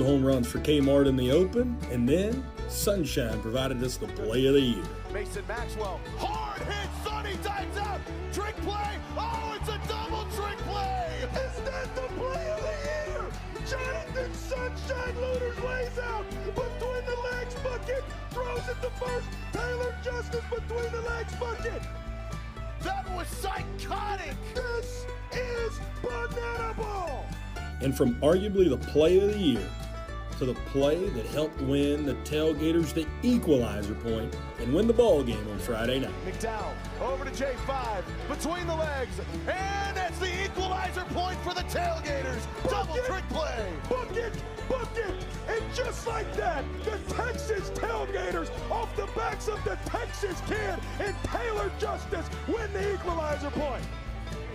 Home runs for Kmart in the open, and then Sunshine provided us the play of the year. Mason Maxwell, hard hit, Sonny dives out, trick play, oh, it's a double trick play! Is that the play of the year? Jonathan Sunshine Looters lays out, between the legs bucket, throws it to first, Taylor Justice between the legs bucket. That was psychotic! This is banana ball! And from arguably the play of the year to the play that helped win the Tailgaters the Equalizer Point and win the ball game on Friday night. McDowell over to J5, between the legs, and it's the Equalizer Point for the Tailgaters. Double trick play. Bucket, bucket, and just like that, the Texas Tailgaters off the backs of the Texas Kid and Taylor Justice win the Equalizer Point.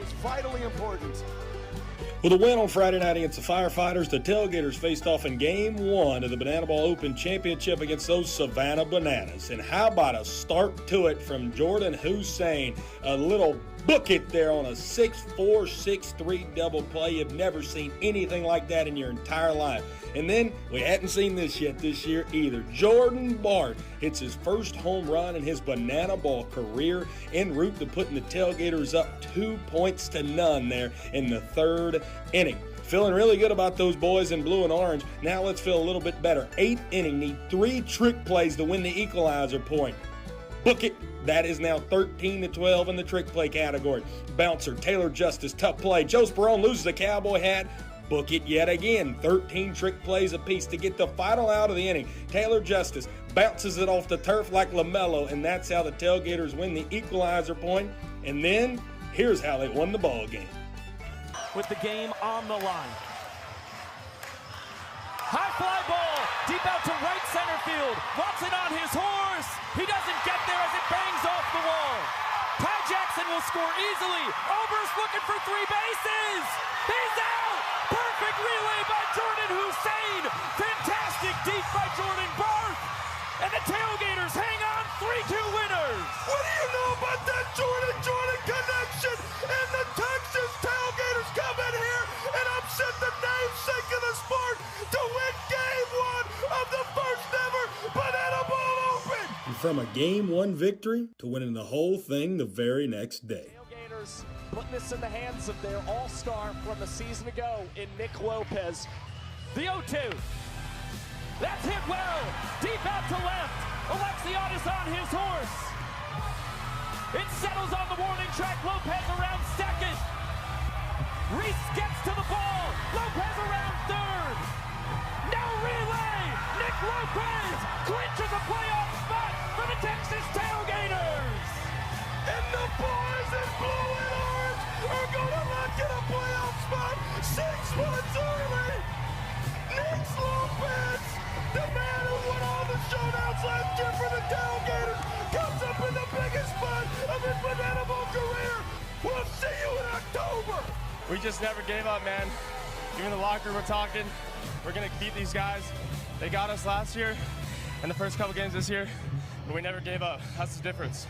It's vitally important. With a win on Friday night against the Firefighters, the Tailgaters faced off in Game 1 of the Banana Ball Open Championship against those Savannah Bananas. And how about a start to it from Jordan Hussein? A little bucket there on a 6'4", 6'3" double play. You've never seen anything like that in your entire life. And then, we hadn't seen this yet this year either. Jordan Bart hits his first home run in his Banana Ball career, en route to putting the Tailgaters up 2-0 there in the third inning. Feeling really good about those boys in blue and orange. Now let's feel a little bit better. 8th inning, need 3 trick plays to win the Equalizer Point. Book it. That is now 13-12 in the trick play category. Bouncer, Taylor Justice, tough play. Joe Sperone loses the cowboy hat. Book it yet again. 13 trick plays apiece to get the final out of the inning. Taylor Justice bounces it off the turf like LaMelo, and that's how the Tailgaters win the Equalizer Point. And then, here's how they won the ball game. With the game on the line. High fly ball, deep out to right center field. Watson on his horse. He doesn't get there as it bangs off the wall. Ty Jackson will score easily. Ober's looking for 3 bases. He's out. Perfect relay by Jordan Hussein. Fantastic deep by Jordan Barth. And the Tailgaters hang on 3-2 winners. What do you know about that Jordan connection? And the Texas Tailgaters come in here and upset the namesake of the sport to win Game 1 of the first ever Banana Ball Open. And from a Game 1 victory to winning the whole thing the very next day. Tailgaters putting this in the hands of their all-star from a season ago in Nick Lopez. The 0-2. That's hit well. Deep out to left. Alexiadis on his horse. It settles on the warning track. Lopez around second. Reese gets to the ball. Lopez around third. No relay. Nick Lopez clinches a playoff spot for the Texas Tailgaters. And the boys in blue and orange are going to lock in a playoff spot 6 months early. Nick Lopez, the man who won all the showdowns last year for the Tailgaters, comes up in the biggest spot of his Banana Ball career. We'll see you in October. We just never gave up, man. Even the locker room, we're talking. We're going to beat these guys. They got us last year and the first couple games this year, but we never gave up. That's the difference.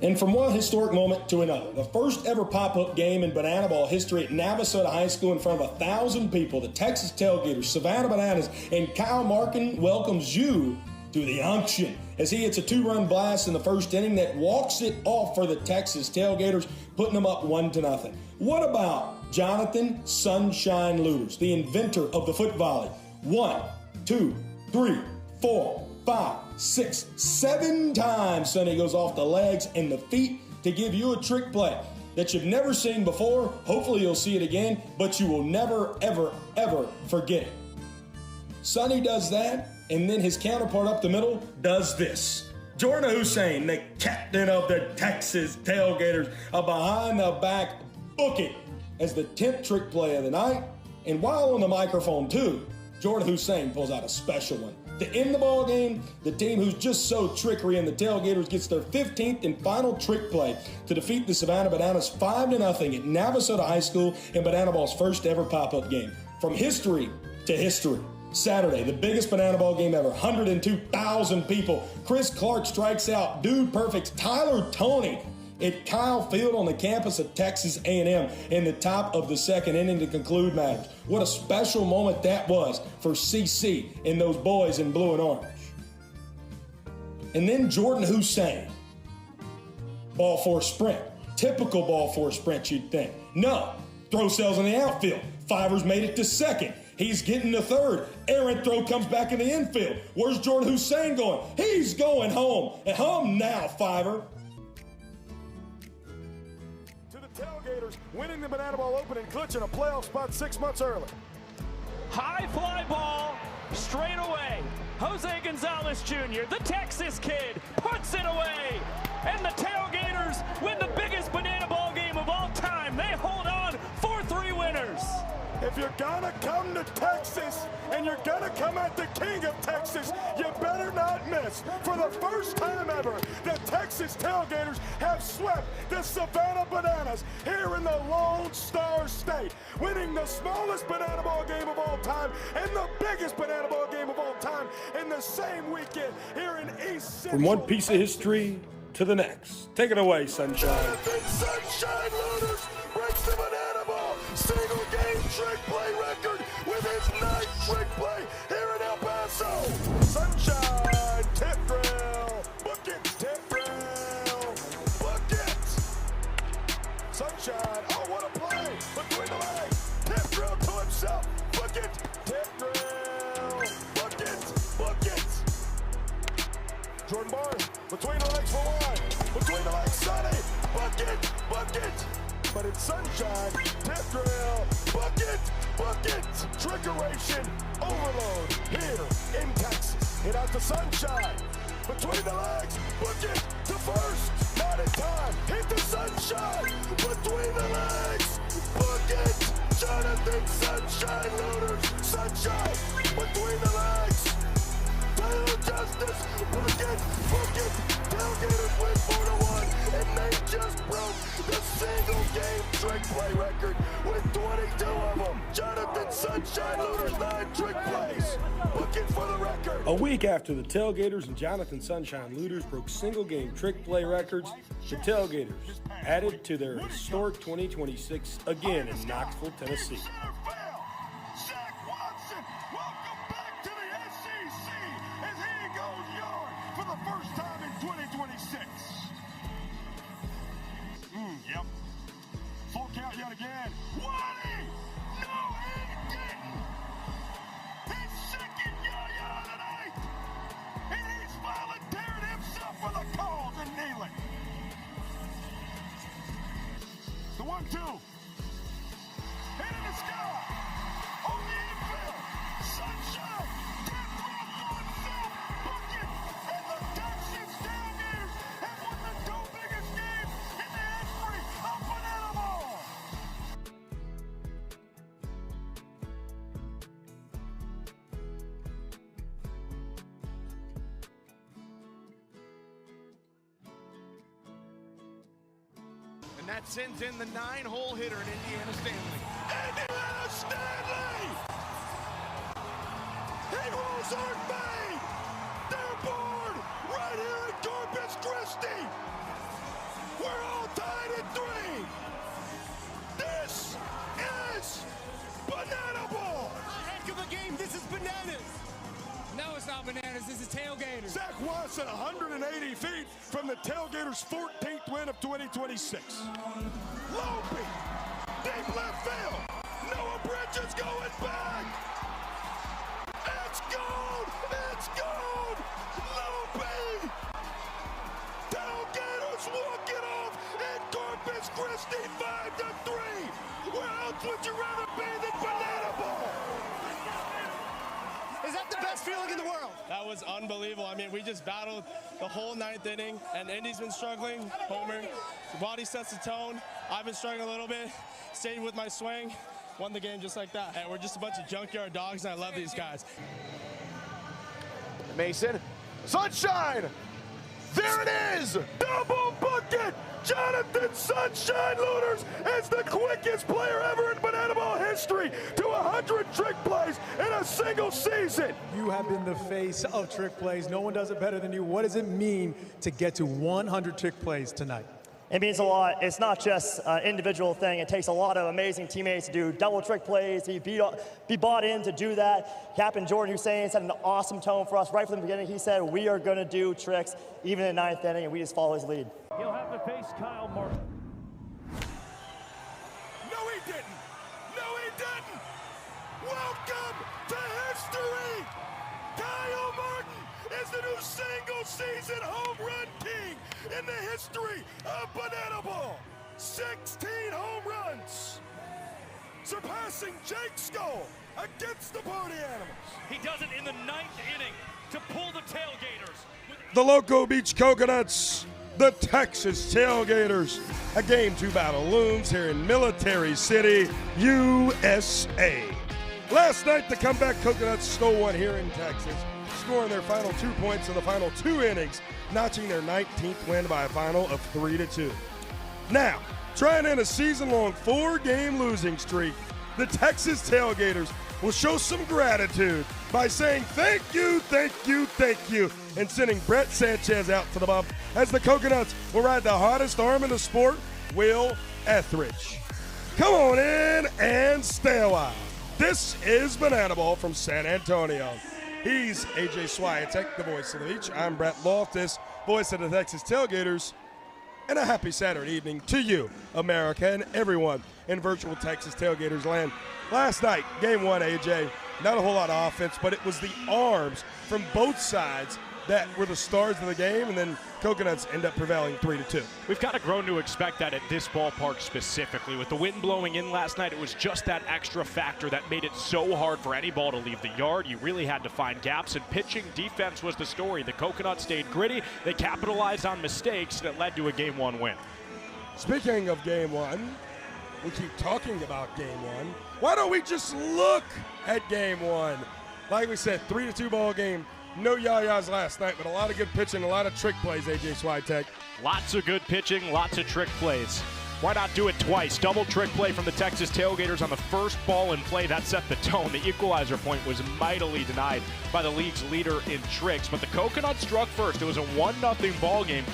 And from one historic moment to another, the first ever pop-up game in Banana Ball history at Navasota High School in front of 1,000 people, the Texas Tailgaters, Savannah Bananas, and Kyle Markin welcomes you to the unction as he hits a 2-run blast in the first inning that walks it off for the Texas Tailgaters, putting them up 1-0. What about Jonathan Sunshine Looters, the inventor of the foot volley? 1, 2, 3, 4, 5, 6, 7 times Sonny goes off the legs and the feet to give you a trick play that you've never seen before. Hopefully you'll see it again, but you will never, ever, ever forget it. Sonny does that, and then his counterpart up the middle does this. Jordan Hussein, the captain of the Texas Tailgaters, a behind-the-back bucket as the 10th trick play of the night. And while on the microphone, too, Jordan Hussein pulls out a special one. To end the ball game, the team who's just so trickery in the Tailgaters gets their 15th and final trick play to defeat the Savannah Bananas 5-0 at Navasota High School in Banana Ball's first ever pop-up game. From history to history. Saturday, the biggest Banana Ball game ever, 102,000 people. Chris Clark strikes out, Dude Perfect's Tyler Toney at Kyle Field on the campus of Texas A&M in the top of the second inning to conclude matters. What a special moment that was for CC and those boys in blue and orange. And then Jordan Hussein. Ball four sprint. Typical ball four sprint, you'd think. No. Throw cells in the outfield. Fivers made it to second. He's getting to third. Errant throw comes back in the infield. Where's Jordan Hussein going? He's going home. And home now, Fiver. To the Tailgaters, winning the Banana Ball Open and clinching a playoff spot 6 months early. High fly ball, straight away. Jose Gonzalez Jr., the Texas kid, puts it away. And the Tailgaters win the biggest banana ball game of all time. They hold on, 4-3 winners. If you're gonna come to Texas and you're gonna come at the king of Texas, you better not miss. For the first time ever, the Texas Tailgaters have swept the Savannah Bananas here in the Lone Star State, winning the smallest banana ball game of all time and the biggest banana ball game of all time in the same weekend here in East Central. From one piece of history to the next. Take it away, Sunshine. Sunshine Loaders breaks the banana ball single game trick play record with his 9th trick play here in El Paso. Sunshine tip drill, book it, tip drill, book it. Sunshine, oh what a play, between the legs, tip drill to himself, book it, tip drill, book it. Jordan Barnes, between the legs for one, between the legs, Sonny, book it. But it's Sunshine, tip drill, bucket, trickeration, overload here in Texas. Hit out to Sunshine, between the legs, bucket to first, not in time. Hit the Sunshine, between the legs, bucket. Jonathan Sunshine Loaders, Sunshine, between the legs. Taylor Justice, bucket. Tailgaters win 4-1, and they just broke the single game trick play record with 22 of them. Jonathan Sunshine Loaders 9 trick plays. Bucket for the record. A week after the Tailgaters and Jonathan Sunshine Looters broke single game trick play records, the Tailgaters added to their historic 2026 again in Knoxville, Tennessee. First time in 2026. Yep. Full count yet again. Waddy! No, he didn't! His second yo-yo of the night! And he's volunteered himself for the call to Neely. The 1-2. Hit in the sky. On the infield. Sunshine. And that sends in the 9-hole hitter in Indiana Stanley. Indiana Stanley! He rolls our made! They're bored right here at Corpus Christi! We're all tied at 3! This is Banana Ball! A heck of a game. This is bananas. No, it's not bananas. This is Tailgaters. Zach Watson, 180 feet from the Tailgaters' 14th win of 2026. Lope, deep left field. Noah Bridges going back. It's gone. It's gone. Lope. Tailgaters walk it off at Corpus Christi, 5-3. Where else would you rather be than Banana Ball? Is that the best feeling in the world? That was unbelievable. I mean, we just battled the whole 9th inning, and Indy's been struggling. Homer, Waddy sets the tone. I've been struggling a little bit. Stayed with my swing, won the game just like that. And we're just a bunch of junkyard dogs, and I love these guys. Mason, Sunshine, there it is, double bucket. Jonathan Sunshine Loaders is the quickest player ever in Banana Ball history to 100 trick plays in a single season. You have been the face of trick plays. No one does it better than you. What does it mean to get to 100 trick plays tonight? It means a lot. It's not just an individual thing. It takes a lot of amazing teammates to do double trick plays, to be bought in to do that. Captain Jordan Hussein set an awesome tone for us right from the beginning. He said, we are going to do tricks even in the 9th inning, and we just follow his lead. He'll have to face Kyle Martin. No, he didn't. No, he didn't. Welcome to history. Kyle Martin is the new single-season home run king in the history of Banana Ball. 16 home runs, surpassing Jake Skull against the Party Animals. He does it in the 9th inning to pull the Tailgaters. The Loco Beach Coconuts, the Texas Tailgaters. A Game 2 battle looms here in Military City, USA. Last night, the comeback Coconuts stole one here in Texas, scoring their final 2 points in the final 2 innings, notching their 19th win by a final of 3-2. Now, trying to end a season-long 4-game losing streak, the Texas Tailgaters will show some gratitude by saying thank you, thank you, thank you, and sending Brett Sanchez out to the bump as the Coconuts will ride the hottest arm in the sport, Will Etheridge. Come on in and stay a while. This is Banana Ball from San Antonio. He's AJ Swiatek, the voice of the beach. I'm Brett Loftus, voice of the Texas Tailgaters. And a happy Saturday evening to you, America, and everyone in virtual Texas Tailgaters land. Last night, Game 1, AJ, not a whole lot of offense, but it was the arms from both sides that were the stars of the game, and then Coconuts end up prevailing 3-2. We've kind of grown to expect that at this ballpark specifically. With the wind blowing in last night, it was just that extra factor that made it so hard for any ball to leave the yard. You really had to find gaps, and pitching defense was the story. The Coconuts stayed gritty. They capitalized on mistakes that led to a Game 1 win. Speaking of Game 1, we keep talking about Game 1. Why don't we just look at Game 1? Like we said, 3-2 ball game. No yayas last night, but a lot of good pitching, a lot of trick plays, AJ Swiatek. Lots of good pitching, lots of trick plays. Why not do it twice? Double trick play from the Texas Tailgaters on the first ball in play. That set the tone. The Equalizer Point was mightily denied by the league's leader in tricks, but the Coconuts struck first. It was a 1-0 ball game.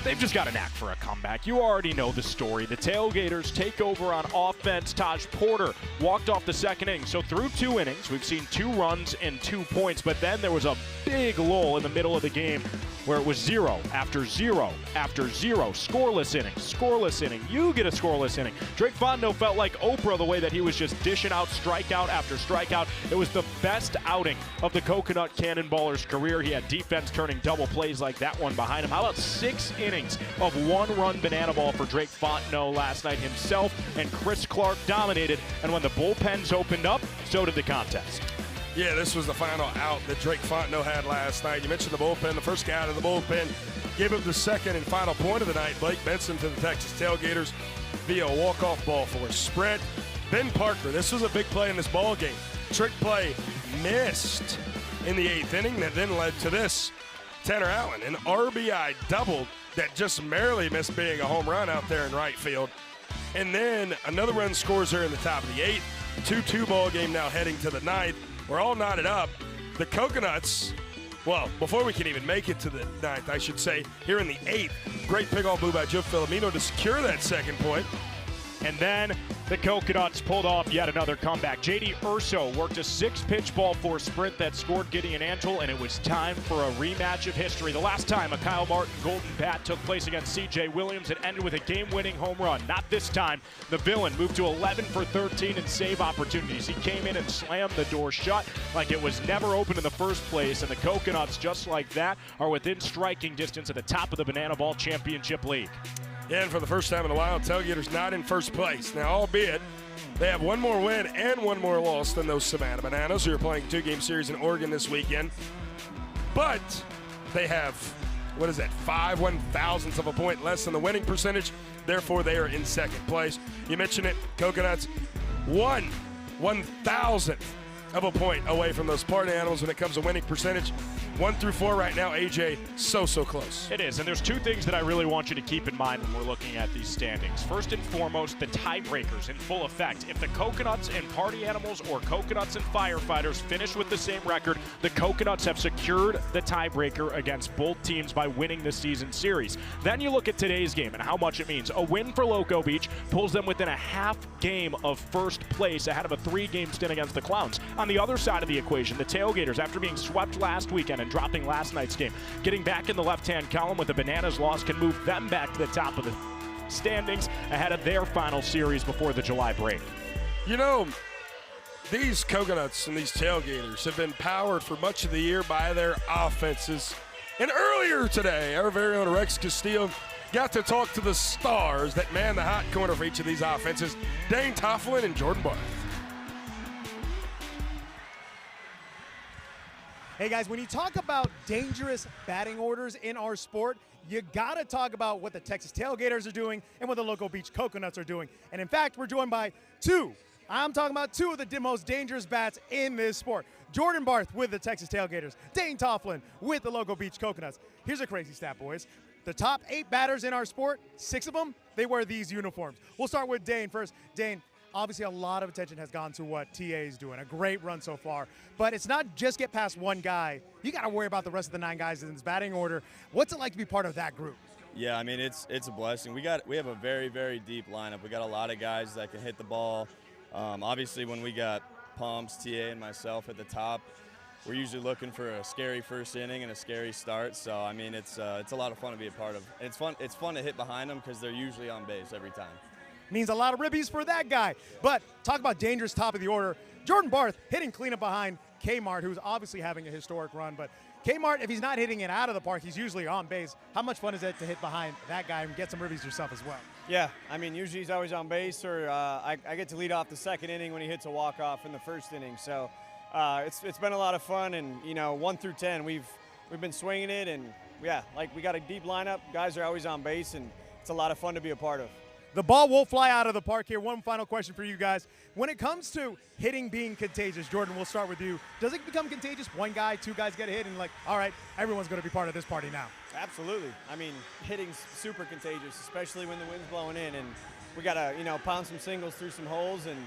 They've just got a knack for a comeback. You already know the story. The Tailgaters take over on offense. Taj Porter walked off the second inning. So through 2 innings, we've seen 2 runs and 2 points, but then there was a big lull in the middle of the game where it was 0 after 0 after 0. Scoreless inning. You get a scoreless inning. Drake Fontenot felt like Oprah the way that he was just dishing out strikeout after strikeout. It was the best outing of the Coconut Cannonballer's career. He had defense turning double plays like that one behind him. How about 6 innings of 1-run banana ball for Drake Fontenot last night? Himself and Chris Clark dominated, and when the bullpens opened up, so did the contest. Yeah, this was the final out that Drake Fontenot had last night. You mentioned the bullpen. The first guy out of the bullpen gave up the second and final point of the night. Blake Benson to the Texas Tailgaters via a walk-off ball for a sprint. Ben Parker, this was a big play in this ball game. Trick play missed in the 8th inning that then led to this. Tanner Allen, an RBI double that just barely missed being a home run out there in right field. And then another run scores here in the top of the 8th. 2-2 ball game now heading to the 9th. We're all knotted up. The Coconuts, well, before we can even make it to the 9th, I should say, here in the 8th, great pick-off move by Joe Filomeno to secure that second point. And then the Coconuts pulled off yet another comeback. J.D. Urso worked a 6-pitch ball for a sprint that scored Gideon Antle, and it was time for a rematch of history. The last time a Kyle Martin Golden Bat took place against C.J. Williams, it ended with a game-winning home run. Not this time. The villain moved to 11 for 13 in save opportunities. He came in and slammed the door shut like it was never open in the first place, and the Coconuts, just like that, are within striking distance at the top of the Banana Ball Championship League. Yeah, and for the first time in a while, Tailgaters not in first place. Now, albeit, they have one more win and one more loss than those Savannah Bananas, who are playing a 2-game series in Oregon this weekend. But they have, 5 1/1000ths of a point less than the winning percentage. Therefore, they are in second place. You mentioned it, Coconuts, 1 1,000th of a point away from those party animals when it comes to winning percentage. 1 through 4 right now, AJ, so close. It is, and there's two things that I really want you to keep in mind when we're looking at these standings. First and foremost, the tiebreakers in full effect. If the Coconuts and Party Animals or Coconuts and Firefighters finish with the same record, the Coconuts have secured the tiebreaker against both teams by winning the season series. Then you look at today's game and how much it means. A win for Loco Beach pulls them within a half game of first place ahead of a 3-game stint against the Clowns. On the other side of the equation, the Tailgaters, after being swept last weekend and dropping last night's game, getting back in the left-hand column with the Bananas loss can move them back to the top of the standings ahead of their final series before the July break. You know, these Coconuts and these Tailgaters have been powered for much of the year by their offenses. And earlier today, our very own Rex Castillo got to talk to the stars that man the hot corner for each of these offenses, Dane Tofflin and Jordan Barth. Hey guys, when you talk about dangerous batting orders in our sport, you gotta talk about what the Texas Tailgaters are doing and what the Loco Beach Coconuts are doing. And in fact, we're joined by two of the most dangerous bats in this sport. Jordan Barth with the Texas Tailgaters, Dane Tofflin with the Loco Beach Coconuts. Here's a crazy stat, boys. The top 8 batters in our sport, 6 of them, they wear these uniforms. We'll start with Dane first. Dane, obviously a lot of attention has gone to what TA is doing. A great run so far. But it's not just get past one guy. You got to worry about the rest of the 9 guys in this batting order. What's it like to be part of that group? Yeah, I mean, it's a blessing. We have a very, very deep lineup. We got a lot of guys that can hit the ball. Obviously, when we got Pumps, TA, and myself at the top, we're usually looking for a scary first inning and a scary start. So, I mean, it's a lot of fun to be a part of. And it's fun to hit behind them because they're usually on base every time. Means a lot of ribbies for that guy. But talk about dangerous top of the order. Jordan Barth hitting cleanup behind Kmart, who's obviously having a historic run. But Kmart, if he's not hitting it out of the park, he's usually on base. How much fun is it to hit behind that guy and get some ribbies yourself as well? Yeah, I mean, usually he's always on base, or I get to lead off the second inning when he hits a walk-off in the first inning. So it's been a lot of fun, and, you know, 1 through 10, we've been swinging it, and, yeah, like we got a deep lineup. Guys are always on base, and it's a lot of fun to be a part of. The ball will fly out of the park here. One final question for you guys. When it comes to hitting being contagious, Jordan, we'll start with you. Does it become contagious? 1 guy, 2 guys get a hit and like, all right, everyone's going to be part of this party now. Absolutely. I mean, hitting's super contagious, especially when the wind's blowing in. And we got to, you know, pound some singles through some holes. And,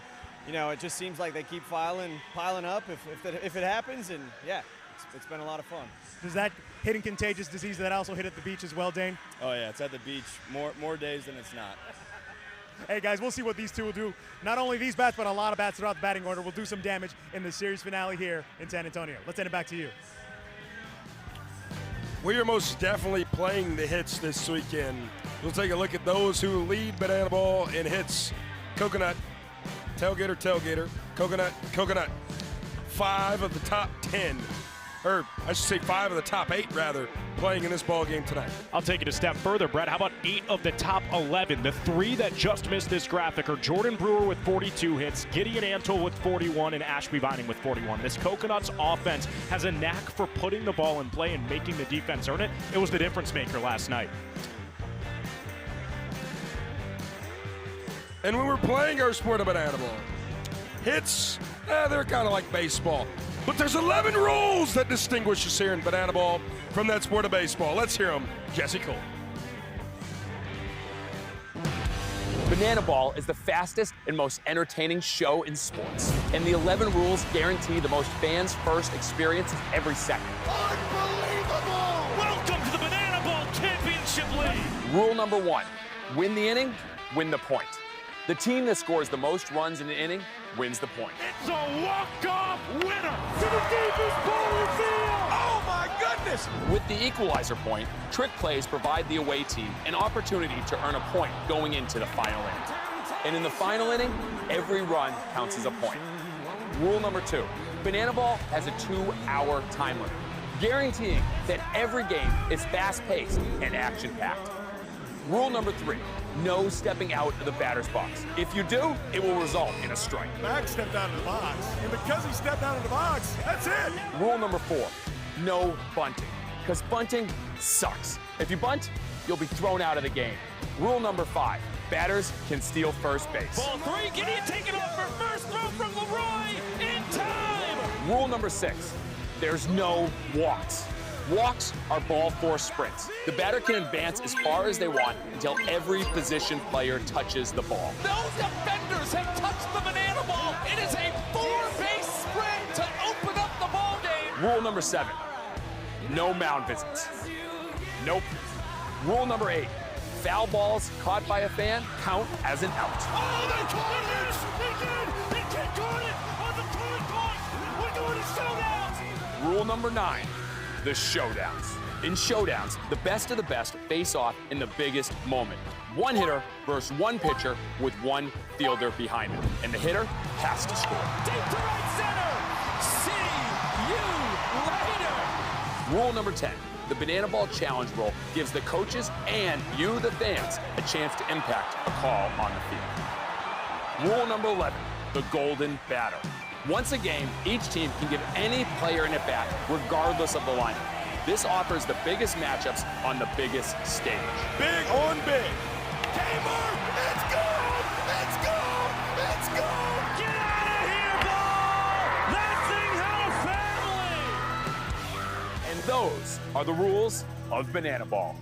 you know, it just seems like they keep piling up if it happens. And, yeah, it's been a lot of fun. Does that hitting contagious disease that also hit at the beach as well, Dane? Oh, yeah, it's at the beach more days than it's not. Hey, guys, we'll see what these two will do. Not only these bats, but a lot of bats throughout the batting order will do some damage in the series finale here in San Antonio. Let's send it back to you. We are most definitely playing the hits this weekend. We'll take a look at those who lead Banana Ball in hits. Coconut, Tailgater, Coconut. 5 of the top 10, or I should say 5 of the top 8, rather, playing in this ball game tonight. I'll take it a step further, Brett. How about 8 of the top 11? The 3 that just missed this graphic are Jordan Brewer with 42 hits, Gideon Antle with 41, and Ashby Vining with 41. This Coconuts offense has a knack for putting the ball in play and making the defense earn it. It was the difference maker last night. And when we're playing our sport of Banana Ball, hits, they're kind of like baseball. But there's 11 rules that distinguish us here in Banana Ball from that sport of baseball. Let's hear them. Jesse Cole. Banana Ball is the fastest and most entertaining show in sports. And the 11 rules guarantee the most fans-first experience every second. Unbelievable! Welcome to the Banana Ball Championship League. Rule number 1, win the inning, win the point. The team that scores the most runs in an inning wins the point. It's a walk-off winner to the deepest part of the field. Oh my goodness! With the Equalizer Point, trick plays provide the away team an opportunity to earn a point going into the final inning. And in the final inning, every run counts as a point. Rule number 2, Banana Ball has a 2-hour time limit, guaranteeing that every game is fast-paced and action-packed. Rule number 3, no stepping out of the batter's box. If you do, it will result in a strike. Max stepped out of the box, and because he stepped out of the box, that's it. Rule number 4, no bunting, because bunting sucks. If you bunt, you'll be thrown out of the game. Rule number 5, batters can steal first base. Ball 3, Gideon taking off for first throw from Leroy in time. Rule number 6, there's no walks. Walks are ball force sprints. The batter can advance as far as they want until every position player touches the ball. Those defenders have touched the banana ball. It is a 4-base sprint to open up the ball game. Rule number 7, no mound visits. Nope. Rule number 8, foul balls caught by a fan count as an out. Oh, they caught it! They did! They caught it on the third point! We're going to showdowns! Rule number 9, the showdowns. In showdowns, the best of the best face off in the biggest moment. One hitter versus one pitcher with one fielder behind him. And the hitter has to score. Deep to right center. See you later. Rule number 10, the banana ball challenge rule gives the coaches and you, the fans, a chance to impact a call on the field. Rule number 11, the golden batter. Once a game, each team can give any player an at-bat, regardless of the lineup. This offers the biggest matchups on the biggest stage. Big on big. Gamer, let's go! Let's go! Let's go! Get out of here, ball! That thing had a family! And those are the rules of banana ball.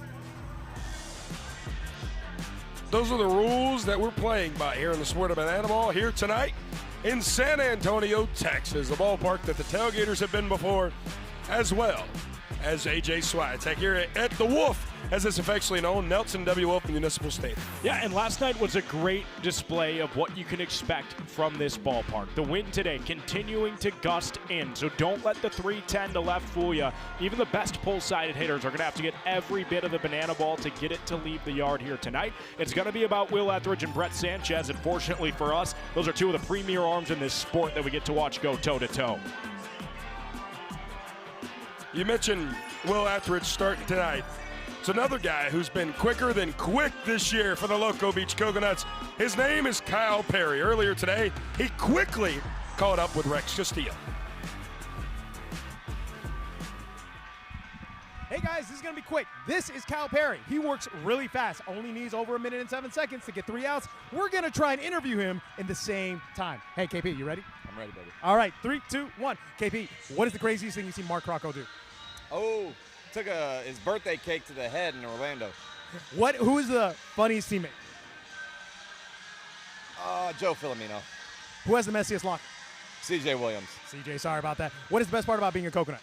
Those are the rules that we're playing by here in the sport of banana ball here tonight in San Antonio, Texas, a ballpark that the Tailgaters have been before, as well as A.J. Swiatek here at the Wolf, as it's affectionately known, Nelson W. Wolf Municipal Stadium. Yeah, and last night was a great display of what you can expect from this ballpark. The wind today continuing to gust in, so don't let the 310 to left fool you. Even the best pull-sided hitters are going to have to get every bit of the banana ball to get it to leave the yard here tonight. It's going to be about Will Etheridge and Brett Sanchez, and fortunately for us, those are two of the premier arms in this sport that we get to watch go toe-to-toe. You mentioned Will Etheridge starting tonight. It's another guy who's been quicker than quick this year for the Loco Beach Coconuts. His name is Kyle Perry. Earlier today, he quickly caught up with Rex Castillo. Hey guys, this is going to be quick. This is Kyle Perry. He works really fast, only needs over 1 minute and 7 seconds to get 3 outs. We're going to try and interview him in the same time. Hey, KP, you ready? I'm ready, baby. All right, 3, 2, 1. KP, what is the craziest thing you've seen Mark Crocco do? Oh, took his birthday cake to the head in Orlando. Who is the funniest teammate? Joe Filomeno. Who has the messiest locker? CJ Williams. CJ, sorry about that. What is the best part about being a Coconut?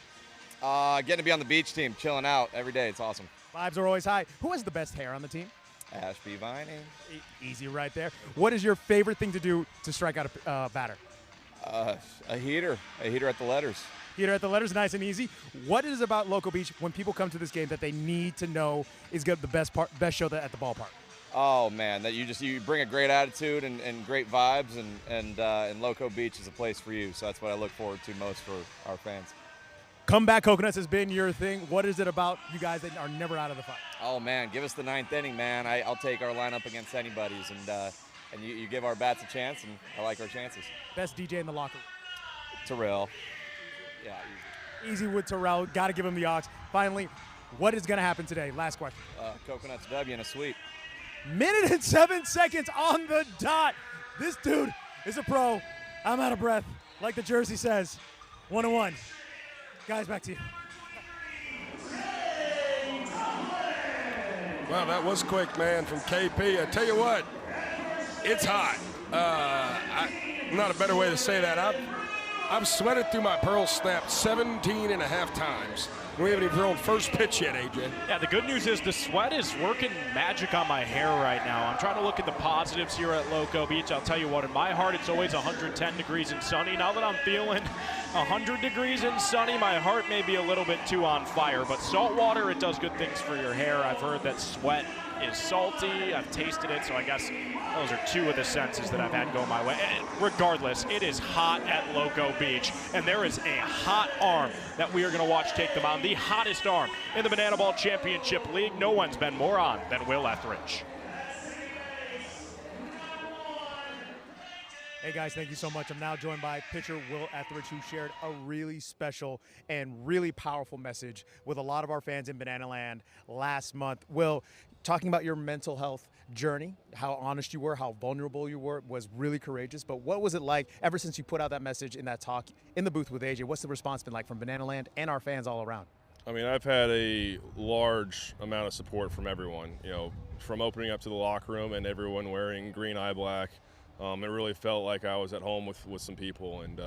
Getting to be on the beach team, chilling out every day. It's awesome. Vibes are always high. Who has the best hair on the team? Ashby Vining. Easy right there. What is your favorite thing to do to strike out a batter? A heater at the letters. Heater at the letters, nice and easy. What is about Loco Beach when people come to this game that they need to know is good, the best show at the ballpark? Oh man, that you bring a great attitude and great vibes, and Loco Beach is a place for you. So that's what I look forward to most for our fans. Comeback Coconuts has been your thing. What is it about you guys that are never out of the fight? Oh man, give us the 9th inning, man. I'll take our lineup against anybody's, and you give our bats a chance, and I like our chances. Best DJ in the locker room? Terrell. Yeah, easy with Terrell. Got to give him the aux. Finally, what is going to happen today? Last question. Coconuts W in a sweep. 1 minute and 7 seconds on the dot. This dude is a pro. I'm out of breath. Like the jersey says, 1-1. Guys, back to you. Well, that was quick, man, from KP. I tell you what, it's hot. Not a better way to say that. I've sweated through my pearl snap 17 and a half times. We haven't even thrown first pitch yet, AJ. Yeah, the good news is the sweat is working magic on my hair right now. I'm trying to look at the positives here at Loco Beach. I'll tell you what, in my heart, it's always 110 degrees and sunny. Now that I'm feeling 100 degrees and sunny, my heart may be a little bit too on fire. But salt water, it does good things for your hair. I've heard that sweat is salty. I've tasted it, so I guess those are two of the senses that I've had go my way. And regardless, it is hot at Loco Beach, and there is a hot arm that we are going to watch take the mound. The hottest arm in the Banana Ball Championship League. No one's been more on than Will Etheridge. Hey guys, thank you so much. I'm now joined by pitcher Will Etheridge, who shared a really special and really powerful message with a lot of our fans in Banana Land last month. Will, talking about your mental health journey, how honest you were, how vulnerable you were, was really courageous. But what was it like ever since you put out that message in that talk in the booth with AJ? What's the response been like from Banana Land and our fans all around? I mean, I've had a large amount of support from everyone, you know, from opening up to the locker room and everyone wearing green eye black. It really felt like I was at home with some people, and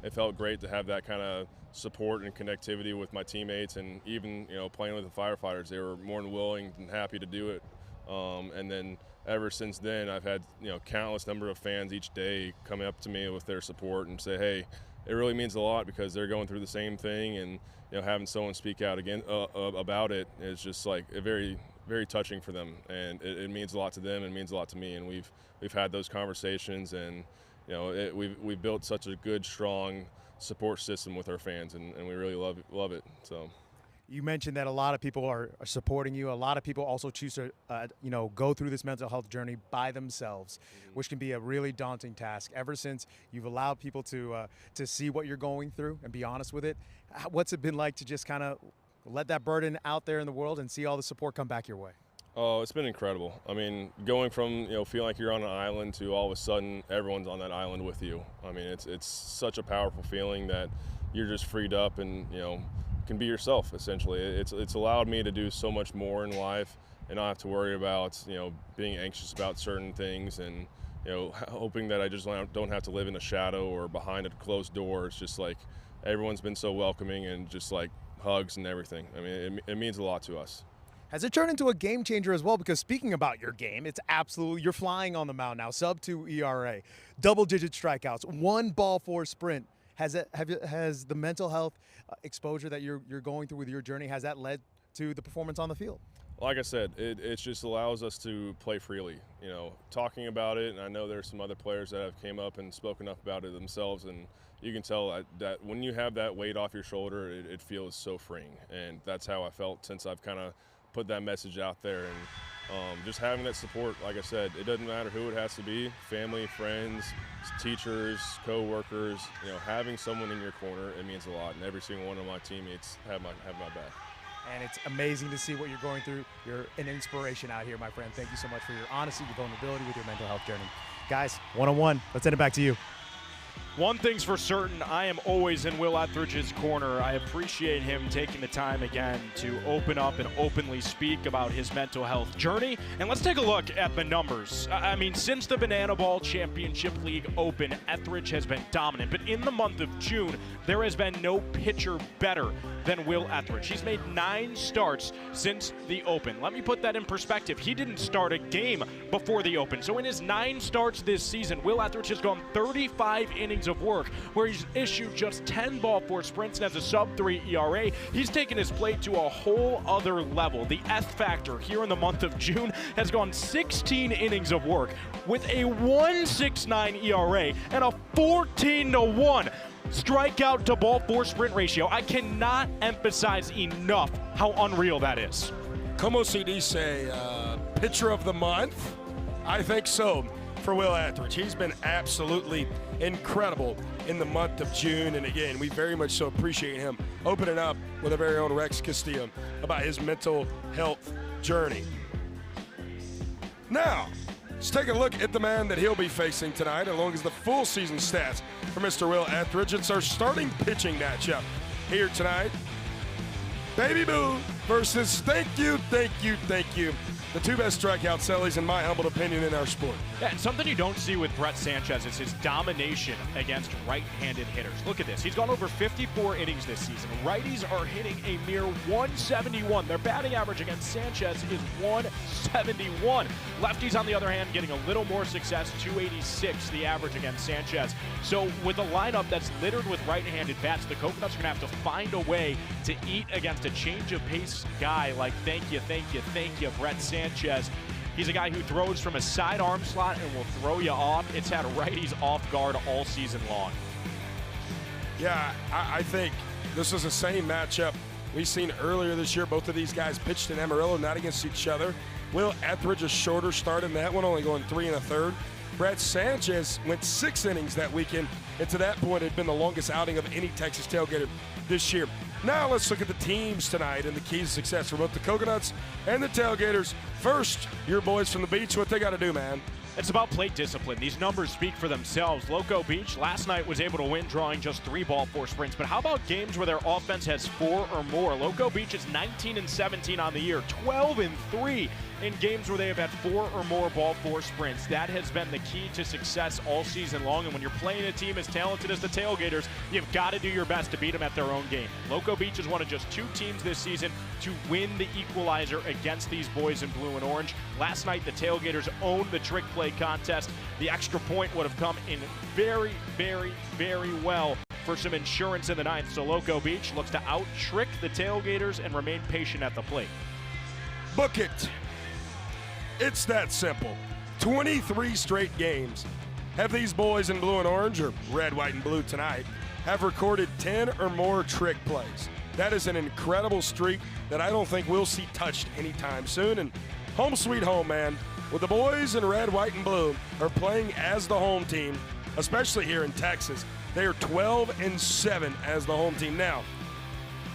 it felt great to have that kind of support and connectivity with my teammates, and even, you know, playing with the firefighters. They were more than willing and happy to do it. And then ever since then, I've had, you know, countless number of fans each day coming up to me with their support and say, hey, it really means a lot because they're going through the same thing, and, you know, having someone speak out again about it is just like a very, very touching for them, and it means a lot to them and means a lot to me. And we've had those conversations, and, you know, we've built such a good, strong support system with our fans, and we really love it. So. You mentioned that a lot of people are supporting you. A lot of people also choose to, you know, go through this mental health journey by themselves, which can be a really daunting task. Ever since you've allowed people to see what you're going through and be honest with it, what's it been like to just kind of let that burden out there in the world and see all the support come back your way? Oh, it's been incredible. I mean, going from, you know, feeling like you're on an island to all of a sudden everyone's on that island with you. I mean, it's such a powerful feeling that you're just freed up and, you know, can be yourself, essentially. It's allowed me to do so much more in life and not have to worry about, you know, being anxious about certain things, and, you know, hoping that I just don't have to live in a shadow or behind a closed door. It's just like everyone's been so welcoming, and just like hugs and everything. I mean, it means a lot to us. Has it turned into a game changer as well? Because speaking about your game, it's absolutely, you're flying on the mound now. Sub-2 ERA, double-digit strikeouts, 1 ball 4 sprint. Has the mental health exposure that you're going through with your journey, has that led to the performance on the field? Like I said, it just allows us to play freely, you know, talking about it. And I know there's some other players that have came up and spoken up about it themselves, and you can tell that when you have that weight off your shoulder, it feels so freeing. And that's how I felt since I've kind of put that message out there. And just having that support, like I said, it doesn't matter who it has to be, family, friends, teachers, co-workers, you know, having someone in your corner, it means a lot. And every single one of my teammates have my back. And it's amazing to see what you're going through. You're an inspiration out here, my friend. Thank you so much for your honesty, your vulnerability with your mental health journey. Guys, one-on-one, let's send it back to you. One thing's for certain, I am always in Will Etheridge's corner. I appreciate him taking the time again to open up and openly speak about his mental health journey. And let's take a look at the numbers. I mean, since the Banana Ball Championship League Open, Etheridge has been dominant. But in the month of June, there has been no pitcher better than Will Etheridge. He's made 9 starts since the Open. Let me put that in perspective. He didn't start a game before the Open. So in his 9 starts this season, Will Etheridge has gone 35 innings of work, where he's issued just 10 ball 4 sprints and has a sub-3 ERA. He's taken his play to a whole other level. The F factor here in the month of June has gone 16 innings of work with a 1.69 ERA and a 14-1 strikeout to ball 4 sprint ratio. I cannot emphasize enough how unreal that is. Como se dice, pitcher of the month? I think so for Will Etheridge. He's been absolutely incredible in the month of June, and again, we very much so appreciate him opening up with our very own Rex Castillo about his mental health journey. Now, let's take a look at the man that he'll be facing tonight, along as the full season stats for Mr. Will Etheridge. It's our starting pitching matchup here tonight. Baby Boo versus thank you, the 2 best strikeout sellies, in my humble opinion, in our sport. Yeah, and something you don't see with Brett Sanchez is his domination against right-handed hitters. Look at this. He's gone over 54 innings this season. Righties are hitting a mere 171. Their batting average against Sanchez is 171. Lefties, on the other hand, getting a little more success, 286 the average against Sanchez. So with a lineup that's littered with right-handed bats, the Coconuts are going to have to find a way to eat against a change-of-pace guy like thank you, Brett Sanchez. He's a guy who throws from a side arm slot and will throw you off. It's had righties off guard all season long. Yeah, I think this is the same matchup we've seen earlier this year. Both of these guys pitched in Amarillo, not against each other. Will Etheridge, a shorter start in that one, only going 3 1/3. Brett Sanchez went 6 innings that weekend, and to that point had been the longest outing of any Texas tailgater this year. Now let's look at the teams tonight and the keys to success for both the Coconuts and the Tailgaters. First, your boys from the beach, what they got to do, man? It's about plate discipline. These numbers speak for themselves. Loco Beach last night was able to win drawing just 3 ball 4 sprints. But how about games where their offense has 4 or more? Loco Beach is 19-17 on the year, 12-3 in games where they have had 4 or more ball 4 sprints. That has been the key to success all season long. And when you're playing a team as talented as the Tailgaters, you've got to do your best to beat them at their own game. Loco Beach is one of just 2 teams this season to win the equalizer against these boys in blue and orange. Last night, the Tailgaters owned the trick play contest. The extra point would have come in very, very, very well for some insurance in the ninth. So Loco Beach looks to out-trick the Tailgaters and remain patient at the plate. Book it. It's that simple. 23 straight games have these boys in blue and orange, or red, white, and blue tonight, have recorded 10 or more trick plays. That is an incredible streak that I don't think we'll see touched anytime soon. And home sweet home, man. With the boys in red, white, and blue are playing as the home team, especially here in Texas. They are 12-7 as the home team. Now,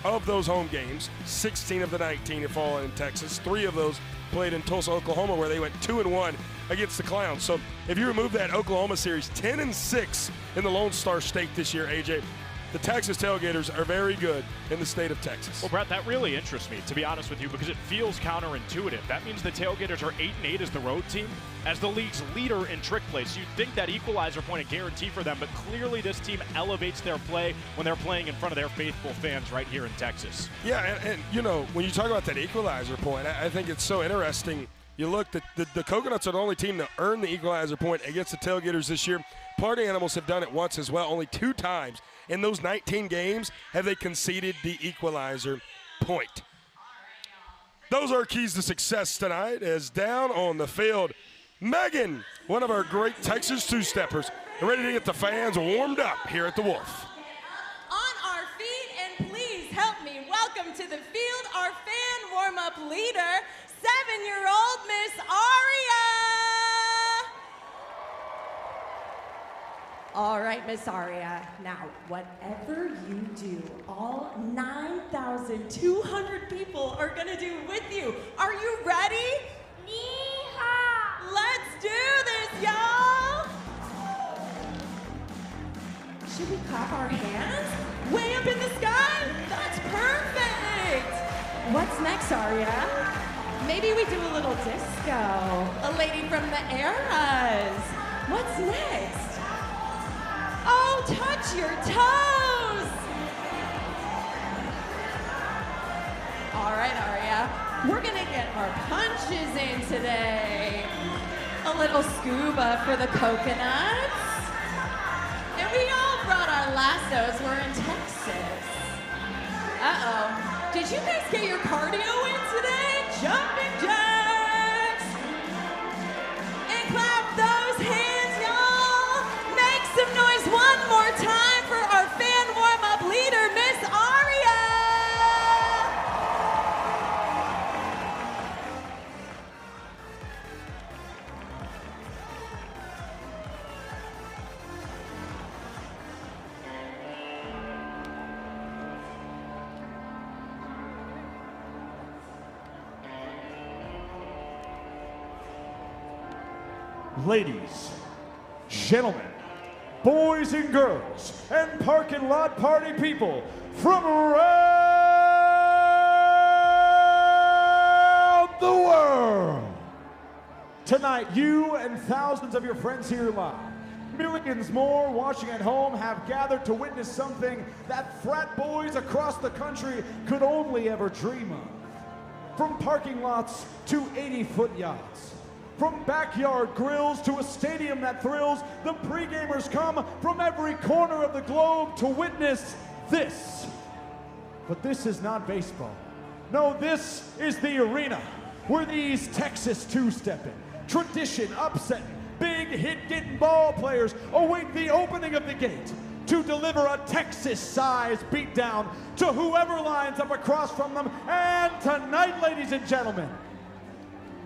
of those home games, 16 of the 19 have fallen in Texas. 3 of those played in Tulsa, Oklahoma, where they went 2-1 against the Clowns. So if you remove that Oklahoma series, 10-6 in the Lone Star State this year, AJ. The Texas Tailgaters are very good in the state of Texas. Well, Brett, that really interests me, to be honest with you, because it feels counterintuitive. That means the Tailgaters are 8-8 as the road team, as the league's leader in trick plays. You'd think that equalizer point a guarantee for them, but clearly this team elevates their play when they're playing in front of their faithful fans right here in Texas. Yeah, and you know, when you talk about that equalizer point, I think it's so interesting. You look, the Coconuts are the only team to earn the equalizer point against the Tailgaters this year. Party Animals have done it once as well, only 2 times. In those 19 games, have they conceded the equalizer point. Those are keys to success tonight, as down on the field, Megan, one of our great Texas two-steppers, ready to get the fans warmed up here at the Wolf. On our feet, and please help me welcome to the field our fan warm-up leader, 7-year-old Miss Aria. All right, Miss Aria. Now, whatever you do, all 9,200 people are gonna do with you. Are you ready? Yeehaw! Let's do this, y'all! Should we clap our hands? Way up in the sky? That's perfect! What's next, Aria? Maybe we do a little disco. A lady from the eras. What's next? Oh, touch your toes! All right, Aria, we're gonna get our punches in today. A little scuba for the coconuts. And we all brought our lassos, we're in Texas. Uh-oh, did you guys get your cardio in today? Jumping jacks! And clap those hands, y'all! Make some noise one more time for our fan warm-up leader, Miss Aria! Ladies, gentlemen, boys and girls, and parking lot party people from around the world. Tonight, you and thousands of your friends here live, millions more watching at home, have gathered to witness something that frat boys across the country could only ever dream of. From parking lots to 80-foot yachts, from backyard grills to a stadium that thrills, the pre-gamers come from every corner of the globe to witness this. But this is not baseball. No, this is the arena where these Texas two-stepping, tradition upsetting, big hit-getting ball players await the opening of the gate to deliver a Texas-sized beatdown to whoever lines up across from them. And tonight, ladies and gentlemen,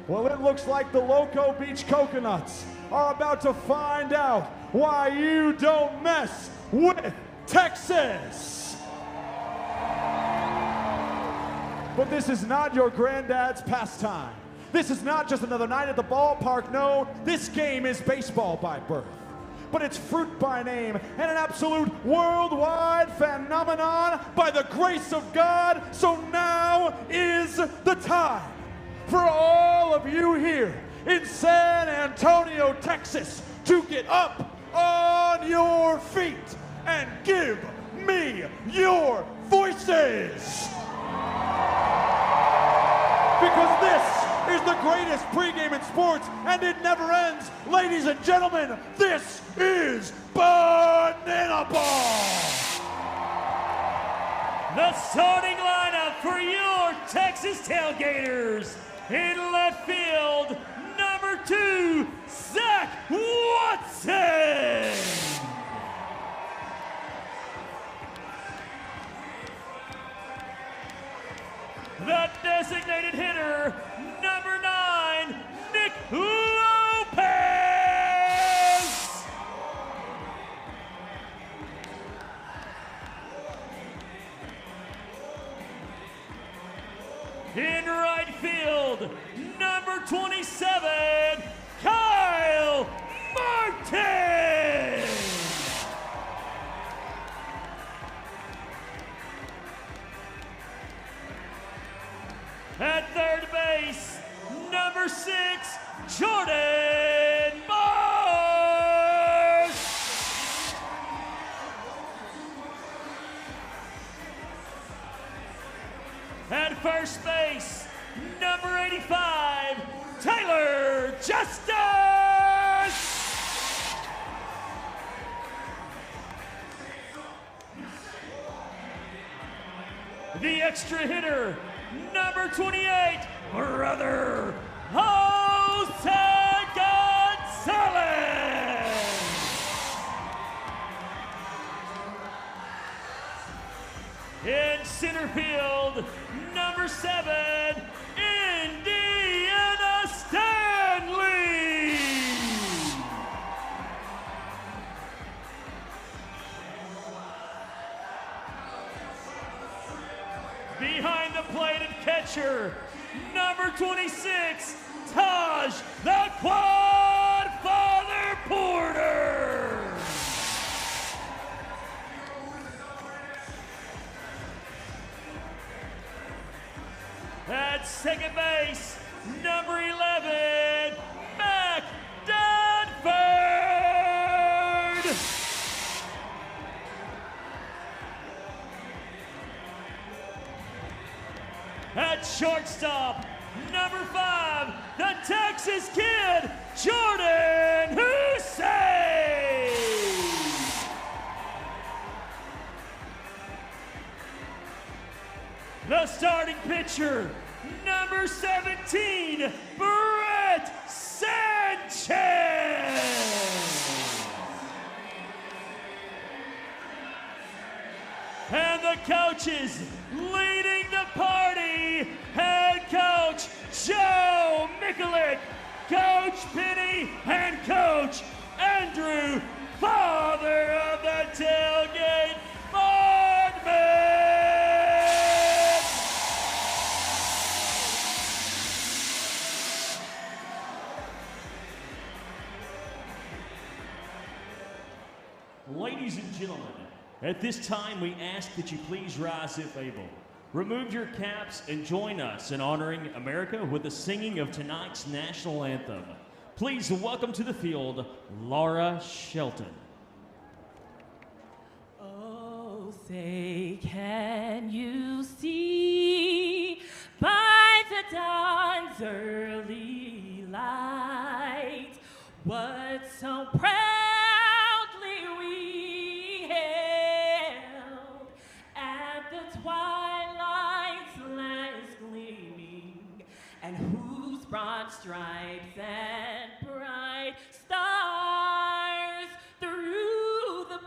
well, it looks like the Loco Beach Coconuts are about to find out why you don't mess with Texas. but this is not your granddad's pastime. This is not just another night at the ballpark. No, this game is baseball by birth. But it's fruit by name and an absolute worldwide phenomenon by the grace of God. So now is the time for all of you here in San Antonio, Texas, to get up on your feet and give me your voices. Because this is the greatest pregame in sports, and it never ends. Ladies and gentlemen, this is Banana Ball! The starting lineup for your Texas Tailgaters. In left field, number 2, Zach Watson. The designated hitter, number 9, Nick Lopez. In right field, number 27, Kyle Martin. At third base, number 6, Jordan Mars. At first base, number 85, Taylor Justice. The extra hitter, number 28, Brother Jose Gonzalez. In center field, number 7, Indiana Stanley. Behind the plate and catcher, number 26, Taj the Quad Father Porter. At second base, number 11, Mac Danford. At shortstop, number 5, the Texas Kid, Jordan Hussein. The starting pitcher, number 17, Brett Sanchez. And the coaches leading the party, head coach Joe Mikulik, Coach Penny, and Coach Andrew, father of the tailgate, Boardman. Ladies and gentlemen, at this time we ask that you please rise if able. Remove your caps and join us in honoring America with the singing of tonight's national anthem. Please welcome to the field, Laura Shelton. Oh, say, can you see by the dawn's early light what so proudly we hailed at the twilight's last gleaming, and whose broad stripes and bright stars through the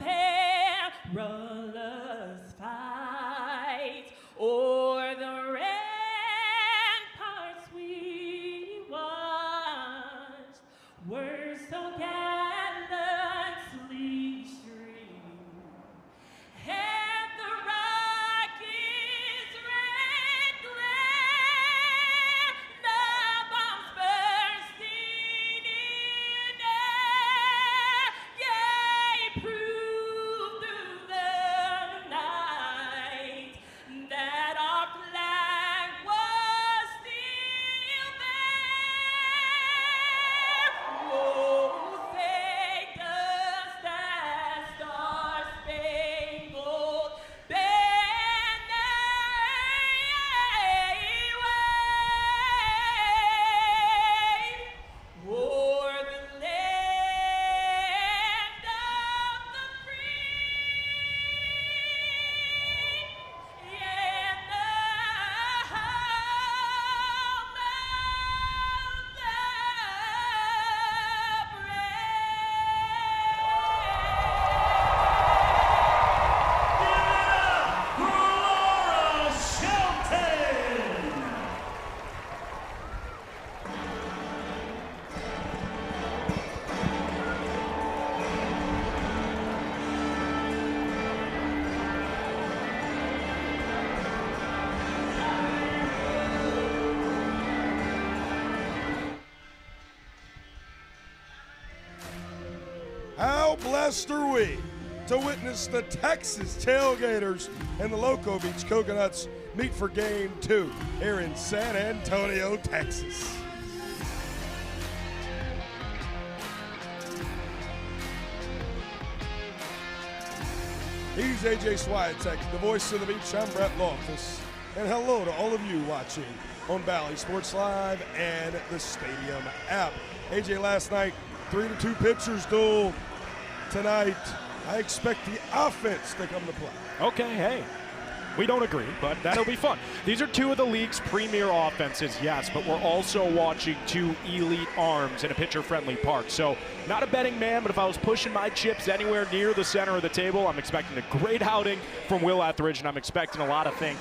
perilous fight o'er the ramparts we watched were so gallantly streamed, and the rocket's red glare how blessed are we to witness the Texas Tailgaters and the Loco Beach Coconuts meet for Game 2 here in San Antonio, Texas. He's AJ Swiatek, the voice of the beach. I'm Brett Loftus. And hello to all of you watching on Valley Sports Live and the Stadium app. AJ, last night, 3-2 pitchers duel. Tonight, I expect the offense to come to play. Okay, hey. We don't agree, but that'll be fun. These are two of the league's premier offenses, yes, but we're also watching two elite arms in a pitcher-friendly park. So, not a betting man, but if I was pushing my chips anywhere near the center of the table, I'm expecting a great outing from Will Etheridge, and I'm expecting a lot of thank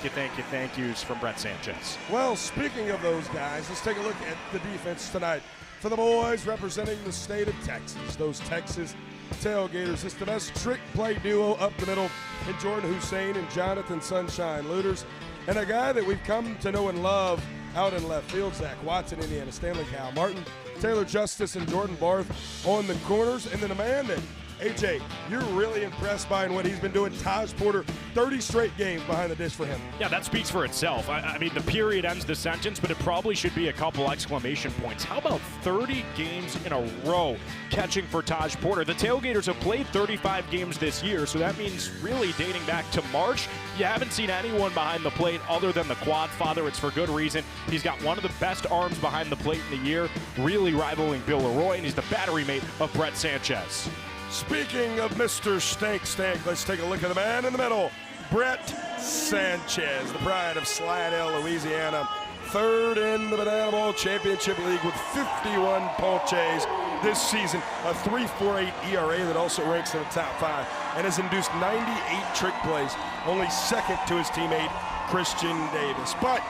yous from Brett Sanchez. Well, speaking of those guys, let's take a look at the defense tonight. For the boys representing the state of Texas, those Texas Tailgaters, it's the best trick play duo up the middle in Jordan Hussein and Jonathan Sunshine Looters, and a guy that we've come to know and love out in left field, Zach Watson, Indiana Stanley, Kyle Martin, Taylor Justice, and Jordan Barth on the corners, and then a man that, AJ, you're really impressed by and what he's been doing. Taj Porter, 30 straight games behind the dish for him. Yeah, that speaks for itself. I mean, the period ends the sentence, but it probably should be a couple exclamation points. How about 30 games in a row catching for Taj Porter? The Tailgaters have played 35 games this year, so that means really dating back to March, you haven't seen anyone behind the plate other than the quad father. It's for good reason. He's got one of the best arms behind the plate in the year, really rivaling Bill Leroy, and he's the battery mate of Brett Sanchez. Speaking of Mr. Stank, let's take a look at the man in the middle, Brett Sanchez, the pride of Slidell, Louisiana. Third in the Banana Ball Championship League with 51 ponches this season, a 3.48 ERA that also ranks in the top 5 and has induced 98 trick plays, only second to his teammate Christian Davis. But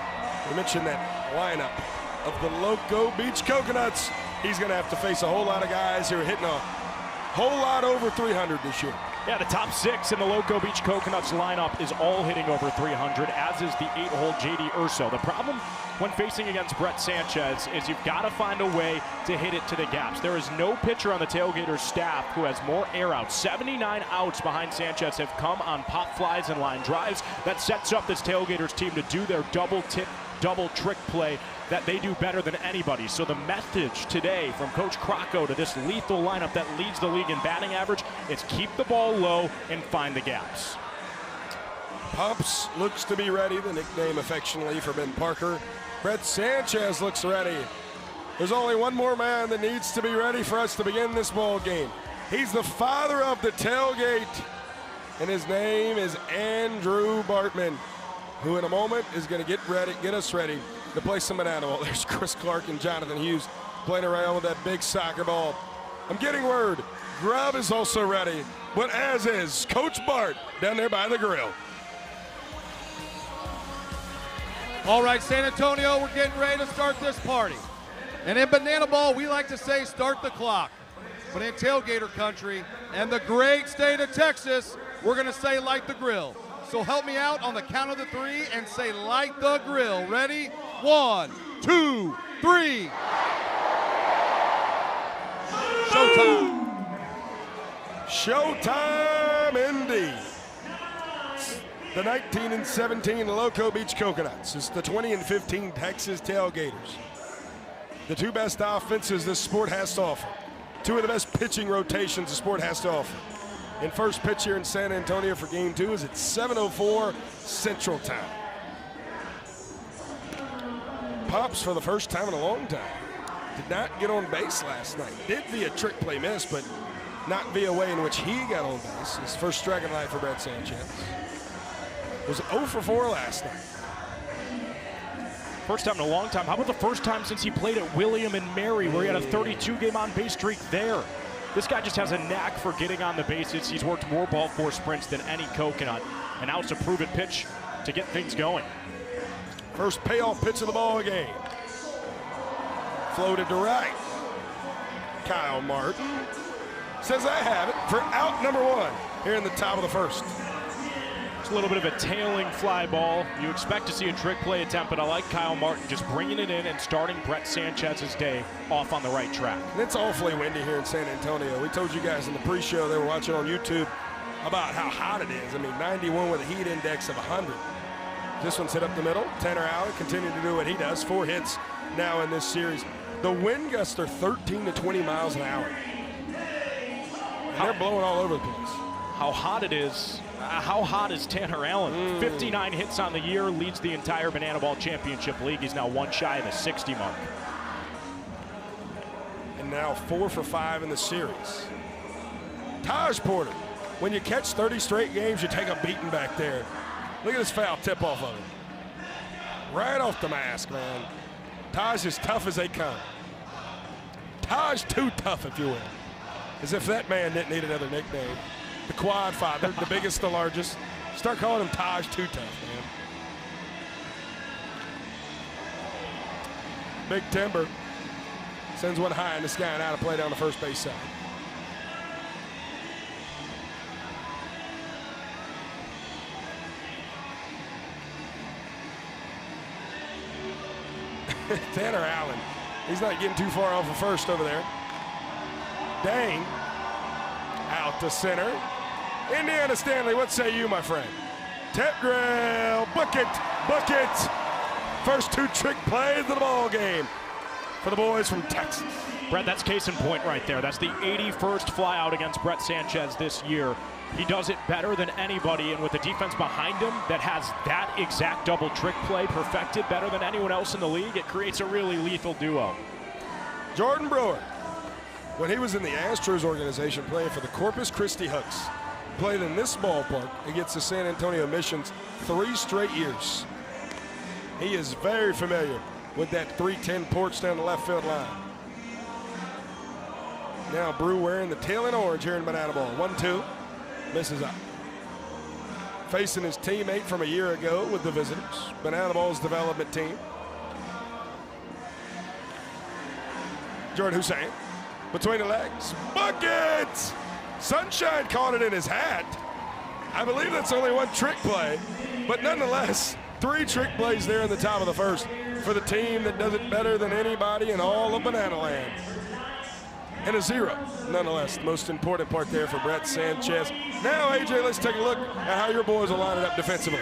we mentioned that lineup of the Loco Beach Coconuts. He's going to have to face a whole lot of guys who are hitting a whole lot over 300 this year. Yeah, the top 6 in the Loco Beach Coconuts lineup is all hitting over 300, as is the 8-hole J.D. Urso. The problem when facing against Brett Sanchez is you've got to find a way to hit it to the gaps. There is no pitcher on the Tailgaters staff who has more air outs. 79 outs behind Sanchez have come on pop flies and line drives. That sets up this Tailgaters team to do their double tip, double trick play that they do better than anybody. So the message today from Coach Crocco to this lethal lineup that leads the league in batting average is keep the ball low and find the gaps. Pumps looks to be ready, the nickname affectionately for Ben Parker. Brett Sanchez looks ready. There's only one more man that needs to be ready for us to begin this ball game. He's the father of the tailgate, and his name is Andrew Bartman, who in a moment is going to get us ready to play some banana ball. There's Chris Clark and Jonathan Hughes playing around with that big soccer ball. I'm getting word Grubb is also ready, but as is Coach Bart down there by the grill. All right, San Antonio, we're getting ready to start this party. And in banana ball, we like to say start the clock. But in tailgater country and the great state of Texas, we're going to say light the grill. So help me out on the count of the 3 and say light the grill. Ready? 1, 2, 3. Showtime. Showtime indeed. The 19 and 17 Loco Beach Coconuts. It's the 20 and 15 Texas Tailgaters. The 2 best offenses this sport has to offer. 2 of the best pitching rotations the sport has to offer. And first pitch here in San Antonio for Game 2 is at 7:04 Central Time. Pops, for the first time in a long time, did not get on base last night. Did via trick play miss, but not via way in which he got on base. His first strike of the night for Brett Sanchez. Was 0 for 4 last night. First time in a long time. How about the first time since he played at William and Mary, where he had a 32-game on-base streak there? This guy just has a knack for getting on the bases. He's worked more ball four sprints than any Coconut, and now it's a prove-it pitch to get things going. First payoff pitch of the ball game. Floated to right. Kyle Martin says I have it for out number 1 here in the top of the first. It's a little bit of a tailing fly ball. You expect to see a trick play attempt, but I like Kyle Martin just bringing it in and starting Brett Sanchez's day off on the right track. And it's awfully windy here in San Antonio. We told you guys in the pre-show they were watching on YouTube about how hot it is. I mean, 91 with a heat index of 100. This one's hit up the middle. Tanner Allen continuing to do what he does. 4 hits now in this series. The wind gusts are 13 to 20 miles an hour. And they're blowing all over the place. How hot it is. How hot is Tanner Allen? 59 hits on the year, leads the entire Banana Ball Championship League. He's now 1 shy of the 60 mark. And now 4 for 5 in the series. Taj Porter, when you catch 30 straight games, you take a beating back there. Look at this foul tip off of him. Right off the mask, man. Taj is tough as they come. Taj too tough, if you will. As if that man didn't need another nickname. The quad father, the biggest, the largest. Start calling him Taj too tough, man. Big Timber sends one high in the sky and out of play down the first base side. Tanner Allen, he's not getting too far off of first over there. Dang, out to center. Indiana Stanley, what say you, my friend? Tepgrill, book it. First 2 trick plays of the ball game for the boys from Texas. Brett, that's case in point right there. That's the 81st flyout against Brett Sanchez this year. He does it better than anybody, and with the defense behind him that has that exact double trick play perfected better than anyone else in the league, it creates a really lethal duo. Jordan Brewer, when he was in the Astros organization playing for the Corpus Christi Hooks, played in this ballpark against the San Antonio Missions 3 straight years. He is very familiar with that 310 porch down the left field line. Now Brew wearing the tail in orange here in Banana Ball. 1-2, misses up. Facing his teammate from a year ago with the Visitors, Banana Ball's development team. Jordan Hussein, between the legs, bucket! Sunshine caught it in his hat. I believe that's only 1 trick play, but nonetheless, 3 trick plays there in the top of the first for the team that does it better than anybody in all of Banana Land. And a 0, nonetheless, the most important part there for Brett Sanchez. Now, AJ, let's take a look at how your boys will line it up defensively.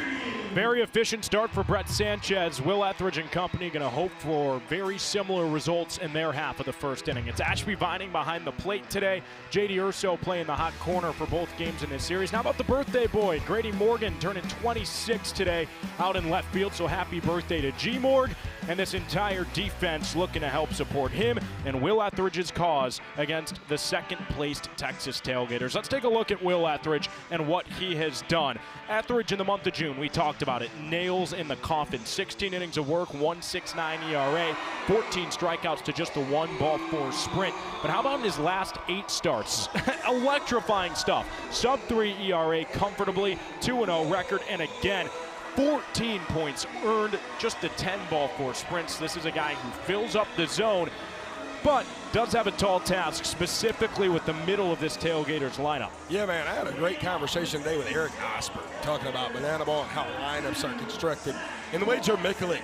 Very efficient start for Brett Sanchez. Will Etheridge and company going to hope for very similar results in their half of the first inning. It's Ashby Vining behind the plate today. J.D. Urso playing the hot corner for both games in this series. Now about the birthday boy, Grady Morgan turning 26 today out in left field, so happy birthday to G-Morg. And this entire defense looking to help support him and Will Etheridge's cause against the second-placed Texas Tailgaters. Let's take a look at Will Etheridge and what he has done. Etheridge in the month of June, we talked about it, nails in the coffin. 16 innings of work, 1.69 ERA, 14 strikeouts to just the 1 ball 4 sprint. But how about in his last 8 starts? Electrifying stuff. Sub-3 ERA comfortably, 2-0 record, and again, 14 points earned, just the 10 ball 4 sprints. This is a guy who fills up the zone, but does have a tall task, specifically with the middle of this Tailgaters lineup. Yeah, man, I had a great conversation today with Eric Osberg talking about Banana Ball and how lineups are constructed. And the way Joe Mikulik,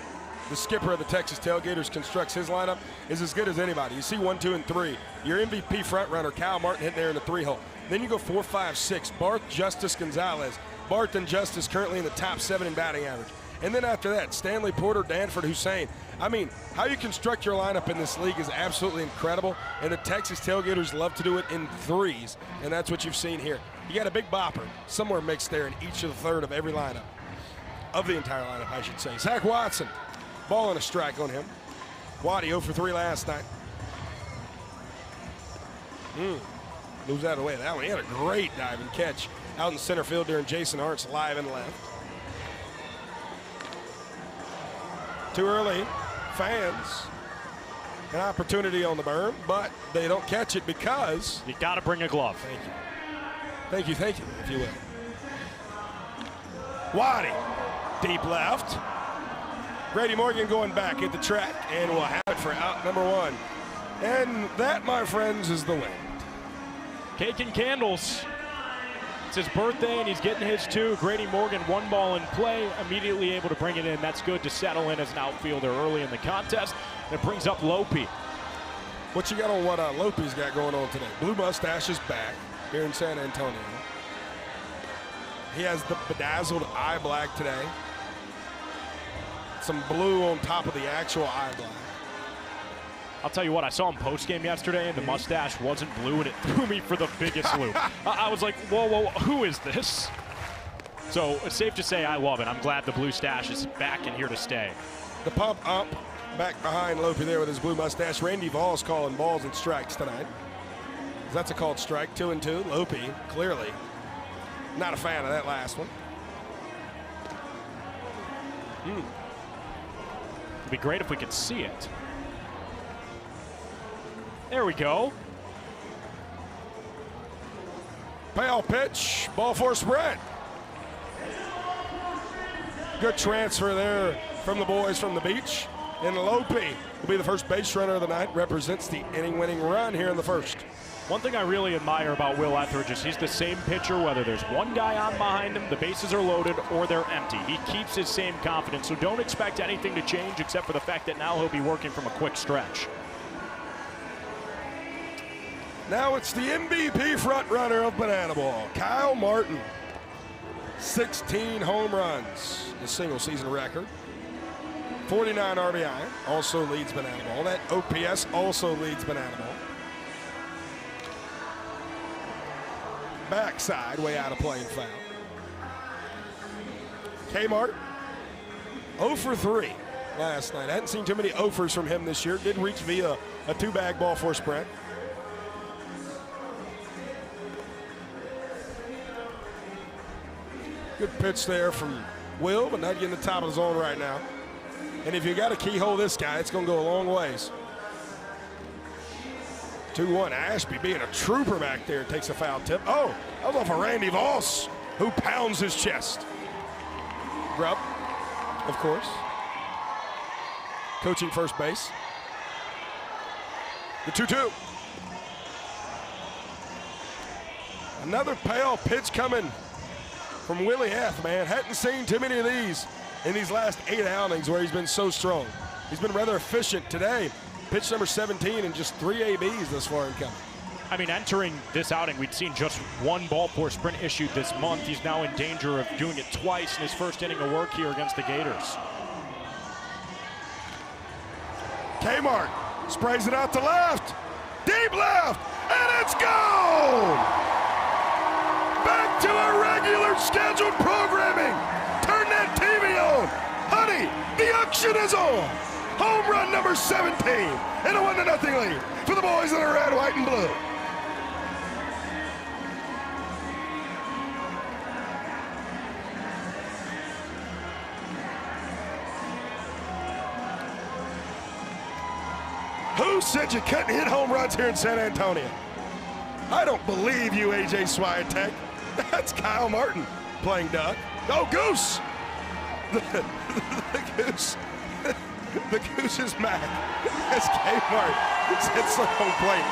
the skipper of the Texas Tailgaters, constructs his lineup is as good as anybody. You see 1, 2, and 3. Your MVP front runner, Kyle Martin, hitting there in the 3-hole. Then you go 4, 5, 6. Barth, Justice, Gonzalez. Barth and Justice currently in the top 7 in batting average. And then after that, Stanley Porter, Danford, Hussein. I mean, how you construct your lineup in this league is absolutely incredible, and the Texas Tailgaters love to do it in 3s, and that's what you've seen here. You got a big bopper somewhere mixed there in each of the third of every lineup, of the entire lineup, I should say. Zach Watson, ball and a strike on him. Waddy 0 for 3 last night. Moves out of the way of that one. He had a great diving catch out in center field during Jason Art's live and left. Too early, fans, an opportunity on the berm, but they don't catch it because you got to bring a glove. Thank you, if you will. Waddy, deep left. Grady Morgan going back at the track, and we'll have it for out number 1. And that, my friends, is the win. Cake and candles. It's his birthday, and he's getting his too. Grady Morgan, 1 ball in play, immediately able to bring it in. That's good to settle in as an outfielder early in the contest. And it brings up Lope. What you got on what Lope's got going on today? Blue mustache is back here in San Antonio. He has the bedazzled eye black today. Some blue on top of the actual eye black. I'll tell you what, I saw him post-game yesterday, and the mustache wasn't blue, and it threw me for the biggest loop. I was like, whoa, who is this? So it's safe to say I love it. I'm glad the blue stash is back and here to stay. The pump up, back behind Lope there with his blue mustache. Randy Voss calling balls and strikes tonight. That's a called strike, 2-2. Lope, clearly not a fan of that last one. It'd be great if we could see it. There we go. Payoff pitch, ball for Sprint. Good transfer there from the boys from the beach. And Lope will be the first base runner of the night, represents the inning-winning run here in the first. One thing I really admire about Will Etheridge is he's the same pitcher whether there's one guy on behind him, the bases are loaded, or they're empty. He keeps his same confidence, so don't expect anything to change except for the fact that now he'll be working from a quick stretch. Now it's the MVP front runner of Banana Ball, Kyle Martin. 16 home runs, his single season record. 49 RBI, also leads Banana Ball. That OPS also leads Banana Ball. Backside, way out of play and foul. Kmart, 0 for 3 last night. I hadn't seen too many 0-fers from him this year. Did reach via a 2-bag ball for Sprint. Good pitch there from Will, but not getting the top of the zone right now. And if you got to keyhole this guy, it's going to go a long ways. 2-1. Ashby being a trooper back there takes a foul tip. Oh, that was off of Randy Voss, who pounds his chest. Grubb, of course. Coaching first base. The 2-2. Another payoff pitch coming from Willie F., man. Hadn't seen too many of these in these last 8 outings where he's been so strong. He's been rather efficient today. Pitch number 17 and just 3 ABs thus far in coming. I mean, entering this outing, we'd seen just 1 ball for Sprint issued this month. He's now in danger of doing it twice in his first inning of work here against the Gators. Kmart sprays it out to left. Deep left, and it's gone! Back to our regular scheduled programming. Turn that TV on. Honey, the auction is on. Home run number 17 and a 1-0 lead for the boys in the red, white, and blue. Who said you couldn't hit home runs here in San Antonio? I don't believe you, AJ Swiatek. That's Kyle Martin playing duck. Oh, Goose! The Goose. The Goose is mad as Kmart sits on home plate.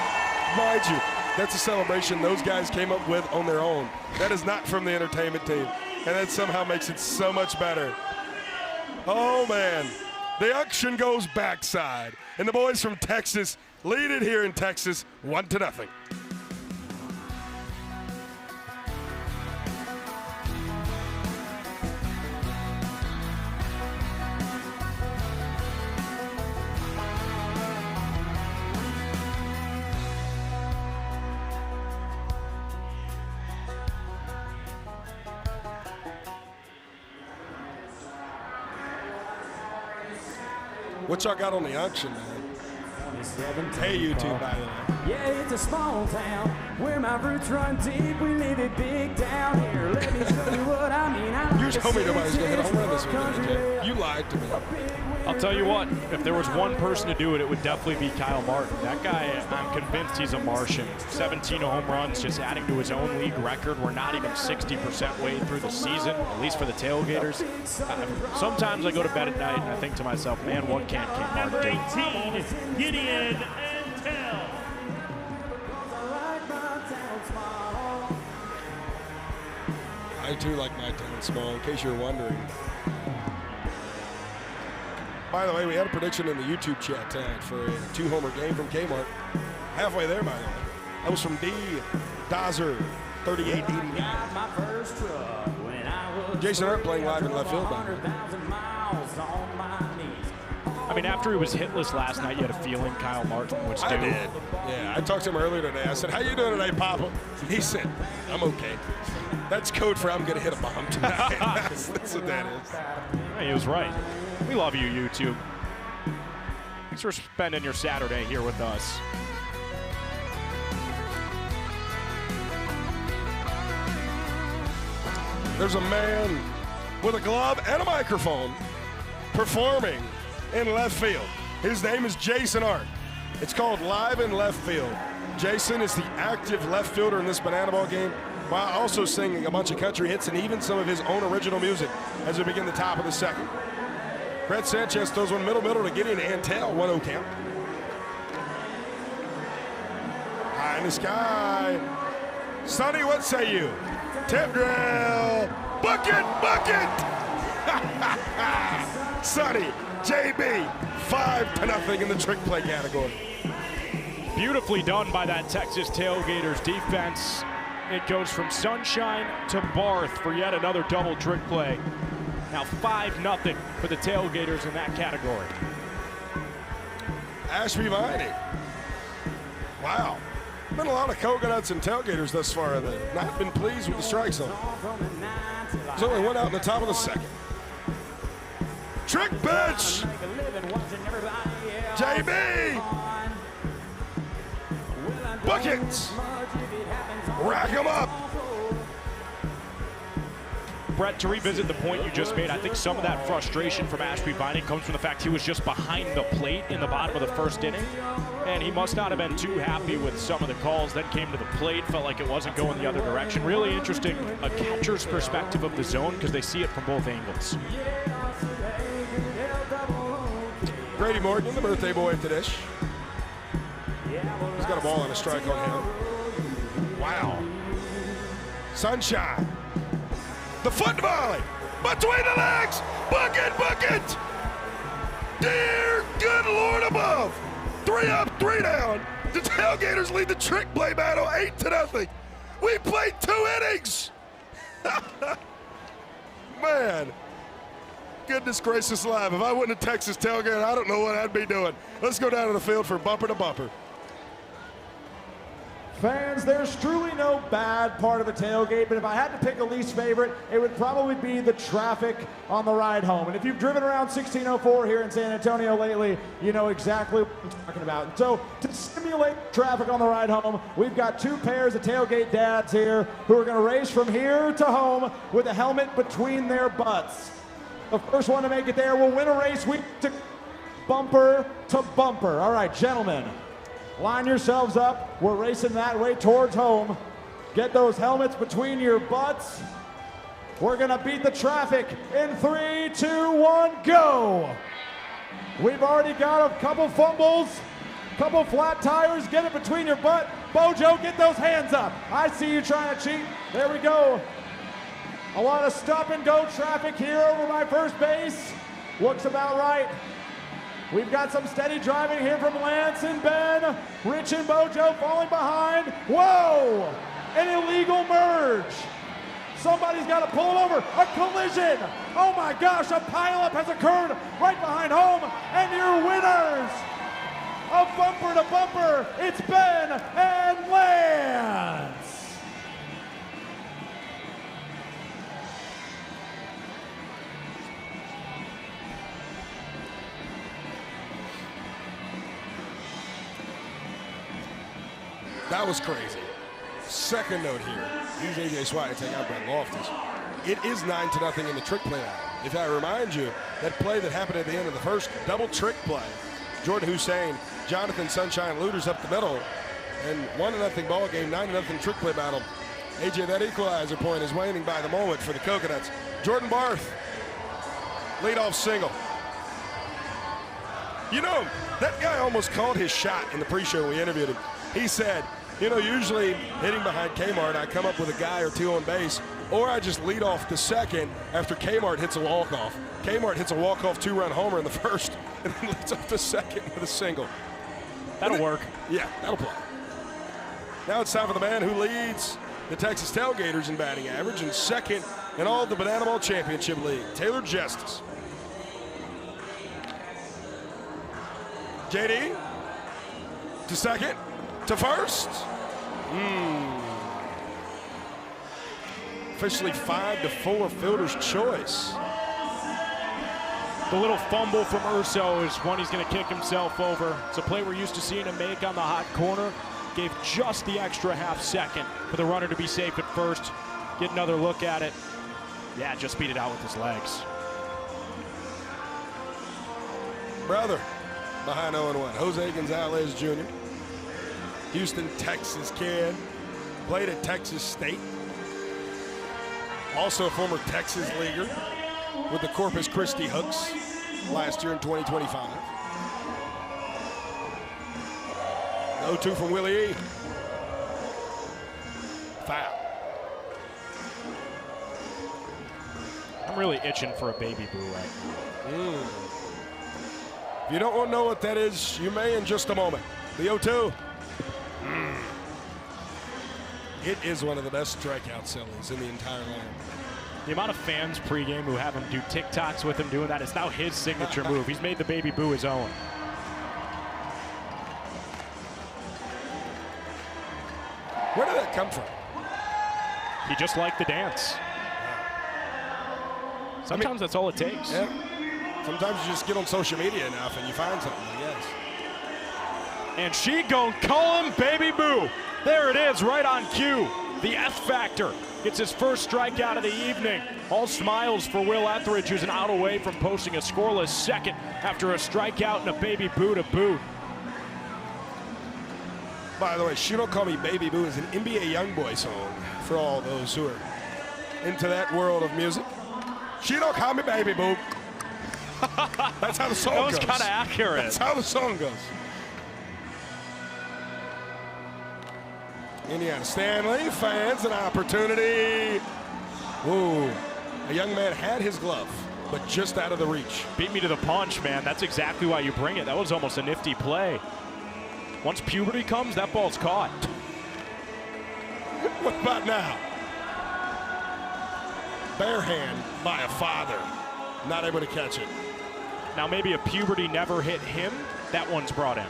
Mind you, that's a celebration those guys came up with on their own. That is not from the entertainment team, and that somehow makes it so much better. Oh, man. The auction goes backside, and the boys from Texas lead it here in Texas 1-0. What y'all got on the auction, man? Hey, YouTube, by the way. Yeah, it's a small town where my roots run deep. We live it big down here. Let me show you what I mean. You told me nobody's going to hit a home run this weekend. You lied to me. I'll tell you what, if there was one person to do it, it would definitely be Kyle Martin. That guy, I'm convinced he's a Martian. 17 home runs, just adding to his own league record. We're not even 60% way through the season, at least for the Tailgaters. Sometimes I go to bed at night and I think to myself, man, what can't Martin do? Number 18, Gideon Antel. I too like my town small, in case you're wondering. By the way, we had a prediction in the YouTube chat tonight for a 2-homer game from Kmart. Halfway there, by the way. That was from D. Dozer, 3889. Jason Hart playing live in left field. I mean, after he was hitless last night, you had a feeling Kyle Martin was due. I did. Yeah, I talked to him earlier today. I said, "How you doing today, Papa?" He said, "I'm okay." That's code for I'm going to hit a bomb tonight. that's what that is. He was right. We love you, YouTube. Thanks for spending your Saturday here with us. There's a man with a glove and a microphone performing in left field. His name is Jason Hart. It's called Live in Left Field. Jason is the active left fielder in this Banana Ball game, while also singing a bunch of country hits and even some of his own original music as we begin the top of the second. Brett Sanchez throws one middle to get in and tail, 1-0 count. High in the sky. Sonny, what say you? Tip drill. Bucket, bucket! Sonny, JB, 5-0 in the trick play category. Beautifully done by that Texas Tailgaters defense. It goes from Sunshine to Barth for yet another double trick play. Now 5-0 for the Tailgaters in that category. Ashby Viney. Wow. Been a lot of Coconuts and Tailgaters thus far that have not been pleased with the strike zone. There's only one out in the top of the second. Trick pitch. JB. Buckets. Rack him up. Brett, to revisit the point you just made, I think some of that frustration from Ashby Viney comes from the fact he was just behind the plate in the bottom of the first inning, and he must not have been too happy with some of the calls. Then came to the plate, felt like it wasn't going the other direction. Really interesting, a catcher's perspective of the zone, because they see it from both angles. Grady Morgan, the birthday boy of the dish. He's got a ball and a strike on him. Wow. Sunshine. The foot volley. Between the legs. Bucket, bucket. Dear good Lord above. 3 up, 3 down. The Tailgaters lead the trick play battle 8-0. We played 2 innings. Man. Goodness gracious alive. If I wasn't a Texas Tailgater, I don't know what I'd be doing. Let's go down to the field for bumper to bumper. Fans, there's truly no bad part of a tailgate, but if I had to pick a least favorite, it would probably be the traffic on the ride home. And if you've driven around 1604 here in San Antonio lately, you know exactly what I'm talking about. And so to simulate traffic on the ride home, we've got 2 pairs of tailgate dads here who are going to race from here to home with a helmet between their butts. The first one to make it there will win a race week to bumper to bumper. All right, gentlemen. Line yourselves up. We're racing that way towards home. Get those helmets between your butts. We're going to beat the traffic in 3, 2, 1, go. We've already got a couple fumbles, couple flat tires. Get it between your butt. Bojo, get those hands up. I see you trying to cheat. There we go. A lot of stop and go traffic here over my first base. Looks about right. We've got some steady driving here from Lance and Ben. Rich and Bojo falling behind. Whoa! An illegal merge. Somebody's got to pull it over. A collision. Oh my gosh, a pileup has occurred right behind home. And your winners of bumper to bumper, it's Ben and Lance. That was crazy. Second note here. He's AJ Swat to take out Brett Loftus. It is 9-0 in the trick play now. If I remind you, that play that happened at the end of the first double trick play, Jordan Hussein, Jonathan Sunshine Looters up the middle, and 1-0 ball game, 9-0 trick play battle. AJ, that equalizer point is waning by the moment for the Coconuts. Jordan Barth, leadoff single. You know, that guy almost called his shot in the pre-show when we interviewed him. He said, you know, usually hitting behind Kmart, I come up with a guy or 2 on base. or I just lead off the second after Kmart hits a walk-off. Kmart hits a walk-off 2-run homer in the first and then leads off the second with a single. That'll work. Yeah, that'll play. Now it's time for the man who leads the Texas Tailgaters in batting average and second in all of the Banana Ball Championship League, Taylor Justice. JD to second, to first. Officially 5-4 fielder's choice. The little fumble from Urso is one he's going to kick himself over. It's a play we're used to seeing him make on the hot corner. Gave just the extra half second for the runner to be safe at first. Get another look at it. Yeah, just beat it out with his legs. Brother behind 0-1, Jose Gonzalez Jr. Houston, Texas kid. Played at Texas State. Also a former Texas leaguer with the Corpus Christi Hooks last year in 2025. 0-2 from Willie E. Foul. I'm really itching for a baby boo right now. If you don't want to know what that is, you may in just a moment. The 0-2. It is one of the best strikeout sellers in the entire land. The amount of fans pregame who have him do TikToks with him doing that, it's now his signature move. He's made the baby boo his own. Where did that come from? He just liked the dance. Sometimes that's all it takes. Yeah. Sometimes you just get on social media enough and you find something, I guess. And she gon' call him baby boo. There it is, right on cue. The F factor gets his first strikeout of the evening. All smiles for Will Etheridge, who's an out away from posting a scoreless second after a strikeout and a baby boo to boot. By the way, She Don't Call Me Baby Boo is an NBA Youngboy song for all those who are into that world of music. She don't call me baby boo. That's how the song goes. That was kind of accurate. That's how the song goes. Indiana Stanley fans an opportunity. Ooh, a young man had his glove, but just out of the reach. Beat me to the punch, man. That's exactly why you bring it. That was almost a nifty play. Once puberty comes, that ball's caught. What about now? Bare hand by a father. Not able to catch it. Now maybe a puberty never hit him. That one's brought in.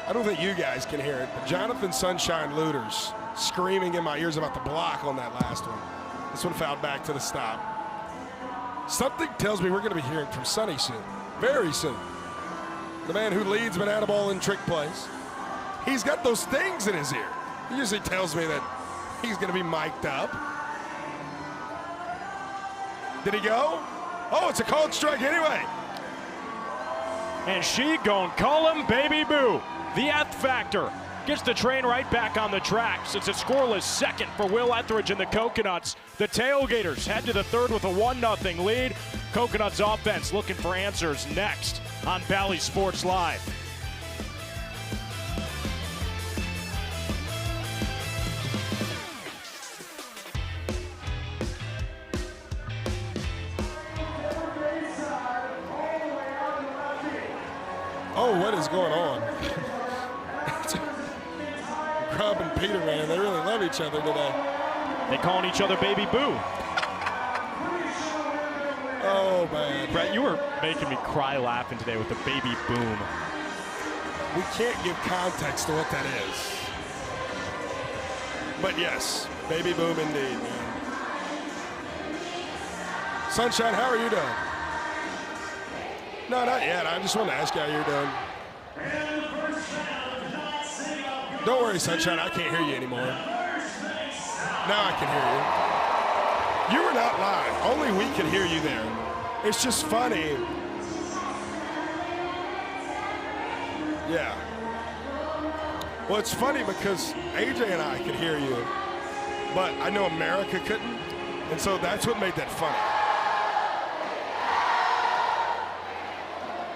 I don't think you guys can hear it, but Jonathan Sunshine Looters screaming in my ears about the block on that last one. This one fouled back to the stop. Something tells me we're going to be hearing from Sonny soon, very soon. The man who leads Banana Ball in trick plays. He's got those things in his ear. He usually tells me that he's going to be mic'd up. Did he go? Oh, it's a called strike anyway. And she gon' call him baby boo. The F factor gets the train right back on the tracks. It's a scoreless second for Will Etheridge and the Coconuts. The Tailgaters head to the third with a 1-0 lead. Coconuts offense looking for answers next on Bally Sports Live. Oh, what is going on? Grub and Peter, man, they really love each other today. They calling each other baby boo. Oh, man. Brett, you were making me cry laughing today with the baby boom. We can't give context to what that is. But yes, baby boom indeed, man. Sunshine, how are you doing? No, not yet. I just wanted to ask you how you're doing. Don't worry, Sunshine. I can't hear you anymore. Now I can hear you. You were not live. Only we can hear you there. It's just funny. Yeah. Well, it's funny because AJ and I could hear you, but I know America couldn't, and so that's what made that funny.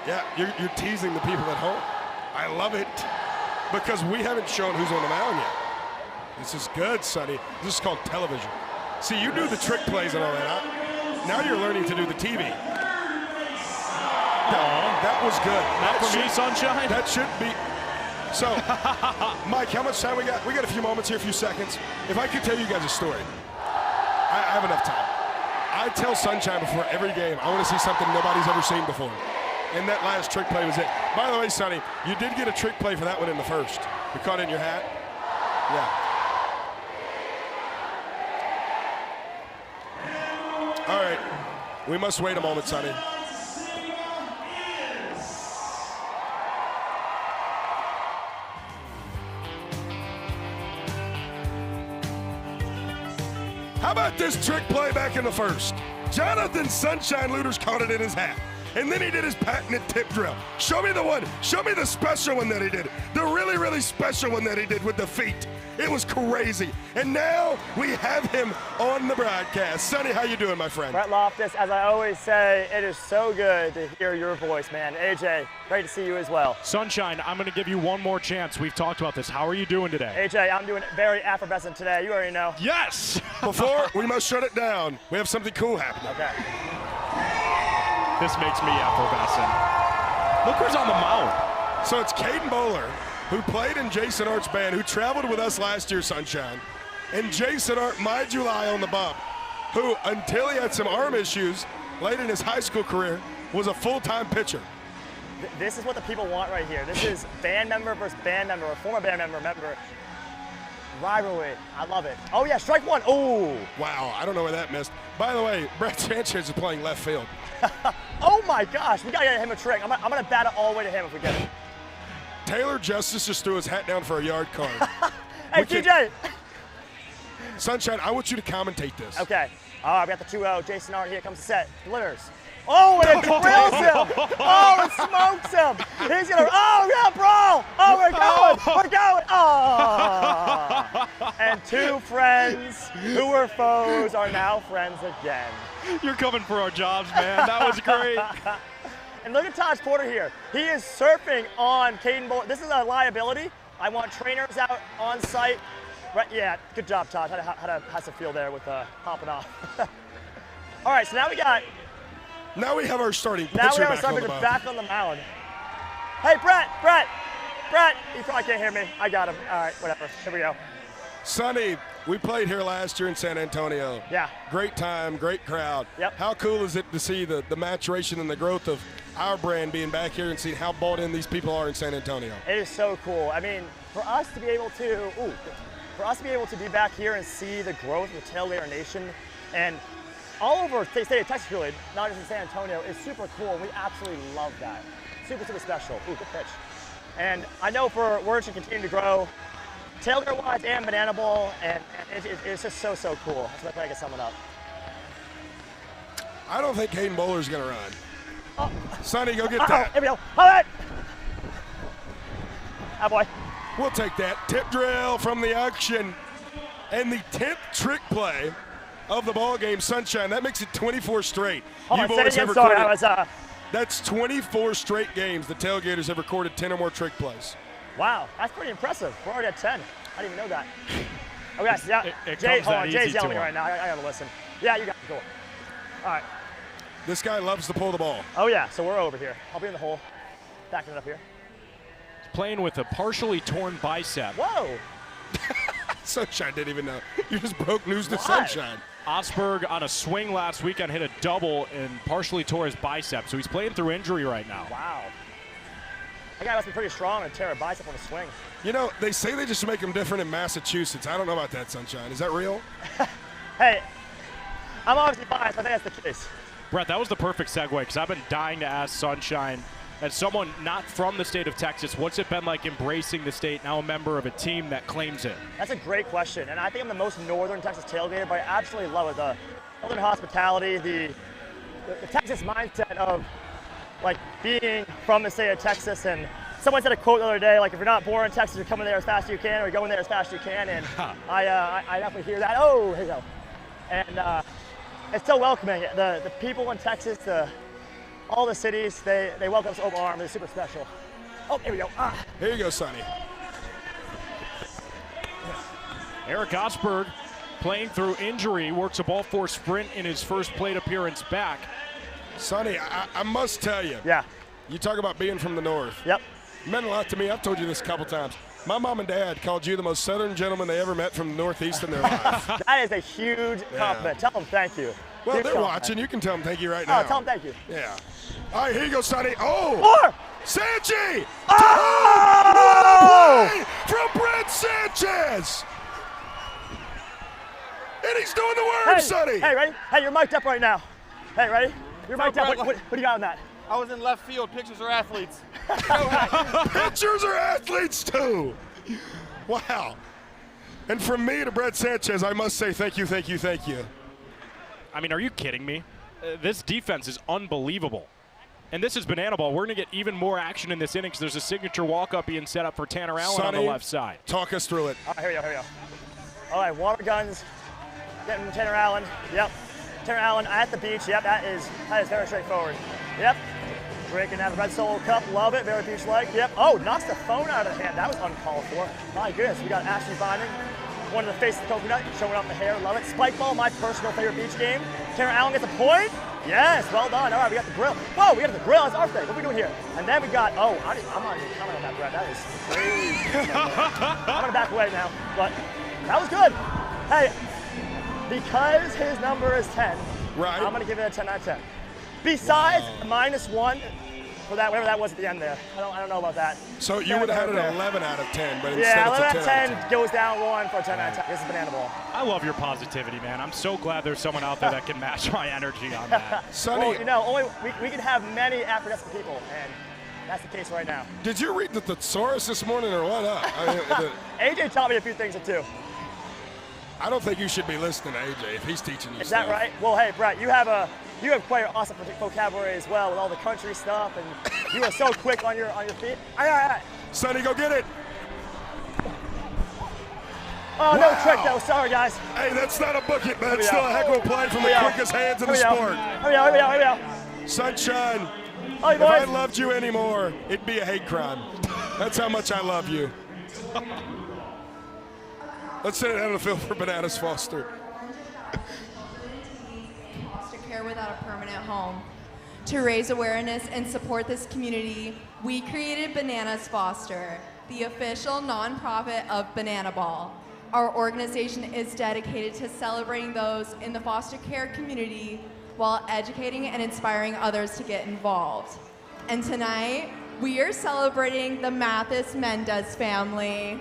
Yeah, you're teasing the people at home. I love it because we haven't shown who's on the mound yet. This is good, Sonny. This is called television. See, you do the trick plays and all that. Now you're learning to do the TV. That was good. Not for me, Sunshine. That should be. So, Mike, how much time we got? We got a few moments here, a few seconds. If I could tell you guys a story, I have enough time. I tell Sunshine before every game, I want to see something nobody's ever seen before. And that last trick play was it. By the way, Sonny, you did get a trick play for that one in the first. You caught it in your hat? Yeah. All right. We must wait a moment, Sonny. How about this trick play back in the first? Jonathan Sunshine Looters caught it in his hat. And then he did his patented tip drill. Show me the one. Show me the special one that he did. The really, really special one that he did with the feet. It was crazy. And now we have him on the broadcast. Sonny, how you doing, my friend? Brett Loftus, as I always say, it is so good to hear your voice, man. AJ, great to see you as well. Sunshine, I'm going to give you one more chance. We've talked about this. How are you doing today? AJ, I'm doing very effervescent today. You already know. Yes! Before we must shut it down, we have something cool happening. Okay. This makes me effervescent. Look who's on the mound. So it's Caden Bowler, who played in Jason Art's band, who traveled with us last year, Sunshine. And Jason Art, my July on the bump, who, until he had some arm issues late in his high school career, was a full-time pitcher. This is what the people want right here. This is band member versus band member, or former band member. Rivalry. I love it. Oh, yeah, strike one. Oh. Wow, I don't know where that missed. By the way, Brett Sanchez is playing left field. Oh, my gosh. We got to get him a trick. I'm going to bat it all the way to him if we get it. Taylor Justice just threw his hat down for a yard card. Hey, TJ. Sunshine, I want you to commentate this. Okay. All right, we got the 2-0. Jason Art, here comes the set. Delivers. Oh, and it drills him. Oh, it smokes him. He's going to, oh, yeah, brawl. Oh, we're going. We're going. Oh. And two friends who were foes are now friends again. You're coming for our jobs, man. That was great. And look at Taj Porter here. He is surfing on Caden Bowler. This is a liability. I want trainers out on site. Right, yeah, good job, Taj. How's it feel there with hopping off? All right, so now we have our starting pitcher Now we have our starting pitcher back on the mound. Hey, Brett, you probably can't hear me. I got him. All right, whatever. Here we go. Sonny, we played here last year in San Antonio. Yeah. Great time, great crowd. Yep. How cool is it to see the maturation and the growth of our brand being back here and see how bought in these people are in San Antonio? It is so cool. I mean, for us to be able to be back here and see the growth of the Tailgater Nation and all over the state of Texas, really, not just in San Antonio, is super cool, and we absolutely love that. Super, super special. Ooh, good pitch. And I know we're to continue to grow, tailgater-wise and banana ball, and it's just so, so cool. That's what I can sum it up. I don't think Caden Bowler's going to run. Oh. Sonny, go get that. Here we go. All right. Ah, boy. We'll take that. Tip drill from the action. And the 10th trick play of the ball game, Sunshine. That makes it 24 straight. You've always ever recorded. That's 24 straight games the Tailgaters have recorded 10 or more trick plays. Wow, that's pretty impressive. We're already at 10. I didn't even know that. Okay, yeah. Jay's yelling at me right now. I gotta listen. Yeah, you got it. Cool. All right. This guy loves to pull the ball. Oh yeah, so we're over here. I'll be in the hole. Backing it up here. Playing with a partially torn bicep. Whoa. Sunshine didn't even know. You just broke news to Sunshine. Osberg on a swing last weekend hit a double and partially tore his bicep, so he's playing through injury right now. Wow. That guy must be pretty strong to tear a bicep on a swing. You know, they say they just make them different in Massachusetts. I don't know about that, Sunshine. Is that real? Hey, I'm obviously biased. I think that's the case. Brett, that was the perfect segue because I've been dying to ask Sunshine, as someone not from the state of Texas, what's it been like embracing the state, now a member of a team that claims it? That's a great question, and I think I'm the most northern Texas tailgater, but I absolutely love it. The northern hospitality, the Texas mindset of like being from the state of Texas. And someone said a quote the other day, like if you're not born in Texas, you're coming there as fast as you can, or you're going there as fast as you can. And I definitely hear that. Oh, here you go. And it's so welcoming. The people in Texas, all the cities, they welcome us open arms. They're super special. Oh, here we go. Here you go, Sonny. Eric Osberg, playing through injury, works a ball four sprint in his first plate appearance back. Sonny, I must tell you. Yeah. You talk about being from the north. Yep. It meant a lot to me. I've told you this a couple times. My mom and dad called you the most southern gentleman they ever met from the Northeast in their life. That is a huge compliment. Tell them thank you. Well, Huge they're compliment. watching. You can tell them thank you right now. Oh, tell them thank you. Yeah. All right, here you go, Sonny. Oh! More! Sanchez! Oh! Play from Brett Sanchez! And he's doing the work, Sonny! Hey, ready? Hey, you're mic'd up right now. Hey, ready? You're mic'd up. What do you got on that? I was in left field. Pictures are athletes. Pitchers are athletes, too. Wow. And from me to Brett Sanchez, I must say thank you, thank you, thank you. I mean, are you kidding me? This defense is unbelievable. And this is banana ball. We're going to get even more action in this inning because there's a signature walk-up being set up for Tanner Allen on the left side. Talk us through it. All right, here we go. All right, water guns. Getting Tanner Allen. Yep. Tanner Allen at the beach. Yep, that is very straightforward. Yep. Drinking out of the red solo cup. Love it. Very beach-like. Yep. Oh, knocks the phone out of the hand. That was uncalled for. My goodness. We got Ashley Bunting. One of the face of the coconut, showing off the hair. Love it. Spike ball, my personal favorite beach game. Tanner Allen gets a point. Yes, well done. All right, we got the grill. Whoa, we got the grill. That's our thing. What are we doing here? And then we got, I'm not even commenting on that, Brett. That is crazy. I'm going to back away now, but that was good. Hey, because his number is 10, right. I'm going to give it a 10 out of 10. Besides -1 for that, whatever that was at the end there. I don't know about that. So you would have had an 11 out of 10, but instead yeah, it's 11 a 10 out of 10 goes down 1 for a 10 out of 10. This is banana ball. I love your positivity, man. I'm so glad there's someone out there that can match my energy on that. Sonny, well, you know, we can have many African people, and that's the case right now. did you read the thesaurus this morning or what up? AJ taught me a few things too. I don't think you should be listening to AJ if he's teaching you Is stuff. that right? Well, hey, Brett, you have quite an awesome vocabulary as well with all the country stuff, and you are so quick on your feet. All right. Sonny, go get it. Oh, no trick though. Sorry, guys. Hey, that's not a bucket, man. It's still a heck of a play from the quickest hands in the sport. Here we go. Sunshine, Hey, if I boys. loved you anymore, it'd be a hate crime. That's how much I love you. Let's send it out of the field for Bananas Foster. Foster care without a permanent home. To raise awareness and support this community, we created Bananas Foster, the official nonprofit of Banana Ball. Our organization is dedicated to celebrating those in the foster care community while educating and inspiring others to get involved. And tonight, we are celebrating the Mathis Mendez family.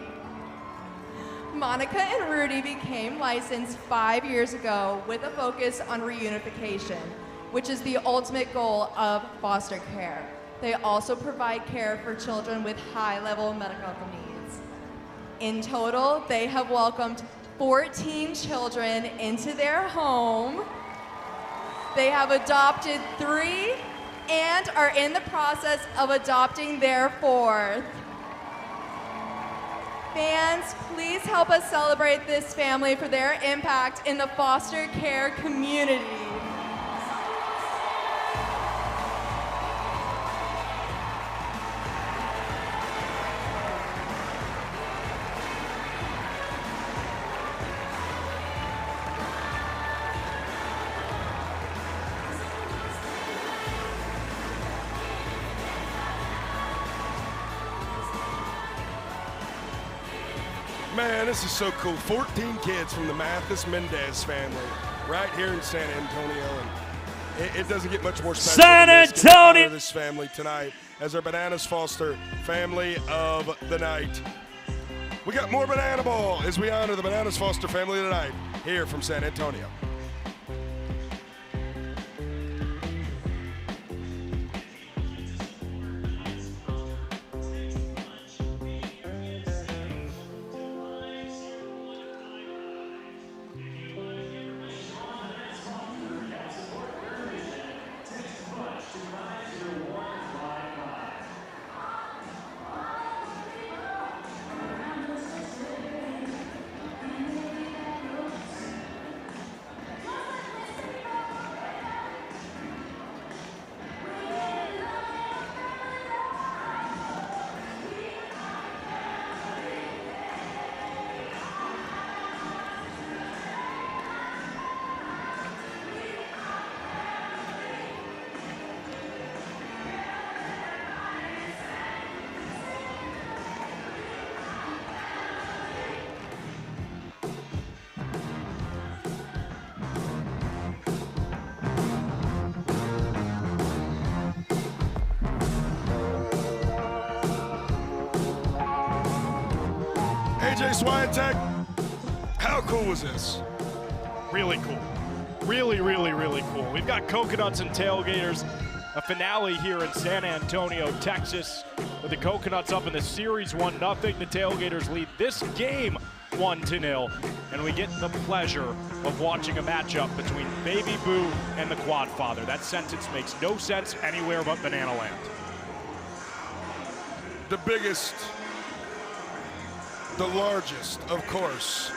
Monica and Rudy became licensed 5 years ago with a focus on reunification, which is the ultimate goal of foster care. They also provide care for children with high-level medical needs. In total, they have welcomed 14 children into their home. They have adopted 3 and are in the process of adopting their 4th. Fans, please help us celebrate this family for their impact in the foster care community. Man, this is so cool. 14 kids from the Mathis Mendez family right here in San Antonio. And it doesn't get much more special San than this. Antonio! Honor this family tonight as our Bananas Foster Family of the Night. We got more Banana Ball as we honor the Bananas Foster family tonight here from San Antonio. AJ Swiatek, how cool was this? Really cool. Really, really, really cool. We've got Coconuts and Tailgaters, a finale here in San Antonio, Texas, with the Coconuts up in the series 1-0. The Tailgaters lead this game 1-0, and we get the pleasure of watching a matchup between Baby Boo and the Quadfather. That sentence makes no sense anywhere but Banana Land. The biggest, the largest, of course.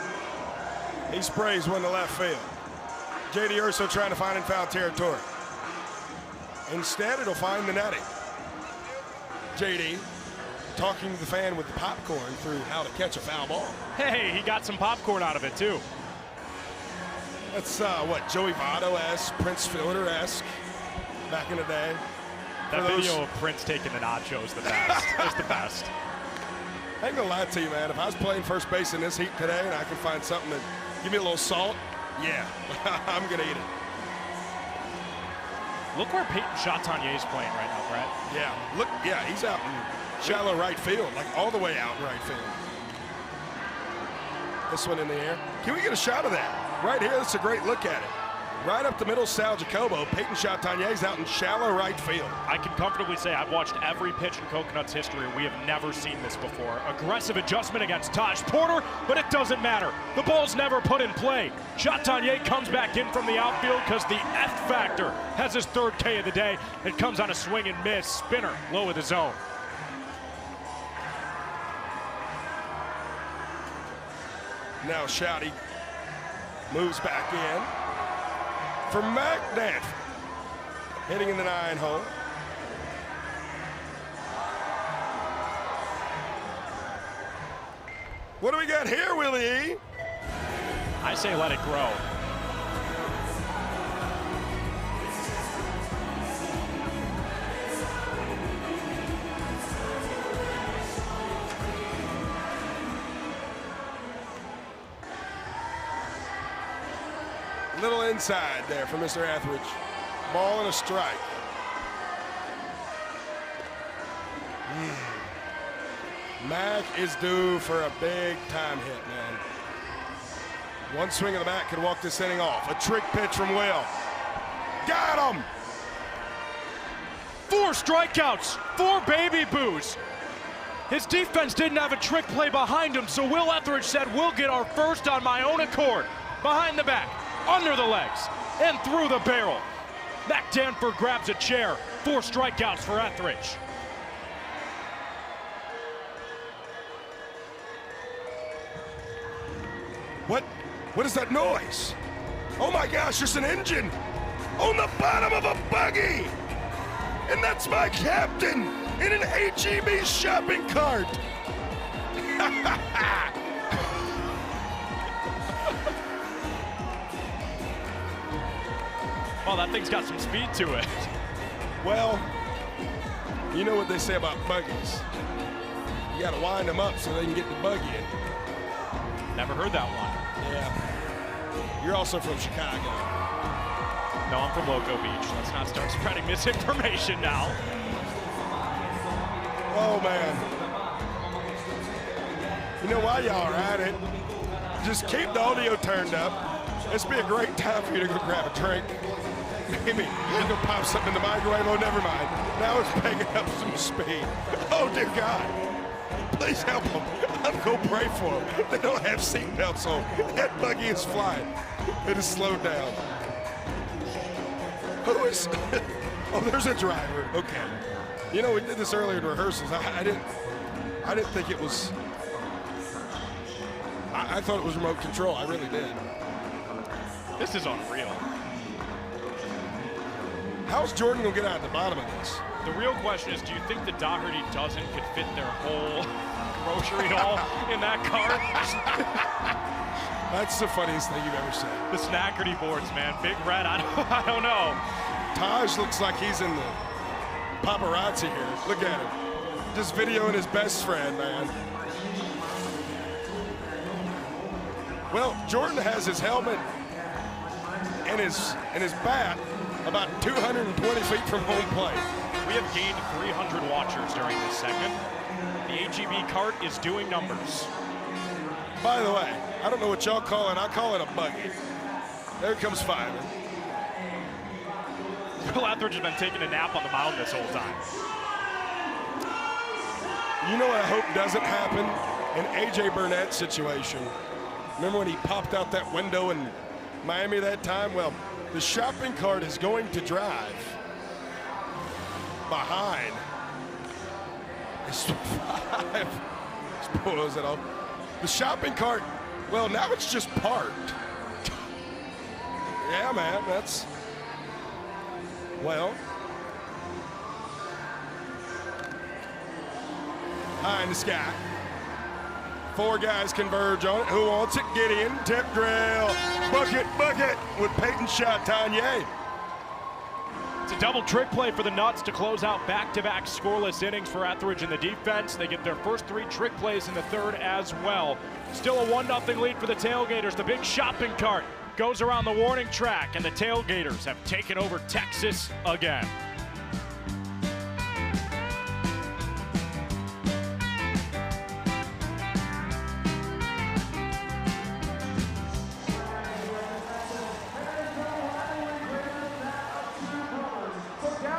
He sprays one to left field. J.D. Urso trying to find in foul territory. Instead, it'll find the netting. J.D. talking to the fan with the popcorn through how to catch a foul ball. Hey, he got some popcorn out of it, too. That's what, Joey Votto-esque, Prince Fielder-esque back in the day. That video of Prince taking the nachos, the best. It's the best. I ain't gonna lie to you, man. If I was playing first base in this heat today and I could find something that give me a little salt, yeah, I'm gonna eat it. Look where Peyton Chatagnier is playing right now, Brett. Yeah, look, yeah, he's out in shallow right field, like all the way out in right field. This one in the air. Can we get a shot of that? Right here, that's a great look at it. Right up the middle, Sal Jacobo. Peyton Chatagnier out in shallow right field. I can comfortably say I've watched every pitch in Coconuts history. We have never seen this before. Aggressive adjustment against Taj Porter, but it doesn't matter. The ball's never put in play. Chatagnier comes back in from the outfield because the F factor has his 3rd K of the day. It comes on a swing and miss. Spinner, low of the zone. Now Shouty moves back in. For Mac Danford, hitting in the 9-hole. What do we got here, Willie E? I say let it grow. Little inside there for Mr. Etheridge. Ball and a strike. Mac is due for a big time hit, man. One swing of the bat could walk this inning off. A trick pitch from Will. Got him! 4 strikeouts, 4 Baby Boos. His defense didn't have a trick play behind him, so Will Etheridge said, we'll get our first on my own accord. Behind the back, under the legs, and through the barrel. Mac Danford grabs a chair. 4 strikeouts for Etheridge. What is that noise? Oh my gosh, there's an engine on the bottom of a buggy. And that's my captain in an H-E-B shopping cart. Well, that thing's got some speed to it. Well, you know what they say about buggies. You gotta wind them up so they can get the buggy in. Never heard that one. Yeah. You're also from Chicago. No, I'm from Loco Beach. Let's not start spreading misinformation now. Oh, man. You know why y'all are at it? Just keep the audio turned up. This would be a great time for you to go grab a drink. Maybe you go pop something in the microwave. Oh, never mind. Now it's picking up some speed. Oh, dear God. Please help them. I'm going to pray for them. They don't have seatbelts on. That buggy is flying. It is slowed down. Who is? Oh, there's a driver. Okay. You know, we did this earlier in rehearsals. I didn't think it was. I thought it was remote control. I really did. This is unreal. How's Jordan going to get out at the bottom of this? The real question is, do you think the Doherty dozen could fit their whole grocery haul in that cart? That's the funniest thing you've ever said. The Snackerty boards, man. Big Red, I don't know. Taj looks like he's in the paparazzi here. Look at him. Just videoing his best friend, man. Well, Jordan has his helmet and his bat about 220 feet from home plate. We have gained 300 watchers during this segment. The HEB cart is doing numbers. By the way, I don't know what y'all call it. I call it a buggy. There comes Fireman. Will Etheridge has been taking a nap on the mound this whole time. You know what I hope doesn't happen? An A.J. Burnett situation. Remember when he popped out that window in Miami that time? Well, the shopping cart is going to drive behind. It's 5. Spoils it all. The shopping cart, well, now it's just parked. Yeah, man, that's, well. High in the sky. 4 guys converge on it. Who wants it? Gideon, tip drill, bucket with Peyton Chatagnier. It's a double trick play for the Nuts to close out back-to-back scoreless innings for Etheridge in the defense. They get their first 3 trick plays in the third as well. Still a 1-0 lead for the Tailgaters. The big shopping cart goes around the warning track, and the Tailgaters have taken over Texas again.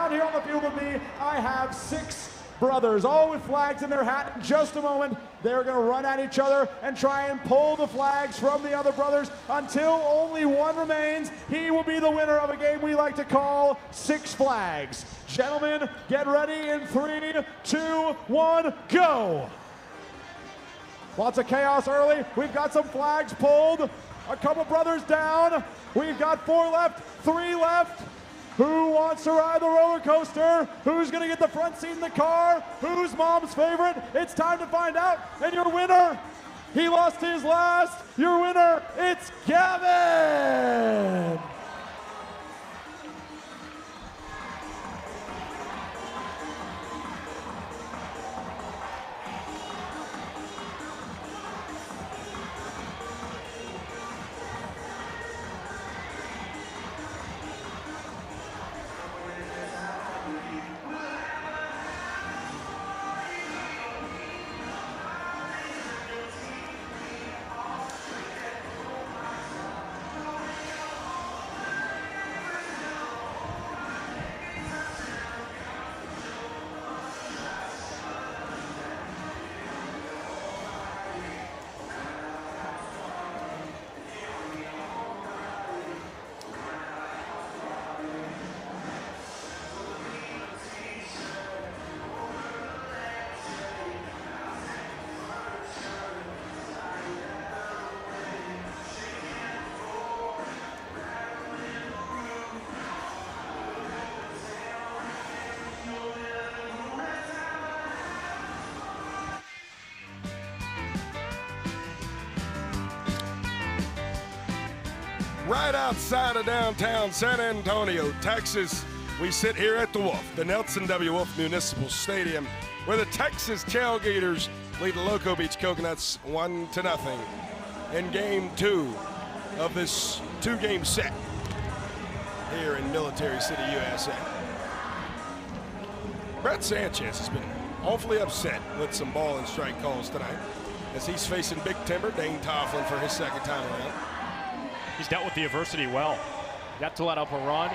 Here on the field with me, I have 6 brothers, all with flags in their hat. In just a moment, they're going to run at each other and try and pull the flags from the other brothers until only one remains. He will be the winner of a game we like to call 6 Flags. Gentlemen, get ready in 3, 2, 1, go! Lots of chaos early. We've got some flags pulled. A couple brothers down. We've got 4 left, 3 left. Who wants to ride the roller coaster? Who's going to get the front seat in the car? Who's mom's favorite? It's time to find out. And your winner, he lost his last. Your winner, it's Gavin. Right outside of downtown San Antonio, Texas, we sit here at the Wolf, the Nelson W. Wolf Municipal Stadium, where the Texas Tailgaters lead the Loco Beach Coconuts 1-0 in Game 2 of this 2-game set here in Military City, USA. Brett Sanchez has been awfully upset with some ball and strike calls tonight as he's facing Big Timber, Dane Tofflin, for his 2nd time around. He's dealt with the adversity well. Got to let up a run.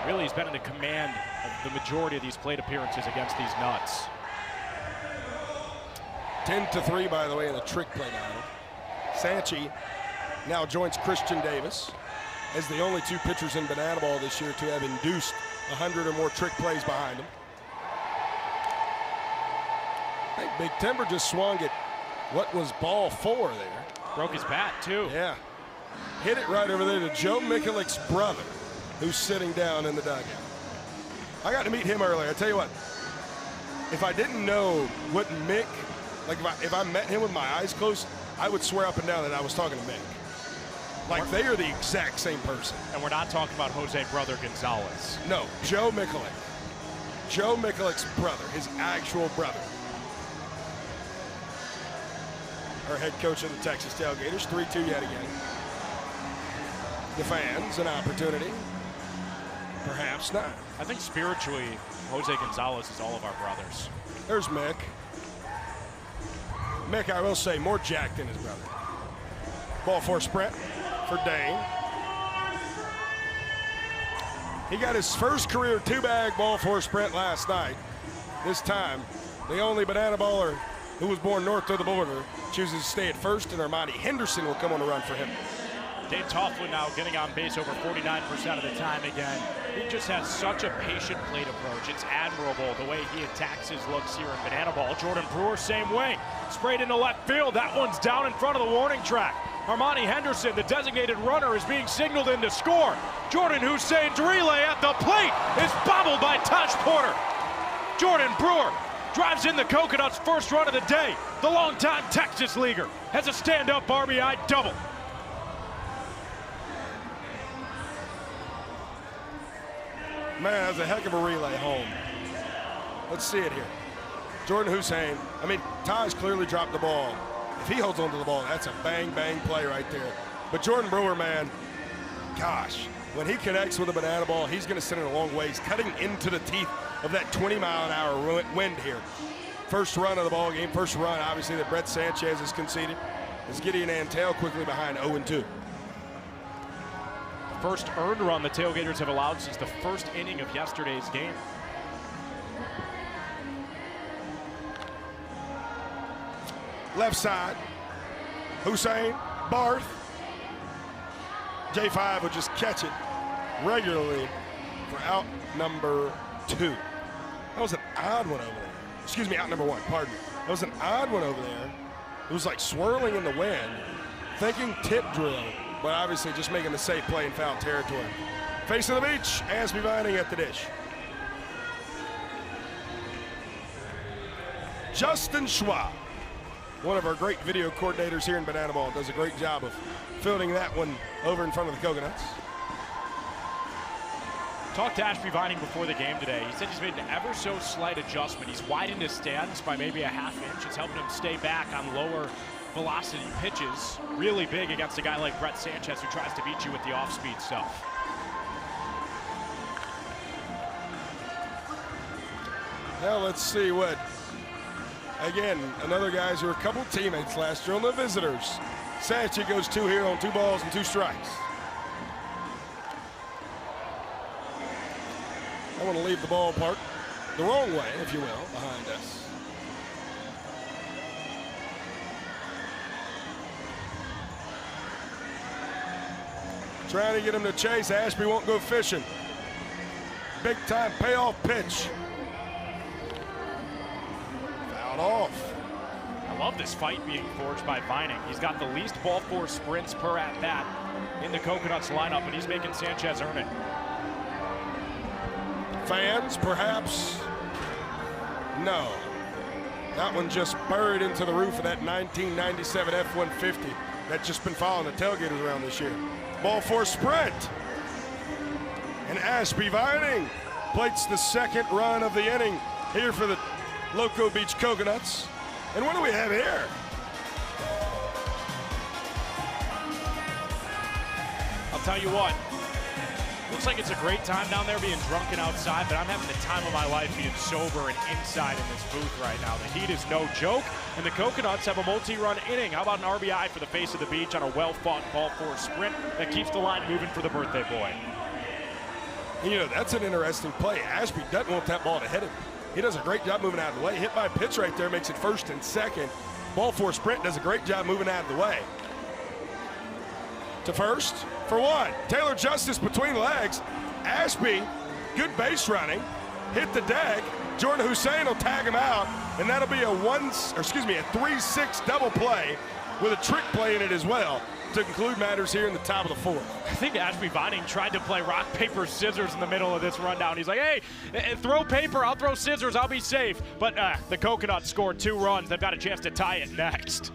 Really, he's been in the command of the majority of these plate appearances against these Nuts. 10-3, by the way, in the trick play battle. Sanchi now joins Christian Davis as the only 2 pitchers in Banana Ball this year to have induced 100 or more trick plays behind him. I think Big Timber just swung at what was ball 4 there. Broke his bat, too. Yeah. Hit it right over there to Joe Mikulic's brother, who's sitting down in the dugout. I got to meet him earlier. I tell you what, if I didn't know what Mick, like if I met him with my eyes closed, I would swear up and down that I was talking to Mick. Like they are the exact same person. And we're not talking about Jose Brother Gonzalez. No, Joe Mikulic. Joe Mikulic's brother, his actual brother. Our head coach of the Texas Tailgaters, 3-2 yet again. The fans an opportunity. Perhaps not. I think spiritually, Jose Gonzalez is all of our brothers. There's Mick. Mick, I will say, more jacked than his brother. Ball for sprint for Dane. He got his first career 2-bag ball for sprint last night. This time, the only banana baller who was born north of the border chooses to stay at first, and Armani Henderson will come on the run for him. Dave Tofflin now getting on base over 49% of the time again. He just has such a patient plate approach. It's admirable the way he attacks his looks here in banana ball. Jordan Brewer, same way. Sprayed into left field. That one's down in front of the warning track. Armani Henderson, the designated runner, is being signaled in to score. Jordan Hussein's relay at the plate is bobbled by Tosh Porter. Jordan Brewer drives in the Coconuts' first run of the day. The longtime Texas leaguer has a stand-up RBI double. Man, that was a heck of a relay home. Let's see it here. Jordan Hussein, Taj clearly dropped the ball. If he holds onto the ball, that's a bang, bang play right there. But Jordan Brewer, man, gosh, when he connects with a banana ball, he's going to send it a long ways, cutting into the teeth of that 20-mile-an-hour wind here. First run of the ball game, first run, obviously, that Brett Sanchez has conceded. As Gideon Antale quickly behind 0-2. First earned run the Tailgaters have allowed since the first inning of yesterday's game. Left side, Hussein, Barth. J5 will just catch it regularly for out number 2. That was an odd one over there. Excuse me, out number 1, pardon me. That was an odd one over there. It was like swirling in the wind, thinking tip drill, but obviously just making the safe play in foul territory. Face of the beach, Ashby Vining at the dish. Justin Schwab, one of our great video coordinators here in Banana Ball, does a great job of fielding that one over in front of the Coconuts. Talked to Ashby Vining before the game today. He said he's made an ever so slight adjustment. He's widened his stance by maybe a half-inch. It's helping him stay back on lower velocity pitches. Really big against a guy like Brett Sanchez, who tries to beat you with the off-speed stuff. Now let's see what, again, another guys who are a couple teammates last year on the visitors. Sanchez goes 2 here on 2 balls and 2 strikes. I want to leave the ballpark the wrong way, if you will, behind us. Trying to get him to chase. Ashby won't go fishing. Big time payoff pitch. Fouled off. I love this fight being forged by Vining. He's got the least ball four sprints per at-bat in the Coconuts lineup, and he's making Sanchez earn it. Fans, perhaps? No. That one just buried into the roof of that 1997 F-150 that's just been following the Tailgaters around this year. Ball for sprint. And Ashby Vining plates the second run of the inning here for the Loco Beach Coconuts. And what do we have here? I'll tell you what. Looks like it's a great time down there being drunken outside, but I'm having the time of my life being sober and inside in this booth right now. The heat is no joke, and the Coconuts have a multi-run inning. How about an RBI for the face of the beach on a well-fought ball four sprint that keeps the line moving for the birthday boy? You know, that's an interesting play. Ashby doesn't want that ball to hit him. He does a great job moving out of the way. Hit by a pitch right there, makes it first and second. Ball four sprint does a great job moving out of the way. To first for 1. Taylor Justice between legs. Ashby, good base running. Hit the deck. Jordan Hussein will tag him out, and that'll be a 3-6 double play with a trick play in it as well to conclude matters here in the top of the 4th. I think Ashby Vining tried to play rock, paper, scissors in the middle of this rundown. He's like, hey, throw paper, I'll throw scissors, I'll be safe. But the Coconuts scored 2 runs. They've got a chance to tie it next.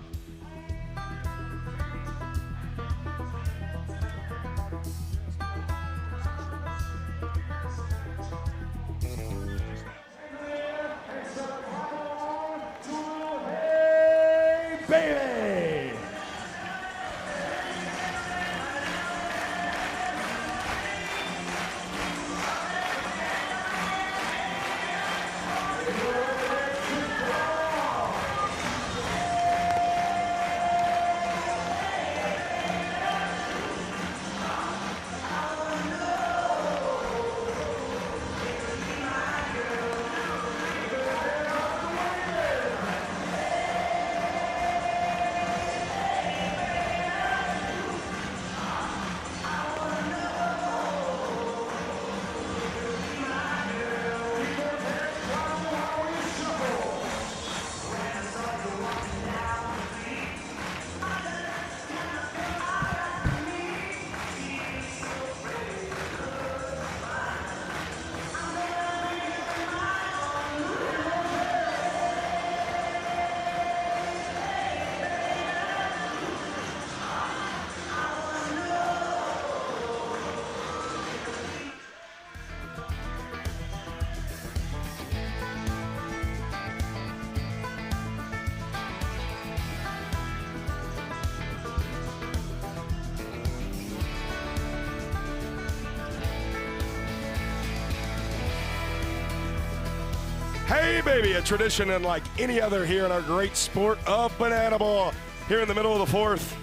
Baby! Hey, baby, a tradition unlike any other here in our great sport of banana ball here in the middle of the fourth.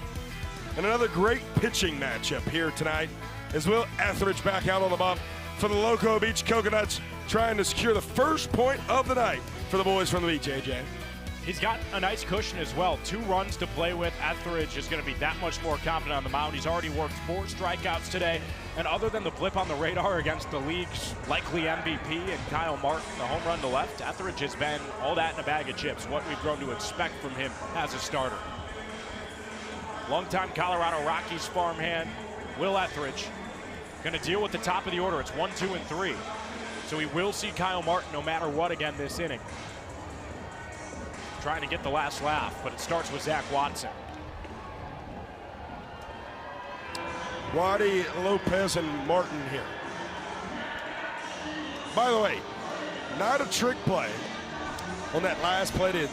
And another great pitching matchup here tonight as Will Etheridge back out on the bump for the Loco Beach Coconuts, trying to secure the first point of the night for the boys from the beach, AJ. He's got a nice cushion as well. 2 runs to play with. Etheridge is going to be that much more confident on the mound. He's already worked 4 strikeouts today. And other than the blip on the radar against the league's likely MVP and Kyle Martin, the home run to left, Etheridge has been all that in a bag of chips, what we've grown to expect from him as a starter. Longtime Colorado Rockies farmhand, Will Etheridge, going to deal with the top of the order. It's 1, 2, and 3. So we will see Kyle Martin no matter what again this inning. Trying to get the last laugh, but it starts with Zach Watson. Waddy, Lopez, and Martin here. By the way, not a trick play on that last play to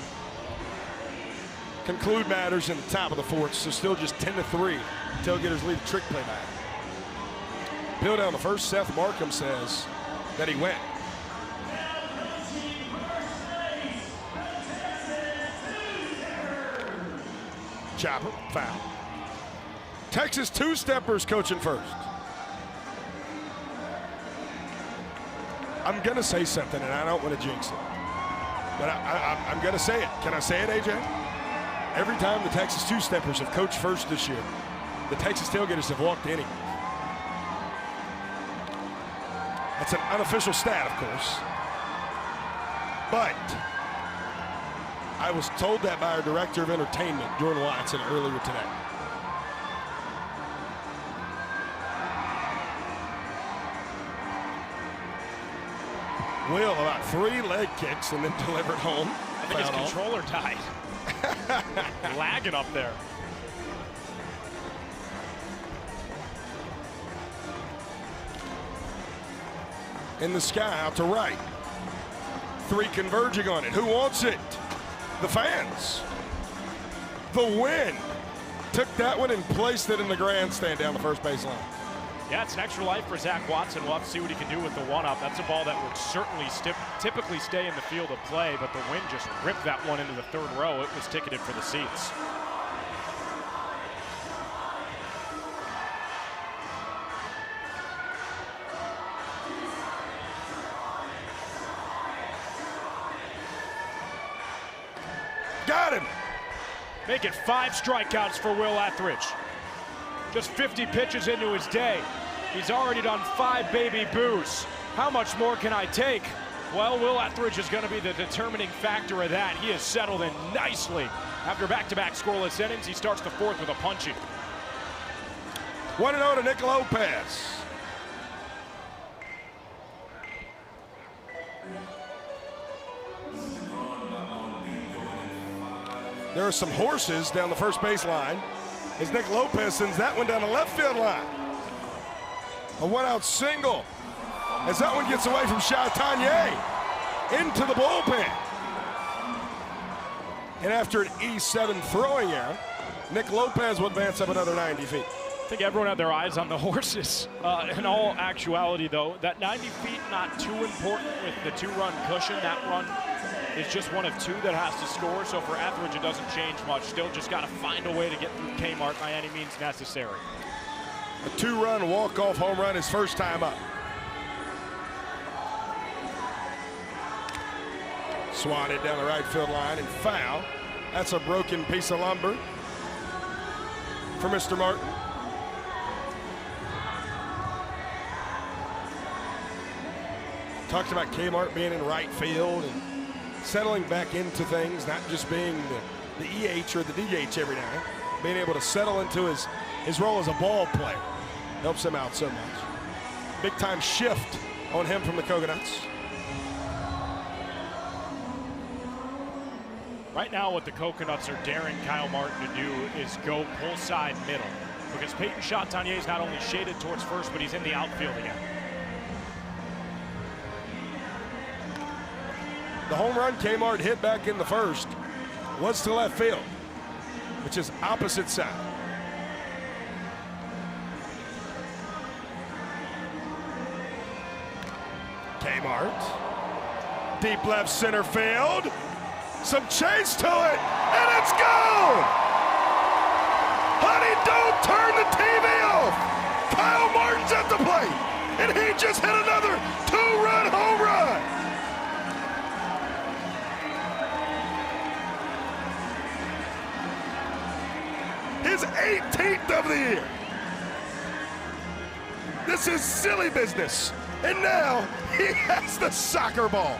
conclude matters in the top of the fourth, so still just 10-3. Tailgaters lead the trick play back. Bill down the first, Seth Markham says that he went. Chopper, foul. Texas two-steppers coaching first. I'm going to say something, and I don't want to jinx it. But I'm going to say it. Can I say it, AJ? Every time the Texas two-steppers have coached first this year, the Texas Tailgaters have walked innings. That's an unofficial stat, of course. But I was told that by our director of entertainment, Jordan Watson, earlier today. Will about 3 leg kicks and then delivered home. I think his controller died. Lagging up there. In the sky out to right. 3 converging on it. Who wants it? The fans. The wind took that one and placed it in the grandstand down the first base line. Yeah, it's an extra life for Zach Watson. We'll have to see what he can do with the one-up. That's a ball that would certainly typically stay in the field of play, but the wind just ripped that one into the 3rd row. It was ticketed for the seats. Got him. Make it 5 strikeouts for Will Etheridge. Just 50 pitches into his day. He's already done 5 baby boos. How much more can I take? Well, Will Etheridge is going to be the determining factor of that. He has settled in nicely. After back-to-back scoreless innings, he starts the 4th with a punching. 1-0 to Nick Lopez. There are some horses down the first base line as Nick Lopez sends that one down the left field line. A 1-out single as that one gets away from Chatagnier into the bullpen. And after an 87 throwing error, Nick Lopez will advance up another 90 feet. I think everyone had their eyes on the horses. In all actuality, though, that 90 feet not too important with the 2-run cushion. That run is just one of 2 that has to score. So for Etheridge, it doesn't change much. Still just got to find a way to get through Kmart by any means necessary. A 2-run walk-off home run his first time up. Swatted down the right field line and foul. That's a broken piece of lumber for Mr. Martin. Talked about Kmart being in right field and settling back into things, not just being the EH or the DH every night, being able to settle into his role as a ball player. Helps him out so much. Big time shift on him from the Coconuts. Right now, what the Coconuts are daring Kyle Martin to do is go pull side middle, because Peyton Chatagnier is not only shaded towards first, but he's in the outfield again. The home run Kmart hit back in the first was to left field, which is opposite side. Kmart deep left center field. Some chase to it, and it's gone! Honey, don't turn the TV off! Kyle Martin's at the plate, and he just hit another 2-run home run! His 18th of the year. This is silly business. And now he has the soccer ball.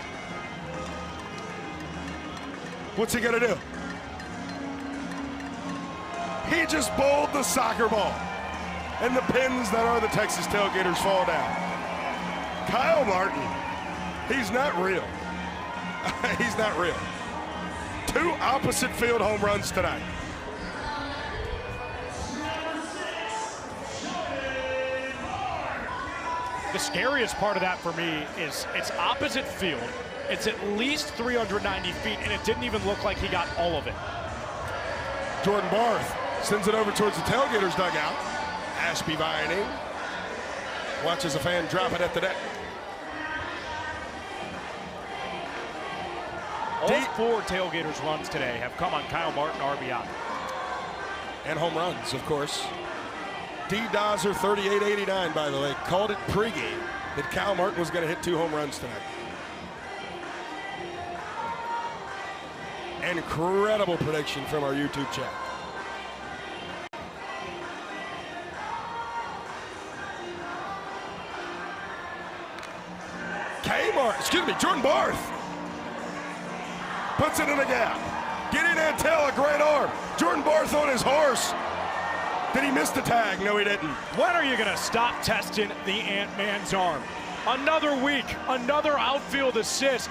What's he gonna do? He just bowled the soccer ball. And the pins that are the Texas Tailgaters fall down. Kyle Martin, he's not real. He's not real. 2 opposite field home runs tonight. The scariest part of that for me is it's opposite field. It's at least 390 feet, and it didn't even look like he got all of it. Jordan Barth sends it over towards the Tailgaters dugout. Ashby Vining watches a fan drop it at the net. All 4 Tailgaters runs today have come on Kyle Martin RBI. And home runs, of course. D. Dawser, 38-89, by the way, called it pregame that Kyle Martin was going to hit 2 home runs tonight. Incredible prediction from our YouTube chat. Jordan Barth puts it in the gap. Getting Antel, a great arm. Jordan Barth on his horse. Did he miss the tag? No, he didn't. When are you going to stop testing the Ant-Man's arm? Another week, another outfield assist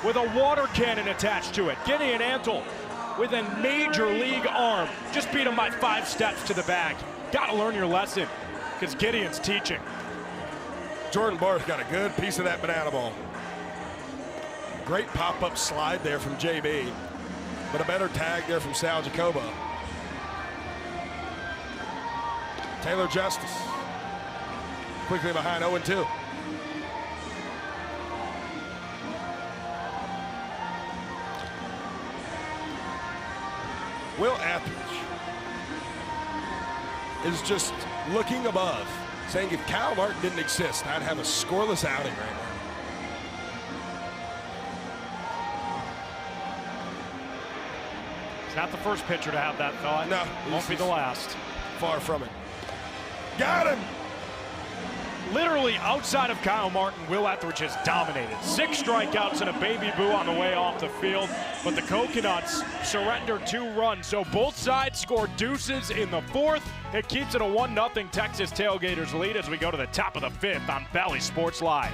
with a water cannon attached to it. Gideon Antel with a major league arm. Just beat him by 5 steps to the bag. Got to learn your lesson because Gideon's teaching. Jordan Barth got a good piece of that banana ball. Great pop-up slide there from JB, but a better tag there from Sal Jacobo. Taylor Justice quickly behind 0-2. Will Atheridge is just looking above, saying if Kyle Martin didn't exist, I'd have a scoreless outing right now. He's not the first pitcher to have that thought. No. Won't be the last. Far from it. Got him! Literally outside of Kyle Martin, Will Etheridge has dominated. 6 strikeouts and a baby boo on the way off the field, but the Coconuts surrender 2 runs. So both sides score deuces in the 4th. It keeps it a 1-0 Texas Tailgaters lead as we go to the top of the 5th on Bally Sports Live.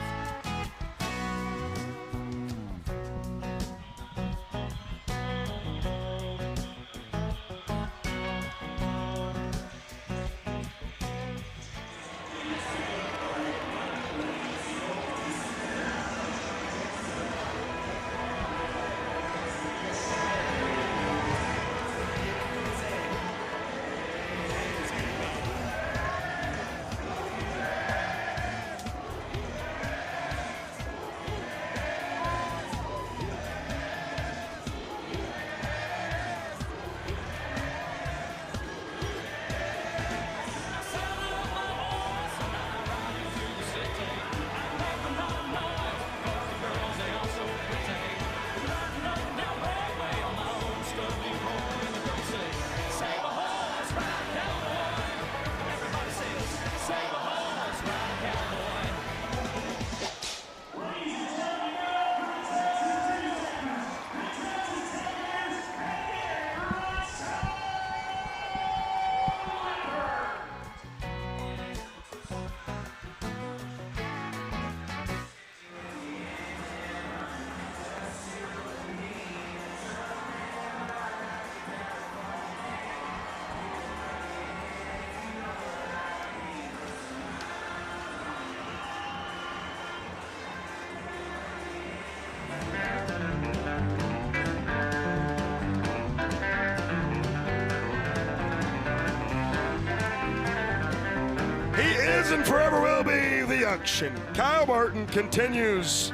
And forever will be the unction. Kyle Martin continues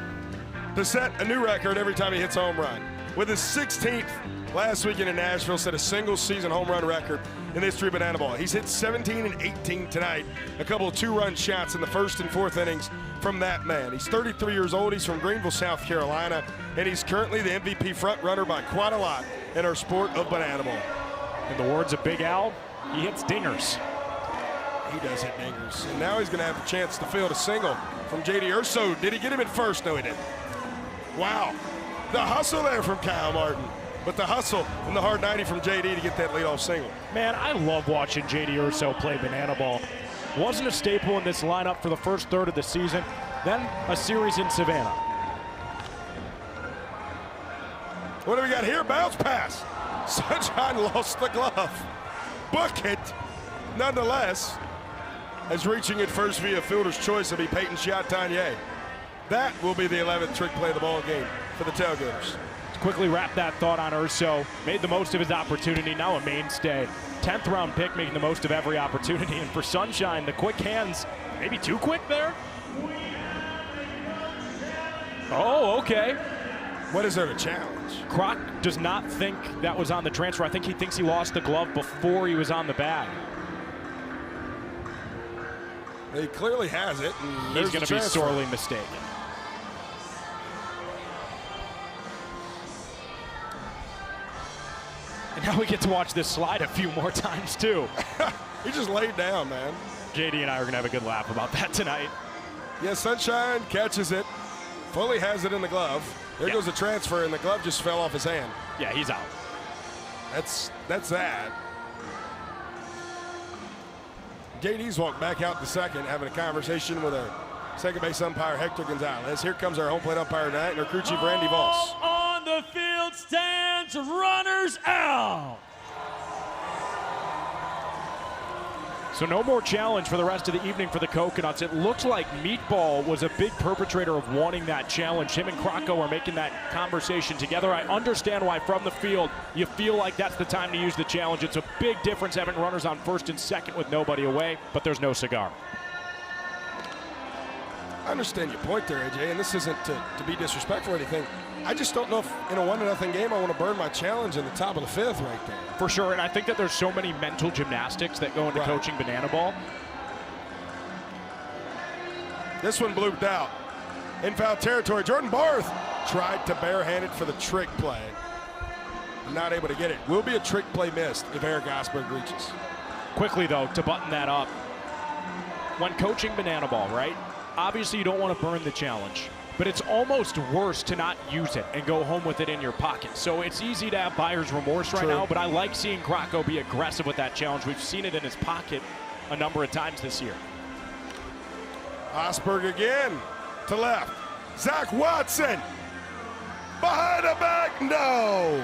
to set a new record every time he hits a home run. With his 16th last weekend in Nashville, set a single-season home run record in the history of Banana Ball. He's hit 17 and 18 tonight, a couple of two-run shots in the first and fourth innings from that man. He's 33 years old. He's from Greenville, South Carolina, and he's currently the MVP front runner by quite a lot in our sport of Banana Ball. In the words of Big Al, he hits dingers. He does hit dingers, and now he's going to have a chance to field a single from J.D. Urso. Did he get him at first? No, he didn't. Wow. The hustle there from Kyle Martin, but the hustle and the hard 90 from J.D. to get that leadoff single. Man, I love watching J.D. Urso play Banana Ball. Wasn't a staple in this lineup for the first third of the season, then a series in Savannah. What do we got here? Bounce pass. Sunshine lost the glove. Book it, nonetheless, as reaching at first via fielder's choice will be Peyton Chiatanier. That will be the 11th trick play of the ball game for the Tailgaters. To quickly wrap that thought on Urso, made the most of his opportunity, now a mainstay. 10th round pick, making the most of every opportunity. And for Sunshine, the quick hands, maybe too quick there? Oh, okay. What is there to challenge? Croc does not think that was on the transfer. I think he thinks he lost the glove before he was on the bag. He clearly has it. He's going to be sorely mistaken. And now we get to watch this slide a few more times, too. He just laid down, man. JD and I are going to have a good laugh about that tonight. Yeah, Sunshine catches it. Fully has it in the glove. There goes the transfer, and the glove just fell off his hand. Yeah, he's out. That's that. JD's walked back out to second, having a conversation with our second base umpire, Hector Gonzalez. Here comes our home plate umpire tonight, and our crew chief, Randy Voss. On the field stands, runners out. So no more challenge for the rest of the evening for the Coconuts. It looks like Meatball was a big perpetrator of wanting that challenge. Him and Crocco are making that conversation together. I understand why from the field you feel like that's the time to use the challenge. It's a big difference having runners on first and second with nobody away, but there's no cigar. I understand your point there, AJ, and this isn't to be disrespectful or anything. I just don't know if in a 1-0 game I want to burn my challenge in the top of the fifth right there. For sure, and I think that there's so many mental gymnastics that go into coaching Banana Ball. This one blooped out. In foul territory, Jordan Barth tried to barehand it for the trick play. Not able to get it. Will be a trick play missed if Eric Osberg reaches. Quickly, though, to button that up, when coaching Banana Ball, right, obviously you don't want to burn the challenge. But it's almost worse to not use it and go home with it in your pocket. So it's easy to have buyer's remorse right now, but I like seeing Crocco be aggressive with that challenge. We've seen it in his pocket a number of times this year. Osberg again to left. Zach Watson behind the back, no.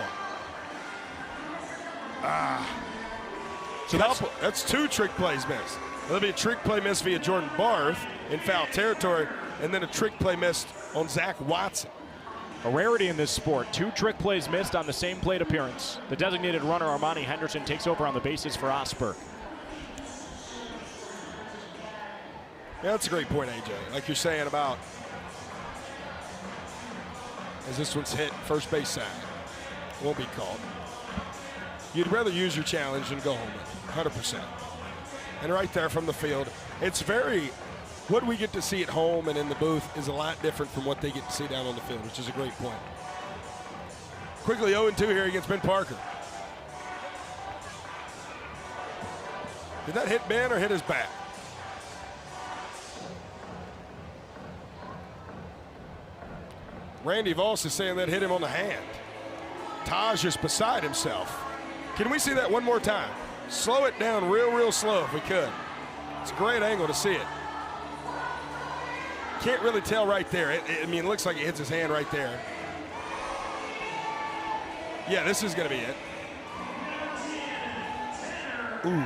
So that's two trick plays missed. There'll be a trick play missed via Jordan Barth in foul territory, and then a trick play missed on Zach Watson. A rarity in this sport. 2 trick plays missed on the same plate appearance. The designated runner, Armani Henderson, takes over on the bases for Osberg. Yeah, that's a great point, AJ. Like you're saying about, as this one's hit first base side, won't be called. You'd rather use your challenge than go home with it, 100%. And right there from the field, it's very, what we get to see at home and in the booth is a lot different from what they get to see down on the field, which is a great point. Quickly 0-2 here against Ben Parker. Did that hit Ben or hit his bat? Randy Voss is saying that hit him on the hand. Taj is beside himself. Can we see that one more time? Slow it down real slow if we could. It's a great angle to see it. Can't really tell right there. I mean, it looks like it hits his hand right there. Yeah, this is going to be it. Ooh.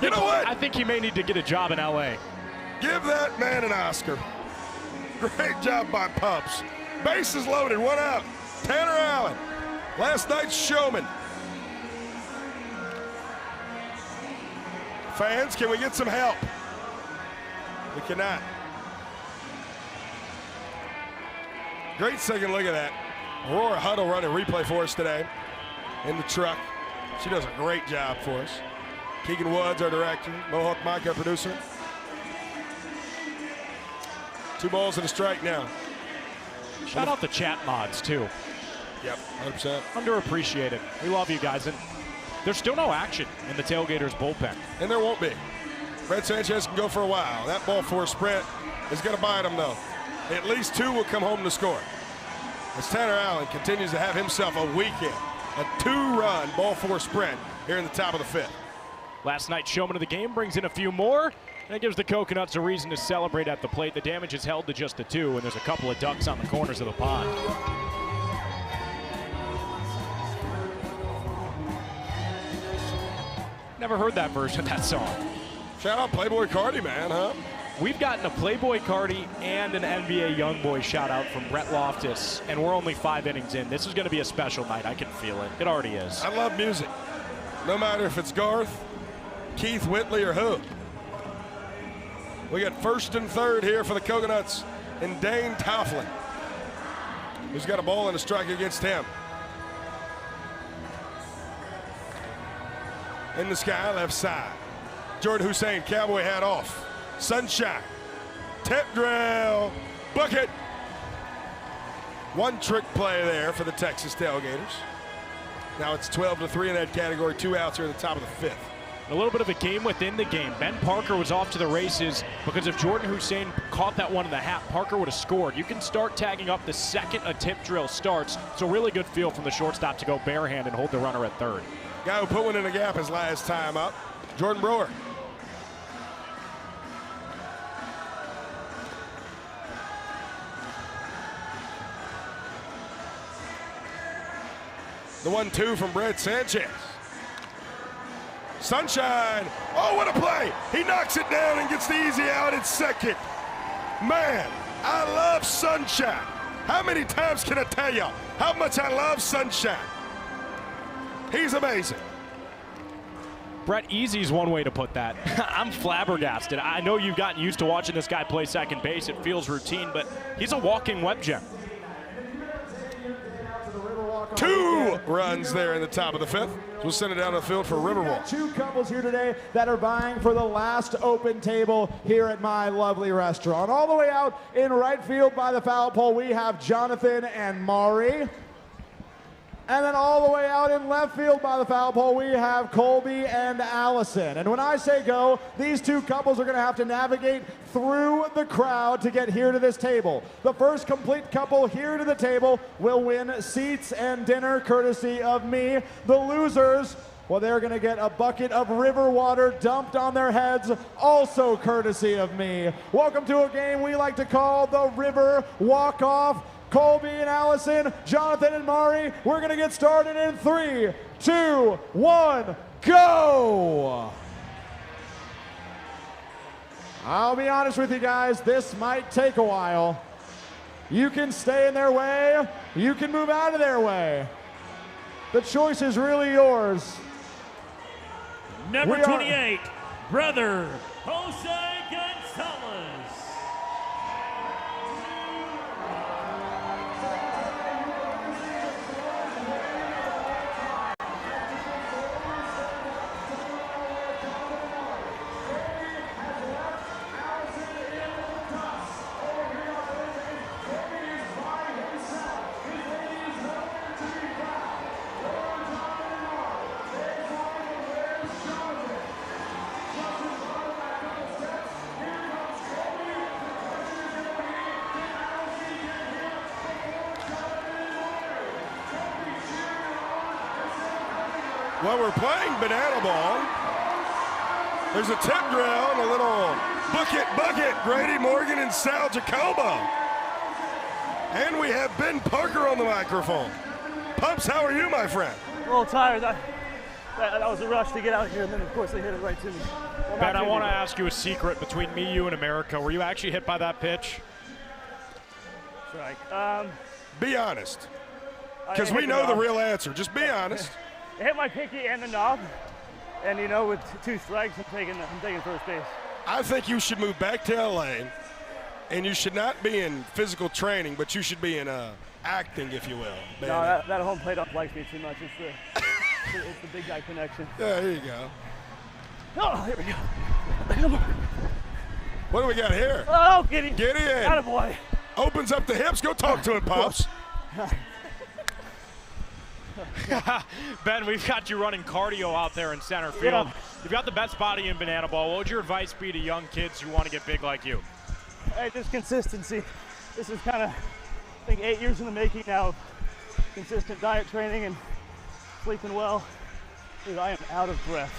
You know what? I think he may need to get a job in L.A. Give that man an Oscar. Great job by Pups. Bases loaded, 1 out. Tanner Allen, last night's showman. Fans, can we get some help? We cannot. Great second look at that. Aurora Huddle running replay for us today in the truck. She does a great job for us. Keegan Woods, our director. Mohawk Mike, our producer. 2 balls and a strike now. Shout out the chat mods, too. Yep, 100%. Underappreciated. We love you guys. And there's still no action in the Tailgaters bullpen. And there won't be. Brett Sanchez can go for a while. That ball for a sprint is going to bite him, though. At least 2 will come home to score. As Tanner Allen continues to have himself a weekend. A 2-run ball 4 sprint here in the top of the 5th. Last night's showman of the game brings in a few more. That gives the Coconuts a reason to celebrate at the plate. The damage is held to just a 2, and there's a couple of ducks on the corners of the pond. Never heard that version of that song. Shout out Playboy Cardi, man, huh? We've gotten a Playboy Cardi and an NBA Youngboy shout out from Brett Loftus, and we're only 5 innings in. This is going to be a special night. I can feel it. It already is. I love music. No matter if it's Garth, Keith Whitley, or who. We got first and third here for the Coconuts and Dane Tofflin, who's got a ball and a strike against him. In the sky, left side. Jordan Hussein, cowboy hat off. Sunshine. Tip drill. Bucket. 1 trick play there for the Texas Tailgaters. Now it's 12-3 in that category. 2 outs here at the top of the 5th. A little bit of a game within the game. Ben Parker was off to the races because if Jordan Hussein caught that one in the hat, Parker would have scored. You can start tagging up the second a tip drill starts. It's a really good feel from the shortstop to go barehand and hold the runner at third. Guy who put one in the gap his last time up, Jordan Brewer. The 1-2 from Brett Sanchez. Sunshine. Oh, what a play. He knocks it down and gets the easy out at second. Man, I love Sunshine. How many times can I tell you how much I love Sunshine? He's amazing. Brett, easy's one way to put that. I'm flabbergasted. I know you've gotten used to watching this guy play second base. It feels routine, but he's a walking web gem. 2 runs there in the top of the 5th. We'll send it down to the field for Riverwalk. 2 couples here today that are vying for the last open table here at my lovely restaurant. All the way out in right field by the foul pole, we have Jonathan and Mari. And then all the way out in left field by the foul pole, we have Colby and Allison. And when I say go, these 2 couples are going to have to navigate through the crowd to get here to this table. The first complete couple here to the table will win seats and dinner courtesy of me. The losers, well, they're going to get a bucket of river water dumped on their heads, also courtesy of me. Welcome to a game we like to call the River Walk-Off. Colby and Allison, Jonathan and Mari, we're going to get started in 3, 2, 1, go! I'll be honest with you guys, this might take a while. You can stay in their way, you can move out of their way. The choice is really yours. Number 28, brother Jose Gonzalez. Well, we're playing banana ball. There's a tip drill and a little bucket, Grady Morgan and Sal Jacobo. And we have Ben Parker on the microphone. Pumps, how are you, my friend? A little tired. That was a rush to get out here, and then, of course, they hit it right to me. Ben, I want to ask you a secret between me, you, and America. Were you actually hit by that pitch? Strike. Be honest. Because we know the real answer. Just be honest. It hit my pinky and the knob, and you know, with 2 strikes, I'm taking first base. I think you should move back to LA, And you should not be in physical training, but you should be in acting, if you will. No, that home plate up likes me too much. It's the big guy connection. Yeah, here you go. Oh, here we go. What do we got here? Oh, Giddy. Giddy in. Attaboy. Opens up the hips. Go talk to him, Pops. Ben, we've got you running cardio out there in center field. Yeah. You've got the best body in banana ball. What would your advice be to young kids who want to get big like you? Hey, just consistency. This is kind of, I think, 8 years in the making now of consistent diet training and sleeping well. Dude, I am out of breath.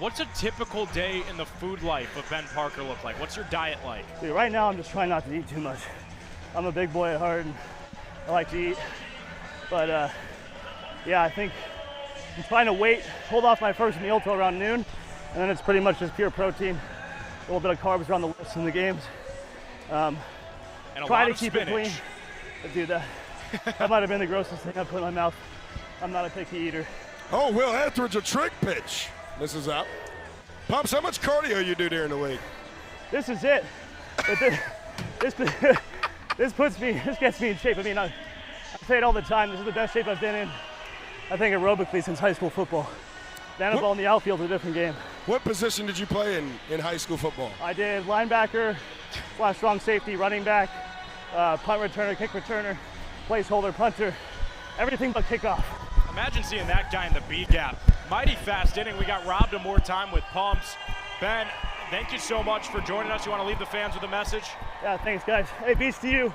What's a typical day in the food life of Ben Parker look like? What's your diet like? Dude, right now I'm just trying not to eat too much. I'm a big boy at heart and I like to eat. But yeah, I think I'm trying to hold off my first meal till around noon, and then it's pretty much just pure protein, a little bit of carbs around the lifts in the games. And a try lot to of keep spinach. it clean. But dude, that might have been the grossest thing I put in my mouth. I'm not a picky eater. Oh, Will Etheridge, a trick pitch. This is up. Pops, how much cardio you do during the week? This is it. This gets me in shape. I mean, I say it all the time. This is the best shape I've been in, I think, aerobically since high school football. Banana ball in the outfield is a different game. What position did you play in high school football? I did linebacker, strong safety, running back, punt returner, kick returner, placeholder, punter, everything but kickoff. Imagine seeing that guy in the B gap. Mighty fast inning. We got robbed of more time with pumps. Ben, thank you so much for joining us. You want to leave the fans with a message? Yeah, thanks, guys. Hey, beats to you.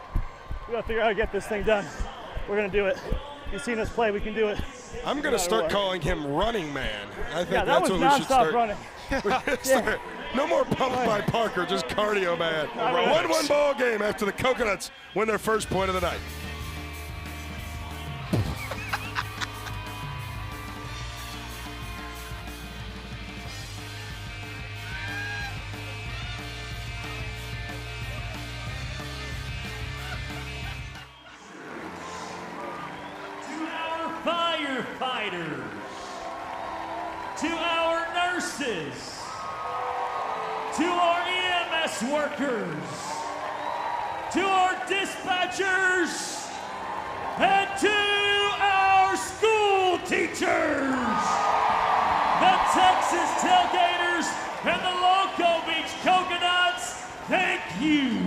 We got to figure out how to get this thing done. We're going to do it. You've seen us play. We can do it. I'm going to start calling him Running Man. I think that that's was what we should start. running. Start. No more pump by Parker, just cardio man. 1-1 ball game after the Coconuts win their first point of the night. Firefighters, to our nurses, to our EMS workers, to our dispatchers, and to our school teachers, the Texas Tailgaters and the Loco Beach Coconuts, thank you.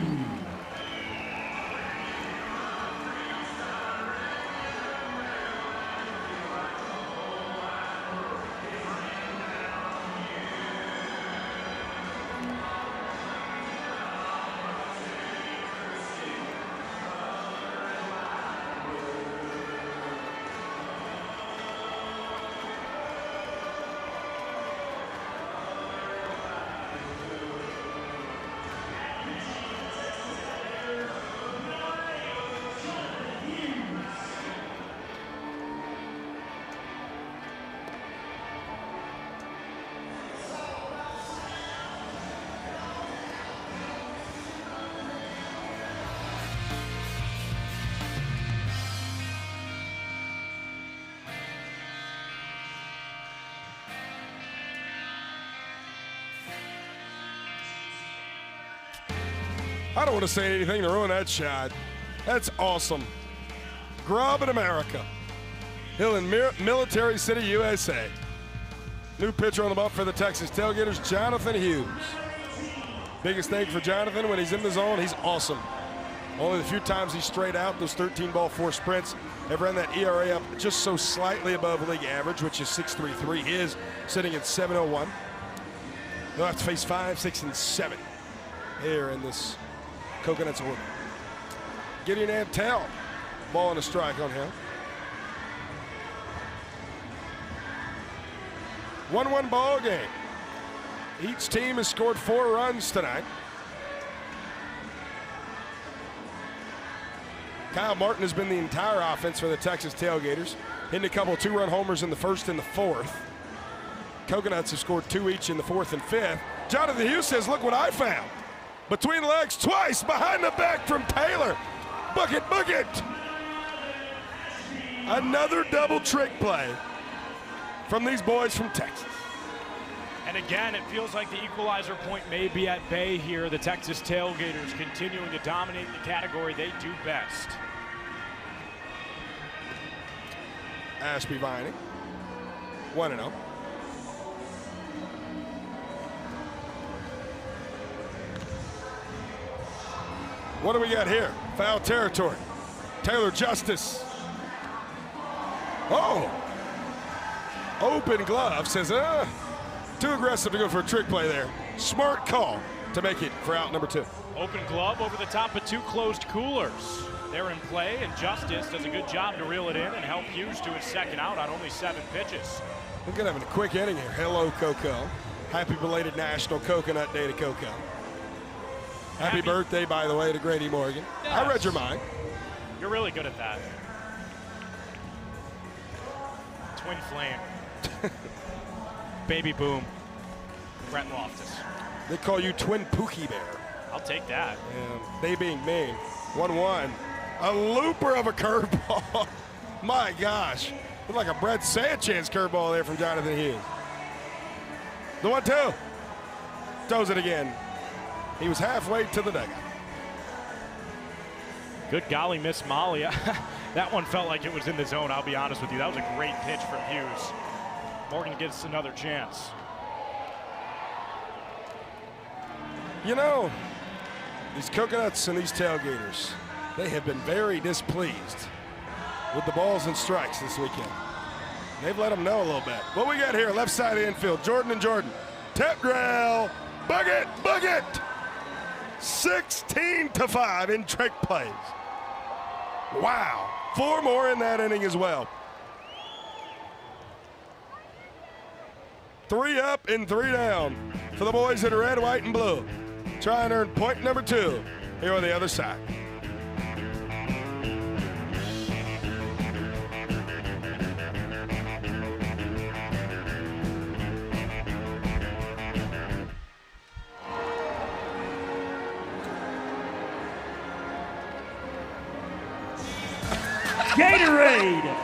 I don't want to say anything to ruin that shot. That's awesome. Grub in America. Hill in Military City, USA. New pitcher on the bump for the Texas Tailgaters, Jonathan Hughes. Biggest thing for Jonathan, when he's in the zone, he's awesome. Only the few times he's straight out, those 13-ball 4 sprints, have run that ERA up just so slightly above league average, which is 6.33. He is sitting at 7.01. They'll have to face 5, 6, and 7 here in this Coconuts order. Gideon Antel, ball and a strike on him. 1-1 ball game. Each team has scored 4 runs tonight. Kyle Martin has been the entire offense for the Texas Tailgaters, hitting a couple of 2-run homers in the first and the fourth. Coconuts have scored 2 each in the fourth and fifth. Jonathan Hughes says, look what I found. Between the legs twice, behind the back from Taylor. Book it, book it. Another double trick play from these boys from Texas. And again, it feels like the equalizer point may be at bay here. The Texas Tailgaters continuing to dominate the category they do best. Ashby Vining, 1-0. What do we got here? Foul territory. Taylor Justice. Oh! Open glove, says, too aggressive to go for a trick play there. Smart call to make it for out number 2. Open glove over the top of 2 closed coolers. They're in play, and Justice does a good job to reel it in and help Hughes to his second out on only 7 pitches. We're gonna have a quick inning here. Hello, Coco. Happy belated National Coconut Day to Coco. Happy birthday, by the way, to Grady Morgan. Yes. I read your mind. You're really good at that. Twin flame. Baby boom. Brett Loftus. They call you Twin Pookie Bear. I'll take that. And they being me. 1-1. A looper of a curveball. My gosh. Looked like a Brett Sanchez curveball there from Jonathan Hughes. The 1-2. Throws it again. He was halfway to the dugout. Good golly, Miss Molly. That one felt like it was in the zone, I'll be honest with you. That was a great pitch from Hughes. Morgan gets another chance. You know, these Coconuts and these Tailgaters, they have been very displeased with the balls and strikes this weekend. They've let them know a little bit. What we got here, left side of the infield, Jordan and Jordan. Tap drill, bug it, bug it. 16-5 in trick plays. Wow, 4 more in that inning as well. 3 up and 3 down for the boys in red, white, and blue. Try and earn point number 2 here on the other side. Gatorade.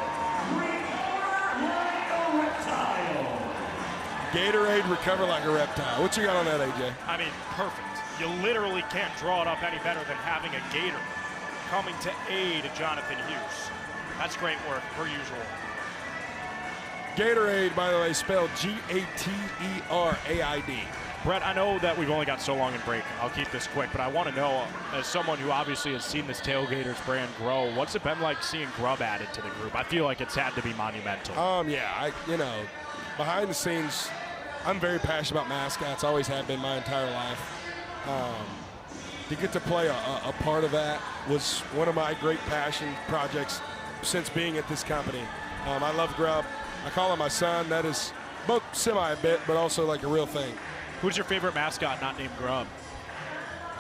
Gatorade, recover like a reptile. What you got on that, AJ? I mean, perfect. You literally can't draw it up any better than having a Gator coming to aid Jonathan Hughes. That's great work, per usual. Gatorade, by the way, spelled G-A-T-E-R-A-I-D. Brett, I know that we've only got so long in break. I'll keep this quick, but I want to know, as someone who obviously has seen this Tailgaters brand grow, what's it been like seeing Grub added to the group? I feel like it's had to be monumental. Yeah, behind the scenes, I'm very passionate about mascots. Always have been my entire life. To get to play a part of that was one of my great passion projects since being at this company. I love Grub. I call him my son. That is both semi a bit, but also like a real thing. Who's your favorite mascot not named Grub?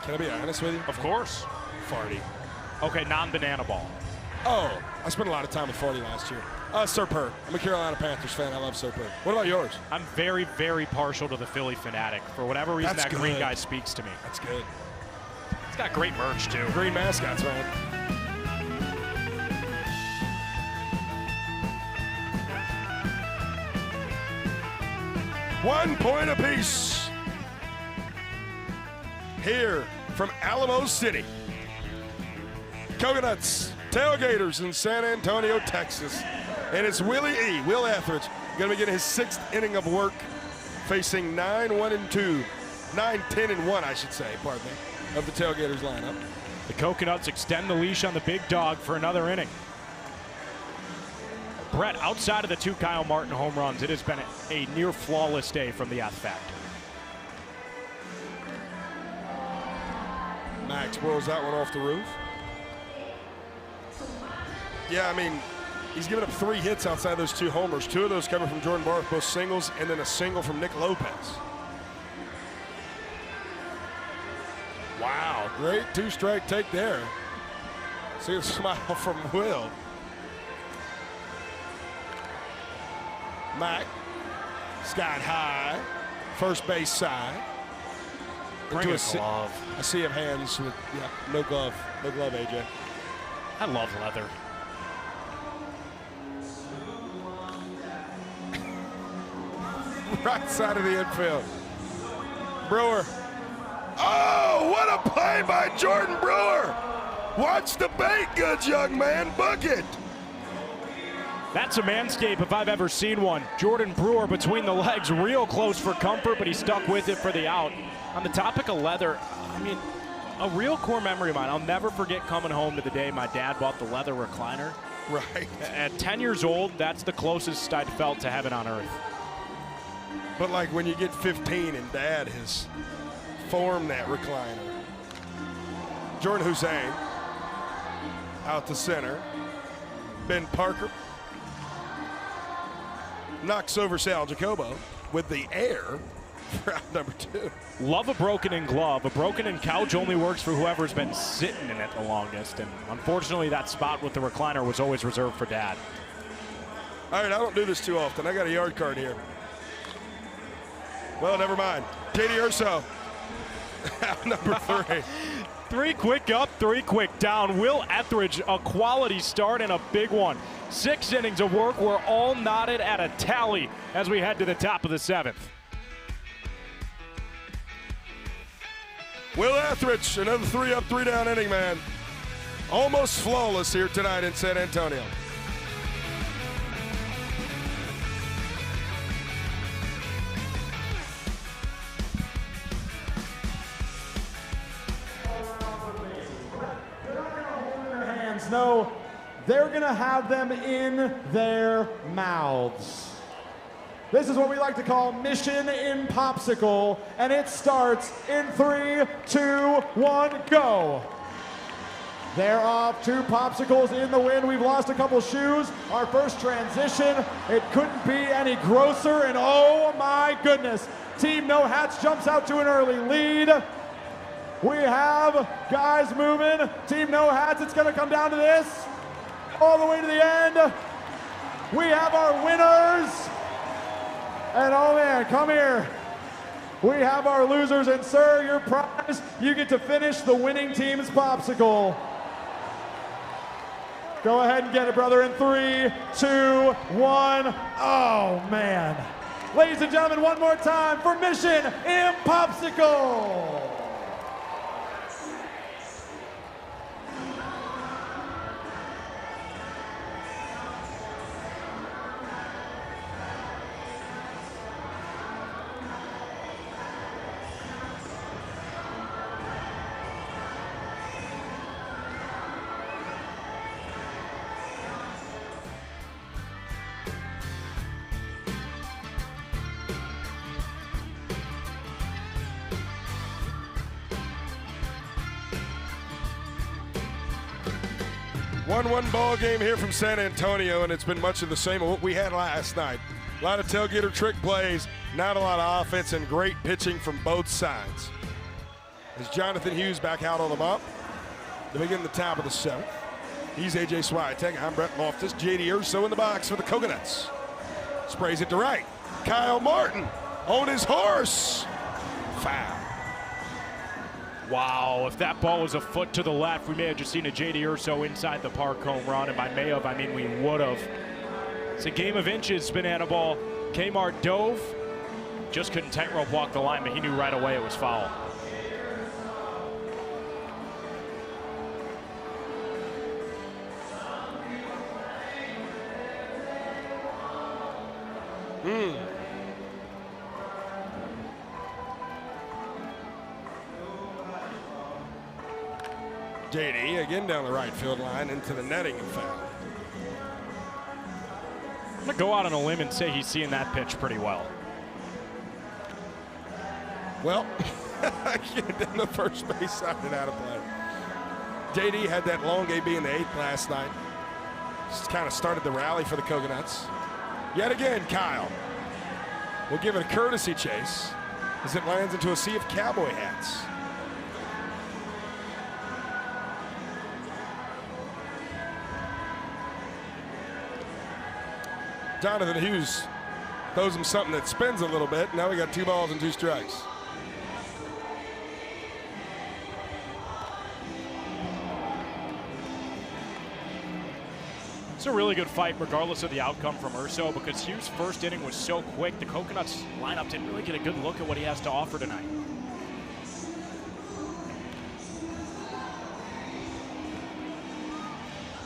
Can I be honest with you? Of course. Farty. Okay, non-banana ball. Oh, I spent a lot of time with Farty last year. Sir Purr. I'm a Carolina Panthers fan. I love Sir Purr. What about yours? I'm very, very partial to the Philly Fanatic. For whatever reason, that green guy speaks to me. That's good. He's got great merch, too. Green mascots, man. One point apiece here from Alamo City. Coconuts, Tailgaters in San Antonio, Texas. And it's Willie E., Will Etheridge, going to be getting his 6th inning of work, facing 9-1-2, 9-10-1, I should say, pardon me, of the Tailgaters lineup. The Coconuts extend the leash on the big dog for another inning. Brett, outside of the 2 Kyle Martin home runs, it has been a near flawless day from the F Factor. Max whirls that one off the roof. Yeah, I mean, he's given up 3 hits outside those 2 homers. 2 of those coming from Jordan Barth, both singles, and then a single from Nick Lopez. Wow, great 2-strike take there. See a smile from Will. Mac, sky high, first base side. Bring a glove. I see him hands with, no glove. No glove, AJ. I love leather. Right side of the infield. Brewer. Oh, what a play by Jordan Brewer. Watch the bait, good young man. Bucket. That's a manscape if I've ever seen one. Jordan Brewer between the legs, real close for comfort, but he stuck with it for the out. On the topic of leather, I mean, a real core memory of mine. I'll never forget coming home to the day my dad bought the leather recliner. Right. At 10 years old, that's the closest I'd felt to heaven on earth. But like when you get 15 and Dad has formed that recliner. Jordan Hussein out to center. Ben Parker knocks over Sal Jacobo with the air for out number 2. Love a broken-in glove. A broken-in couch only works for whoever's been sitting in it the longest. And unfortunately, that spot with the recliner was always reserved for Dad. All right, I don't do this too often. I got a yard card here. Well, never mind. J.D. Urso, out number 3. 3 quick up, 3 quick down. Will Etheridge, a quality start and a big one. 6 innings of work. We're all knotted at a tally as we head to the top of the 7th. Will Etheridge, another 3 up, 3 down inning, man. Almost flawless here tonight in San Antonio. No, they're going to have them in their mouths. This is what we like to call Mission Impopsicle, and it starts in 3, 2, 1, go. They're off, 2 popsicles in the wind. We've lost a couple shoes. Our first transition, it couldn't be any grosser, and oh my goodness. Team No Hats jumps out to an early lead. We have guys moving. Team No Hats, it's going to come down to this. All the way to the end. We have our winners. And oh man, come here. We have our losers. And sir, your prize, you get to finish the winning team's popsicle. Go ahead and get it, brother, in 3, 2, 1. Oh man. Ladies and gentlemen, one more time for Mission Impopsicle. One ball game here from San Antonio, and it's been much of the same of what we had last night. A lot of tailgater trick plays, not a lot of offense, and great pitching from both sides. As Jonathan Hughes back out on the mop to begin the top of the 7th. He's A.J. Swiatek. I'm Brett Loftus. J.D. Urso in the box for the Coconuts. Sprays it to right. Kyle Martin on his horse. Foul. Wow, if that ball was a foot to the left, we may have just seen a J.D. Urso inside the park home run, and by may have, I mean we would have. It's a game of inches, Banana Ball. Kmart dove, just couldn't tightrope walk the line, but he knew right away it was foul. JD again down the right field line into the netting and foul. I'm going to go out on a limb and say he's seeing that pitch pretty well. Well, in the first base side and out of play. JD had that long AB in the 8th last night. Just kind of started the rally for the Coconuts. Yet again, Kyle will give it a courtesy chase as it lands into a sea of cowboy hats. Jonathan Hughes throws him something that spins a little bit. Now we got 2 balls and 2 strikes. a really good fight regardless of the outcome from Urso, because Hughes' first inning was so quick. The Coconuts lineup didn't really get a good look at what he has to offer tonight.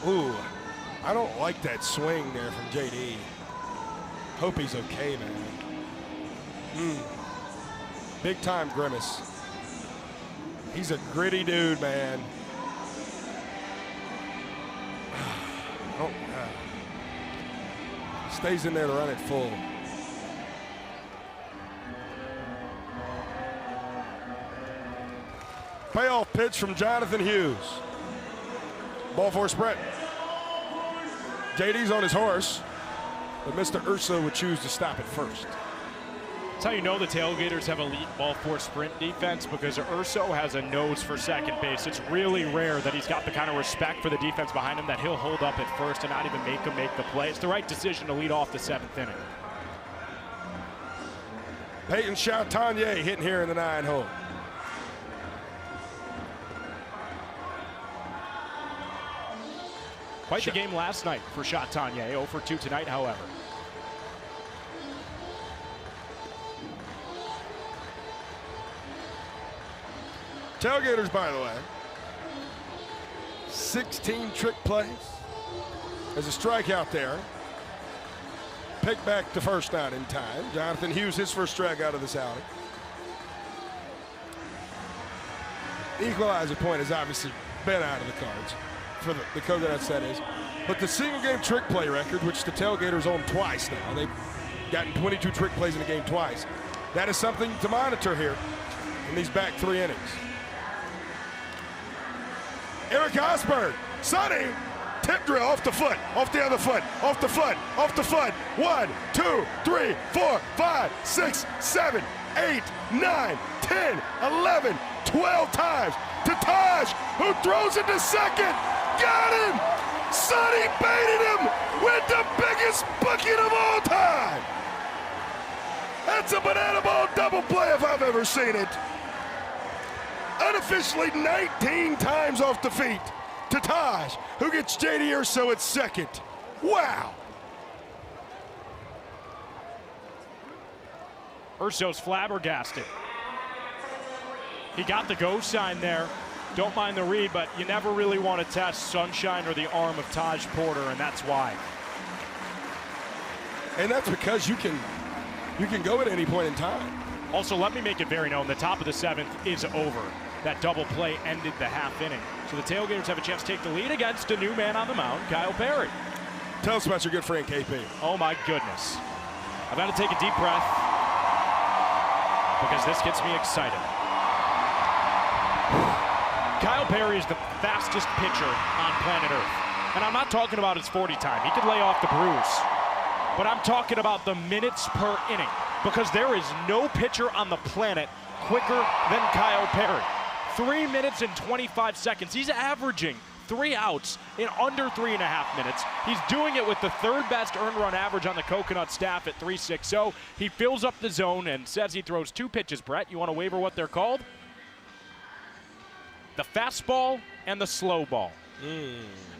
Ooh, I don't like that swing there from JD. Hope he's okay, man. Big time grimace. He's a gritty dude, man. Oh, stays in there to run it full. Payoff pitch from Jonathan Hughes. Ball four sprint. JD's on his horse, but Mr. Urso would choose to stop it first. That's how you know the Tailgaters have elite ball four sprint defense, because Urso has a nose for second base. It's really rare that he's got the kind of respect for the defense behind him that he'll hold up at first and not even make him make the play. It's the right decision to lead off the 7th inning. Peyton Chatagnier hitting here in the 9 hole. Quite the game last night for Chatagnier. 0 for 2 tonight, however. Tailgaters, by the way, 16 trick plays. There's a strikeout there. Picked back to first down in time. Jonathan Hughes, his first strikeout of this outing. Equalizer point has obviously been out of the cards for the Coconuts, that is. But the single game trick play record, which the Tailgaters own twice now, they've gotten 22 trick plays in a game twice. That is something to monitor here in these back 3 innings. Eric Osberg, Sonny, tip drill off the foot, off the other foot, off the foot, off the foot. 1, 2, 3, 4, 5, 6, 7, 8, 9, 10, 11, 12 times to Taj, who throws it to second. Got him! Sonny baited him with the biggest bucket of all time. That's a banana ball double play if I've ever seen it. Unofficially 19 times off the feet to Taj, who gets JD Urso at second. Wow. Urso's flabbergasted. He got the go sign there. Don't mind the read, but you never really want to test Sunshine or the arm of Taj Porter, and that's why. And that's because you can go at any point in time. Also, let me make it very known, the top of the 7th is over. That double play ended the half inning. So the Tailgaters have a chance to take the lead against a new man on the mound, Kyle Perry. Tell us about your good friend, KP. Oh, my goodness. I've got to take a deep breath because this gets me excited. Kyle Perry is the fastest pitcher on planet Earth. And I'm not talking about his 40 time. He could lay off the bruise. But I'm talking about the minutes per inning, because there is no pitcher on the planet quicker than Kyle Perry. 3 minutes and 25 seconds. He's averaging 3 outs in under 3.5 minutes. He's doing it with the 3rd best earned run average on the Coconut staff at 3.60. He fills up the zone and says he throws 2 pitches, Brett. You want to waiver what they're called? The fastball and the slow ball.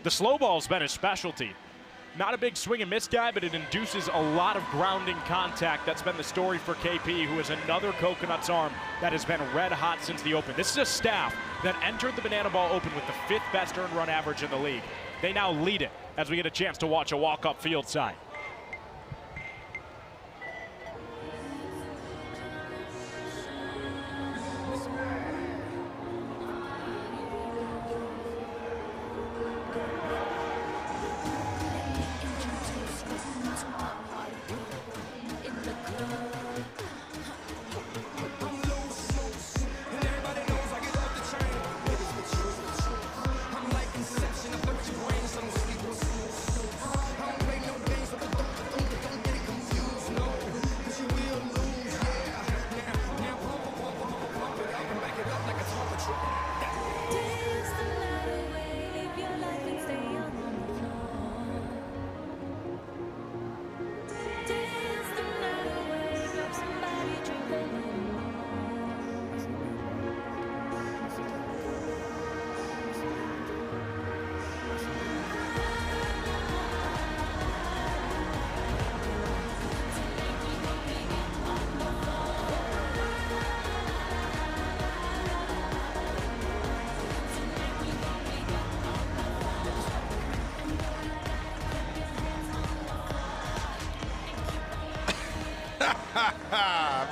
The slow ball's been his specialty. Not a big swing and miss guy, but it induces a lot of grounding contact. That's been the story for KP, who is another Coconuts arm that has been red hot since the open. This is a staff that entered the Banana Ball Open with the 5th best earned run average in the league. They now lead it as we get a chance to watch a walk-up field side.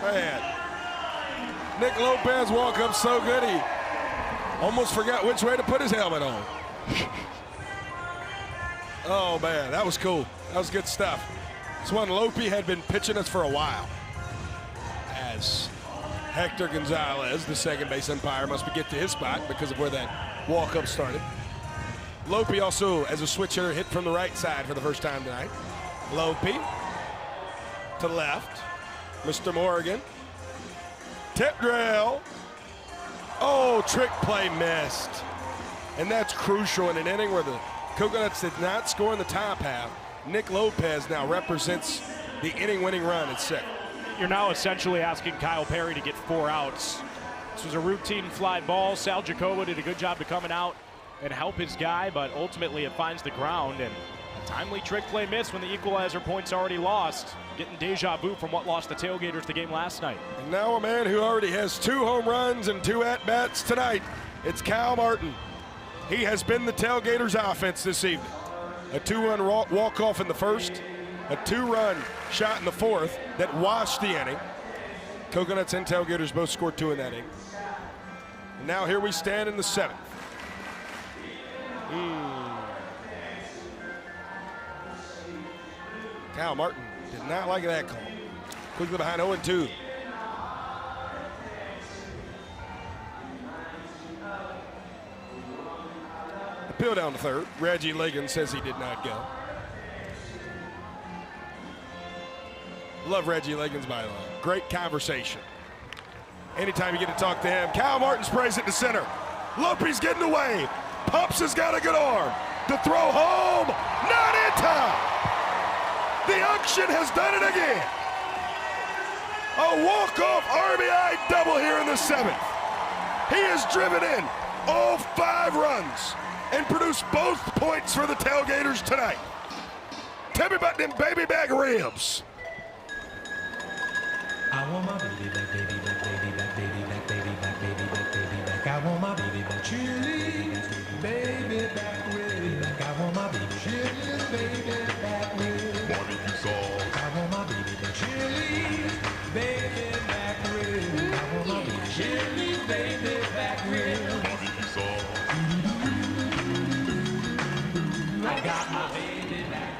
Man. Nick Lopez walk up so good he almost forgot which way to put his helmet on. Oh man, that was cool. That was good stuff. This one Lopi had been pitching us for a while. As Hector Gonzalez, the second base umpire, must get to his spot because of where that walk-up started. Lopi also, as a switch hitter, hit from the right side for the first time tonight. Lopi to left. Mr. Morgan. Tip drill. Oh, trick play missed. And that's crucial in an inning where the Coconuts did not score in the top half. Nick Lopez now represents the inning-winning run at second. You're now essentially asking Kyle Perry to get 4 outs. This was a routine fly ball. Sal Jacobo did a good job of coming out and help his guy, but ultimately it finds the ground, and a timely trick play miss when the equalizer point's already lost. Getting deja vu from what lost the Tailgaters the game last night. And now a man who already has 2 home runs and 2 at-bats tonight. It's Kyle Martin. He has been the Tailgaters offense this evening. A 2-run walk-off in the first, a 2-run shot in the fourth that washed the inning. Coconuts and Tailgaters both scored 2 in that inning. And now here we stand in the 7th. Kyle Martin did not like that call. Quickly behind 0-2. Appeal down to third. Reggie Liggins says he did not go. Love Reggie Liggins, by the way. Great conversation. Anytime you get to talk to him. Kyle Martin sprays it to center. Lopi's getting away. Pumps has got a good arm. To throw home. Not in time. The auction has done it again. A walk-off RBI double here in the 7th. He has driven in all 5 runs and produced both points for the Tailgaters tonight. Tell me about them baby back ribs. I want my baby back, baby back, baby back, baby back, baby back, baby back, baby back. I want my baby back, chili, baby back, baby back. I want my baby chili, baby back, barbecue sauce. I want my baby back, chili, baby back, I want my baby chili, baby back, barbecue sauce. I got my baby back.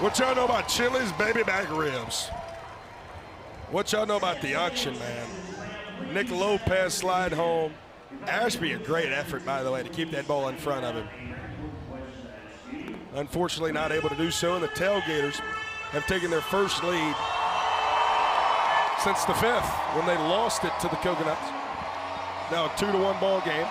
What y'all know about Chili's baby back ribs? What y'all know about the auction, man? Nick Lopez slide home. Ashby, a great effort, by the way, to keep that ball in front of him. Unfortunately, not able to do so, and the Tailgaters have taken their first lead since the 5th when they lost it to the Coconuts. Now a 2-1 ball game.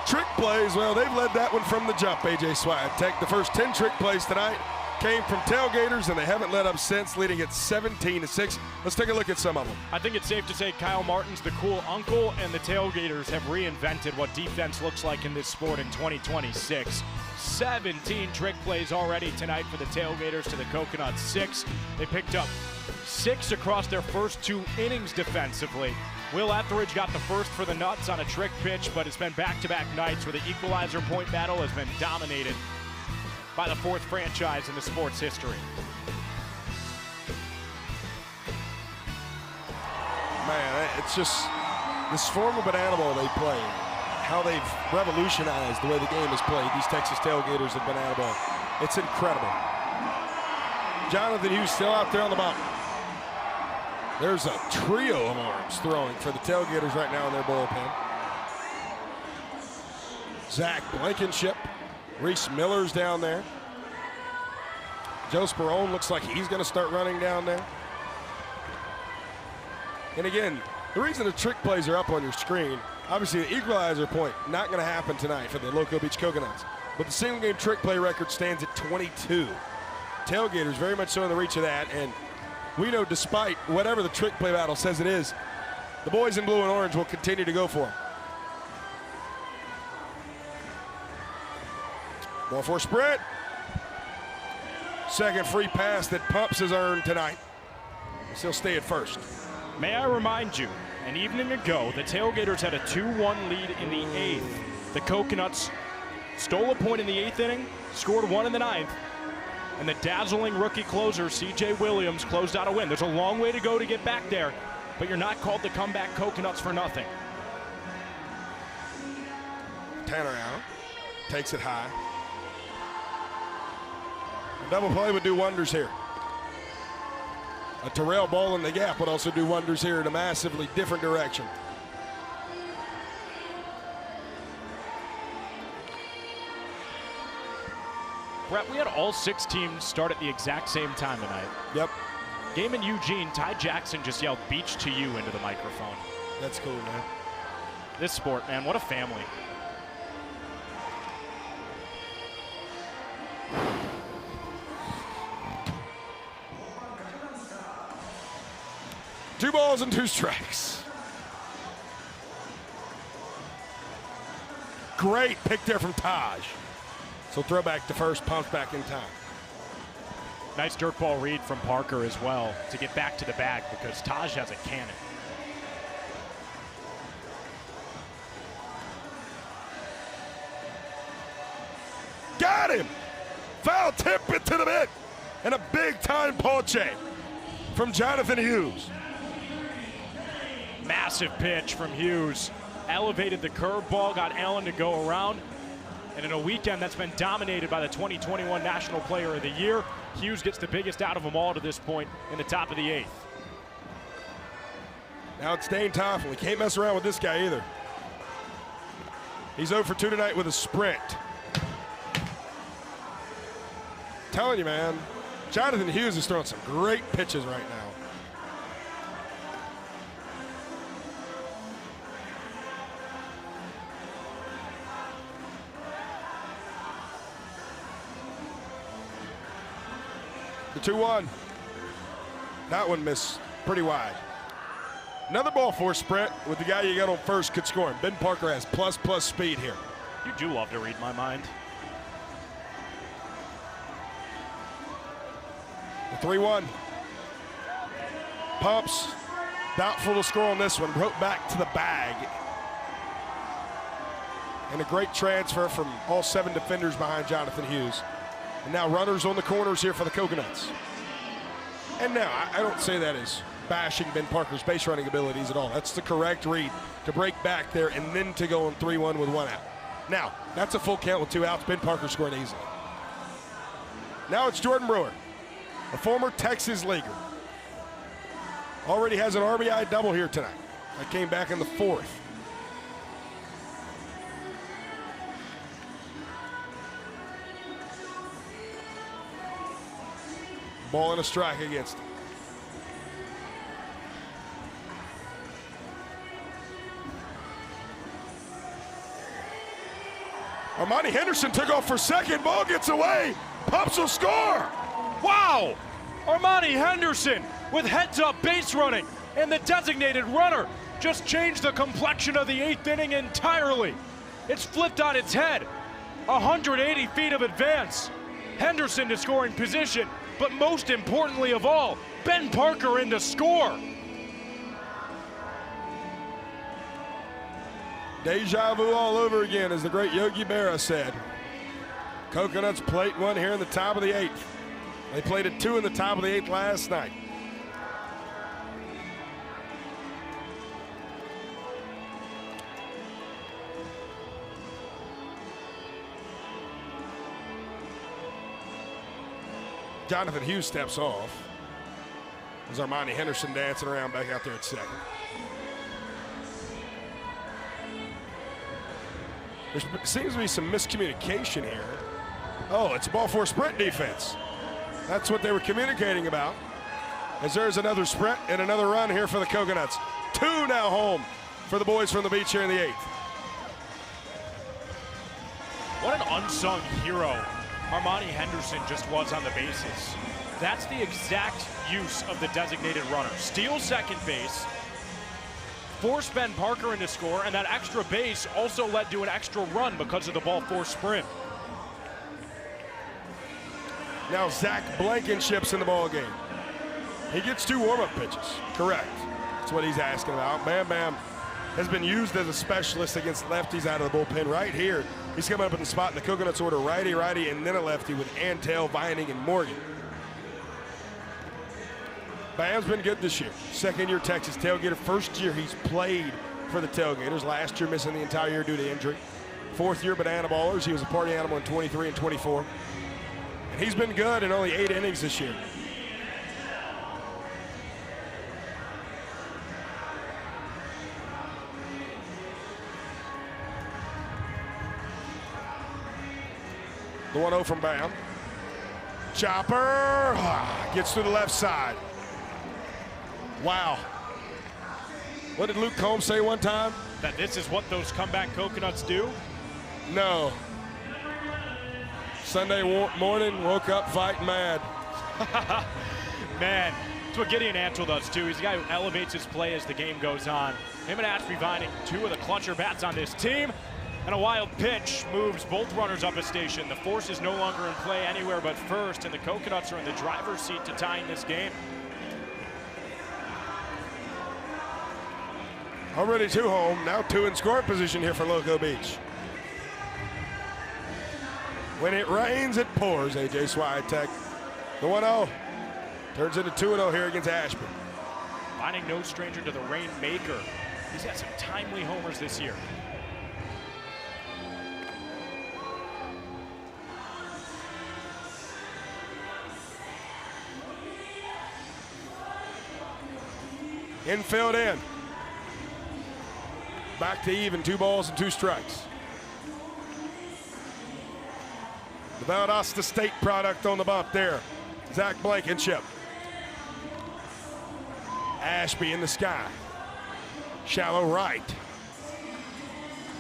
Trick plays, well, they've led that one from the jump, A.J. Swiatek. The first 10 trick plays tonight came from Tailgaters, and they haven't let up since, leading at 17-6. Let's take a look at some of them. I think it's safe to say Kyle Martin's the cool uncle, and the Tailgaters have reinvented what defense looks like in this sport in 2026. 17 trick plays already tonight for the Tailgaters to the Coconuts 6. They picked up 6 across their first 2 innings defensively. Will Etheridge got the first for the Nuts on a trick pitch, but it's been back-to-back nights where the equalizer point battle has been dominated by the 4th franchise in the sport's history. Man, it's just this form of banana ball they play, how they've revolutionized the way the game is played, these Texas Tailgaters of banana ball. It's incredible. Jonathan Hughes still out there on the mountain. There's a trio of arms throwing for the Tailgaters right now in their bullpen. Zach Blankenship. Reese Miller's down there. Joe Sperone looks like he's going to start running down there. And again, the reason the trick plays are up on your screen, obviously the equalizer point not going to happen tonight for the Loco Beach Coconuts. But the single game trick play record stands at 22. Tailgaters very much so in the reach of that. And we know despite whatever the trick play battle says it is, the boys in blue and orange will continue to go for it. Ball for a sprint. Second free pass that Pumps has earned tonight. He'll stay at first. May I remind you, an evening ago, the Tailgaters had a 2-1 lead in the 8th. The Coconuts stole a point in the 8th inning, scored 1 in the 9th, And the dazzling rookie closer, C.J. Williams, closed out a win. There's a long way to go to get back there, but you're not called the comeback Coconuts for nothing. Tanner out, takes it high. A double play would do wonders here. A Terrell ball in the gap would also do wonders here in a massively different direction. Brett, we had all 6 teams start at the exact same time tonight. Yep. Game in Eugene, Ty Jackson just yelled "Beach to you" into the microphone. That's cool, man. This sport, man, what a family. Two balls and 2 strikes. Great pick there from Taj. So throw back to first, pumps back in time. Nice dirt ball read from Parker as well to get back to the bag because Taj has a cannon. Got him! Foul tip it to the mitt. And a big time Pache from Jonathan Hughes. Massive pitch from Hughes. Elevated the curveball, got Allen to go around. And in a weekend that's been dominated by the 2021 National Player of the Year, Hughes gets the biggest out of them all to this point in the top of the 8th. Now it's Dane Toffel. We can't mess around with this guy either. He's 0 for 2 tonight with a sprint. Telling you, man, Jonathan Hughes is throwing some great pitches right now. The 2-1. That one missed pretty wide. Another ball for sprint with the guy you got on first could score. Ben Parker has plus speed here. You do love to read my mind. The 3-1. Pumps. Doubtful to score on this one. Broke back to the bag. And a great transfer from all 7 defenders behind Jonathan Hughes. And now runners on the corners here for the Coconuts. And now, I don't say that as bashing Ben Parker's base running abilities at all. That's the correct read to break back there and then to go on 3-1 with 1 out. Now, that's a full count with 2 outs. Ben Parker scored easily. Now it's Jordan Brewer, a former Texas leaguer. Already has an RBI double here tonight. That came back in the 4th. Ball and a strike against him. Armani Henderson took off for second. Ball gets away. Pumps will score. Wow! Armani Henderson with heads-up base running, and the designated runner just changed the complexion of the 8th inning entirely. It's flipped on its head. 180 feet of advance. Henderson to scoring position, but most importantly of all, Ben Parker in to score. Deja vu all over again, as the great Yogi Berra said. Coconuts plate 1 here in the top of the 8th. They played at 2 in the top of the 8th last night. Jonathan Hughes steps off. There's Armani Henderson dancing around back out there at second. There seems to be some miscommunication here. Oh, it's a ball for sprint defense. That's what they were communicating about. As there's another sprint and another run here for the Coconuts. 2 now home for the boys from the beach here in the 8th. What an unsung hero Armani Henderson just was on the bases. That's the exact use of the designated runner. Steal second base, force Ben Parker into score, and that extra base also led to an extra run because of the ball four sprint. Now Zach Blankenship's in the ball game. He gets 2 warm-up pitches. Correct. That's what he's asking about. Bam Bam has been used as a specialist against lefties out of the bullpen right here He's coming up in the spot in the Coconuts order, righty, and then a lefty with Antel, Vining, and Morgan. Bam's been good this year. Second-year Texas Tailgater. First year he's played for the Tailgaters. Last year missing the entire year due to injury. Fourth-year Banana Ballers. He was a party animal in 23 and 24. And he's been good in only 8 innings this year. The 1-0 from Bam. Chopper gets to the left side. Wow. What did Luke Combs say one time? That this is what those comeback Coconuts do? No. Sunday morning, woke up fighting mad. Man, that's what Gideon Antle does too. He's a guy who elevates his play as the game goes on. Him and Ashby Vining, 2 of the clutcher bats on this team. And a wild pitch moves both runners up a station. The force is no longer in play anywhere but first, and the Coconuts are in the driver's seat to tying this game. Already 2 home, now 2 in scoring position here for Loco Beach. When it rains, it pours, A.J. Swiatek. The 1-0 turns into 2-0 here against Ashby. Vining no stranger to the rainmaker. He's got some timely homers this year. Infield in. Back to even, 2 balls and 2 strikes. The Valdosta State product on the bump there. Zach Blankenship. Ashby in the sky. Shallow right.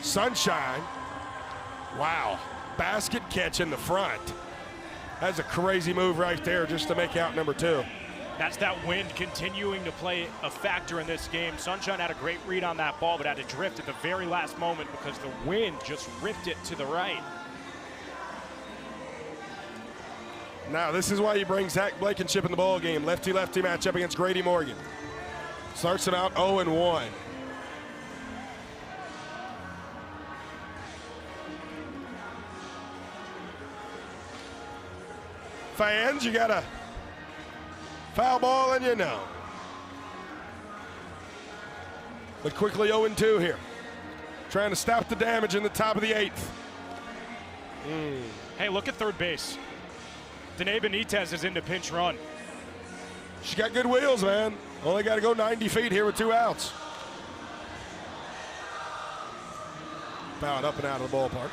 Sunshine. Wow. Basket catch in the front. That's a crazy move right there just to make out number 2. That's that wind continuing to play a factor in this game. Sunshine had a great read on that ball, but had to drift at the very last moment because the wind just ripped it to the right. Now, this is why you bring Zach Blankenship in the ball game. Lefty-lefty matchup against Grady Morgan. Starts him out 0-1. Fans, you got a foul ball and you know. But quickly 0-2 here. Trying to stop the damage in the top of the 8th. Hey, look at third base. Danae Benitez is in to pinch run. She got good wheels, man. Only got to go 90 feet here with 2 outs. Fouled up and out of the ballpark.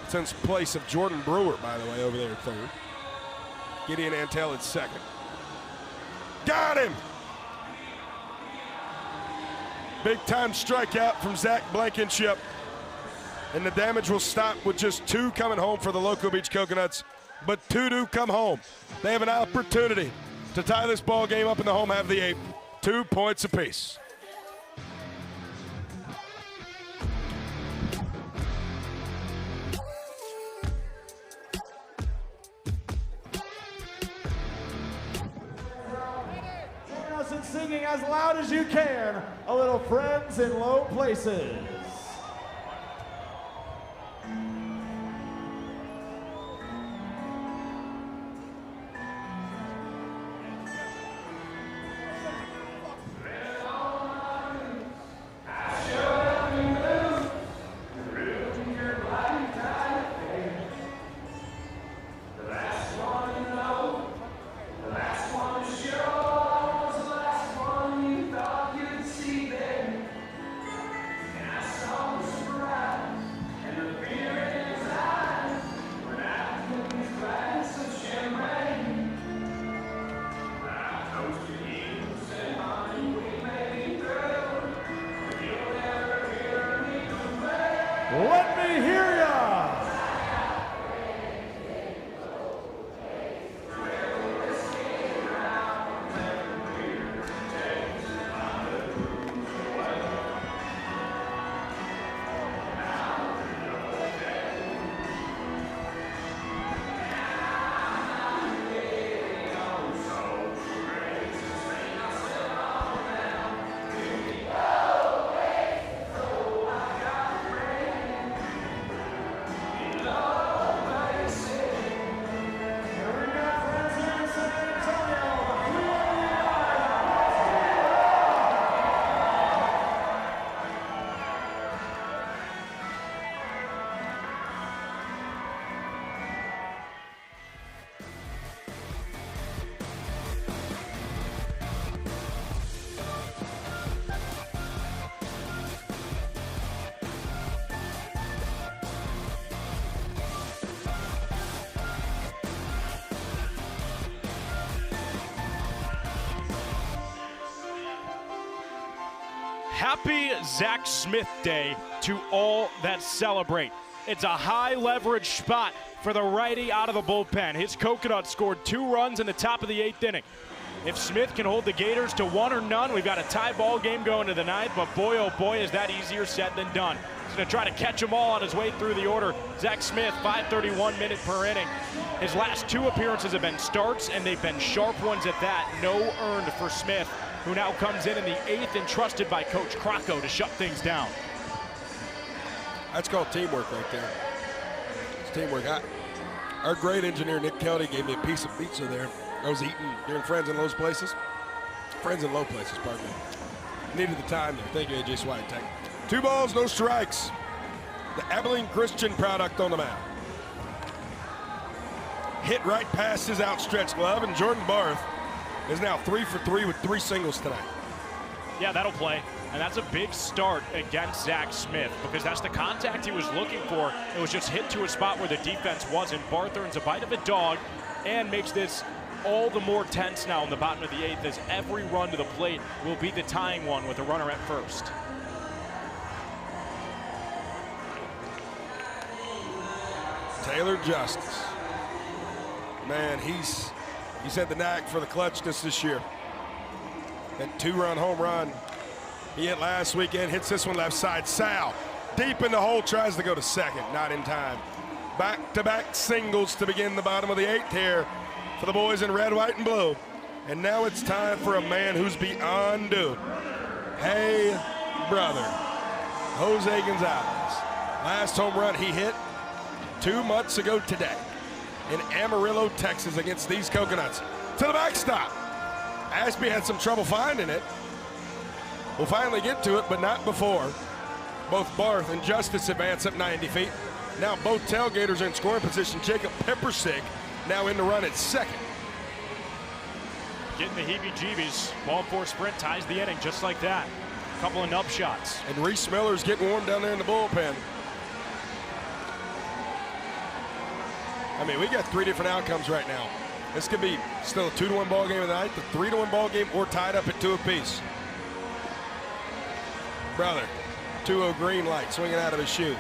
It's in place of Jordan Brewer, by the way, over there at third. Gideon Antel at second. Got him! Big-time strikeout from Zach Blankenship. And the damage will stop with just 2 coming home for the Loco Beach Coconuts. But 2 do come home. They have an opportunity to tie this ball game up in the home half of the 8th. 2 points apiece. Join us in singing as loud as you can, a little Friends in Low Places. See, baby, and I saw the surprise and the fear Happy Zach Smith Day to all that celebrate. It's a high leverage spot for the righty out of the bullpen. His Coconut scored 2 runs in the top of the 8th inning. If Smith can hold the Gators to 1 or none, we've got a tie ball game going to the 9th, but boy, oh boy, is that easier said than done. He's gonna try to catch them all on his way through the order. Zach Smith, 5:31 minute per inning. His last 2 appearances have been starts, and they've been sharp ones at that. No earned for Smith, who now comes in the 8th and trusted by Coach Crocco to shut things down. That's called teamwork right there. It's teamwork. Our great engineer, Nick Kelly, gave me a piece of pizza there. I was eating during Friends in Low Places. Friends in Low Places, pardon me. Needed the time there. Thank you, AJ Swiatek. 2 balls, no strikes. The Abilene Christian product on the mound. Hit right past his outstretched glove, and Jordan Barth is now 3 for 3 with 3 singles tonight. Yeah, that'll play. And that's a big start against Zach Smith, because that's the contact he was looking for. It was just hit to a spot where the defense wasn't. Barth earns a bite of a dog and makes this all the more tense now in the bottom of the 8th, as every run to the plate will be the tying one with a runner at first. Taylor Justice. Man, he's had the knack for the clutchness this year. That 2-run home run he hit last weekend, hits this one left side. Sal, deep in the hole, tries to go to second, not in time. Back-to-back singles to begin the bottom of the 8th here for the boys in red, white, and blue. And now it's time for a man who's beyond due. Hey, brother, Jose Gonzalez. Last home run he hit 2 months ago today in Amarillo, Texas, against these Coconuts. To the backstop. Ashby had some trouble finding it. We'll finally get to it, but not before. Both Barth and Justice advance up 90 feet. Now both Tailgaters are in scoring position. Jacob Peppersick now in the run at second. Getting the heebie-jeebies. Ball 4 sprint ties the inning just like that. A couple of nub shots. And Reese Miller's getting warm down there in the bullpen. I mean, we got 3 different outcomes right now. This could be still a 2-1 ball game of the night, the 3-1 ball game, or tied up at 2 apiece. Brother, 2-0 green light swinging out of his shoe.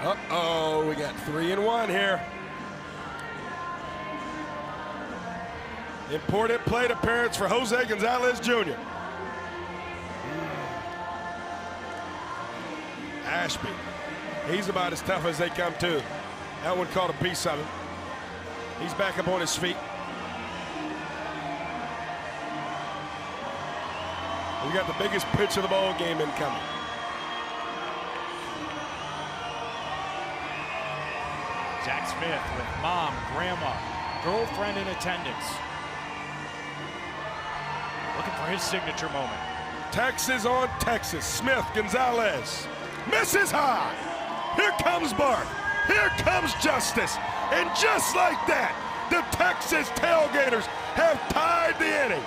Uh-oh, we got 3-1 here. Important plate appearance for Jose Gonzalez Jr. Ashby, he's about as tough as they come too. That one caught a piece of him. He's back up on his feet. We got the biggest pitch of the ball game incoming. Zach Smith with mom, grandma, girlfriend in attendance. Looking for his signature moment. Texas on Texas. Smith, Gonzalez. Misses high. Here comes Barth. Here comes Justice. And just like that, the Texas Tailgaters have tied the inning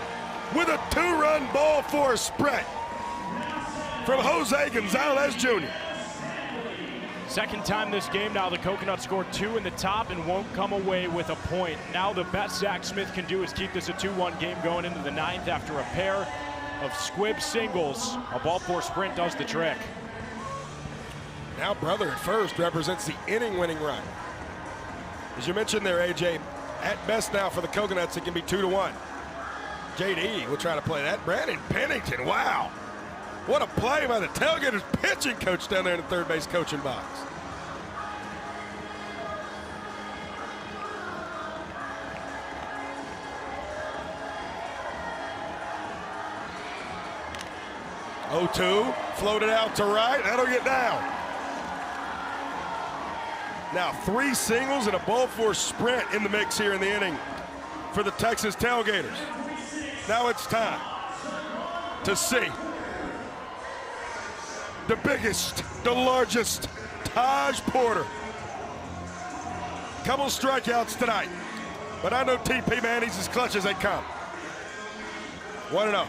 with a 2-run ball 4 sprint from Jose Gonzalez Jr. Second time this game now, the Coconuts scored 2 in the top and won't come away with a point. Now the best Zach Smith can do is keep this a 2-1 game going into the 9th after a pair of squib singles. A ball 4 sprint does the trick. Now brother at first represents the inning-winning run. As you mentioned there, AJ, at best now for the Coconuts, it can be 2-1. JD will try to play that. Brandon Pennington, wow. What a play by the Tailgaters pitching coach down there in the third base coaching box. Oh-2, floated out to right, that'll get down. Now 3 singles and a ball 4 sprint in the mix here in the inning for the Texas Tailgaters. Now it's time to see the biggest, the largest, Taj Porter. Couple strikeouts tonight, but I know TP, man, he's as clutch as they come. 1-0.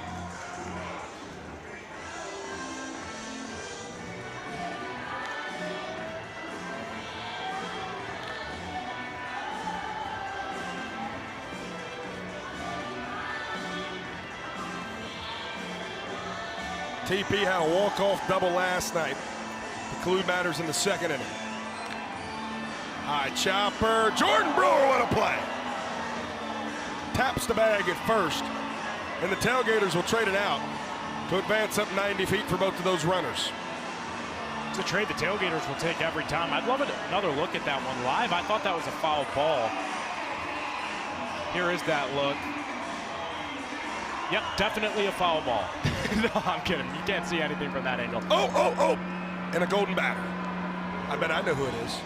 TP had a walk-off double last night. The clue matters in the second inning. High chopper. Jordan Brewer, what a play. Taps the bag at first, and the Tailgaters will trade it out to advance up 90 feet for both of those runners. It's a trade the Tailgaters will take every time. I'd love another look at that one live. I thought that was a foul ball. Here is that look. Yep, definitely a foul ball. No, I'm kidding. You can't see anything from that angle. Oh! And a golden batter. I bet I know who it is.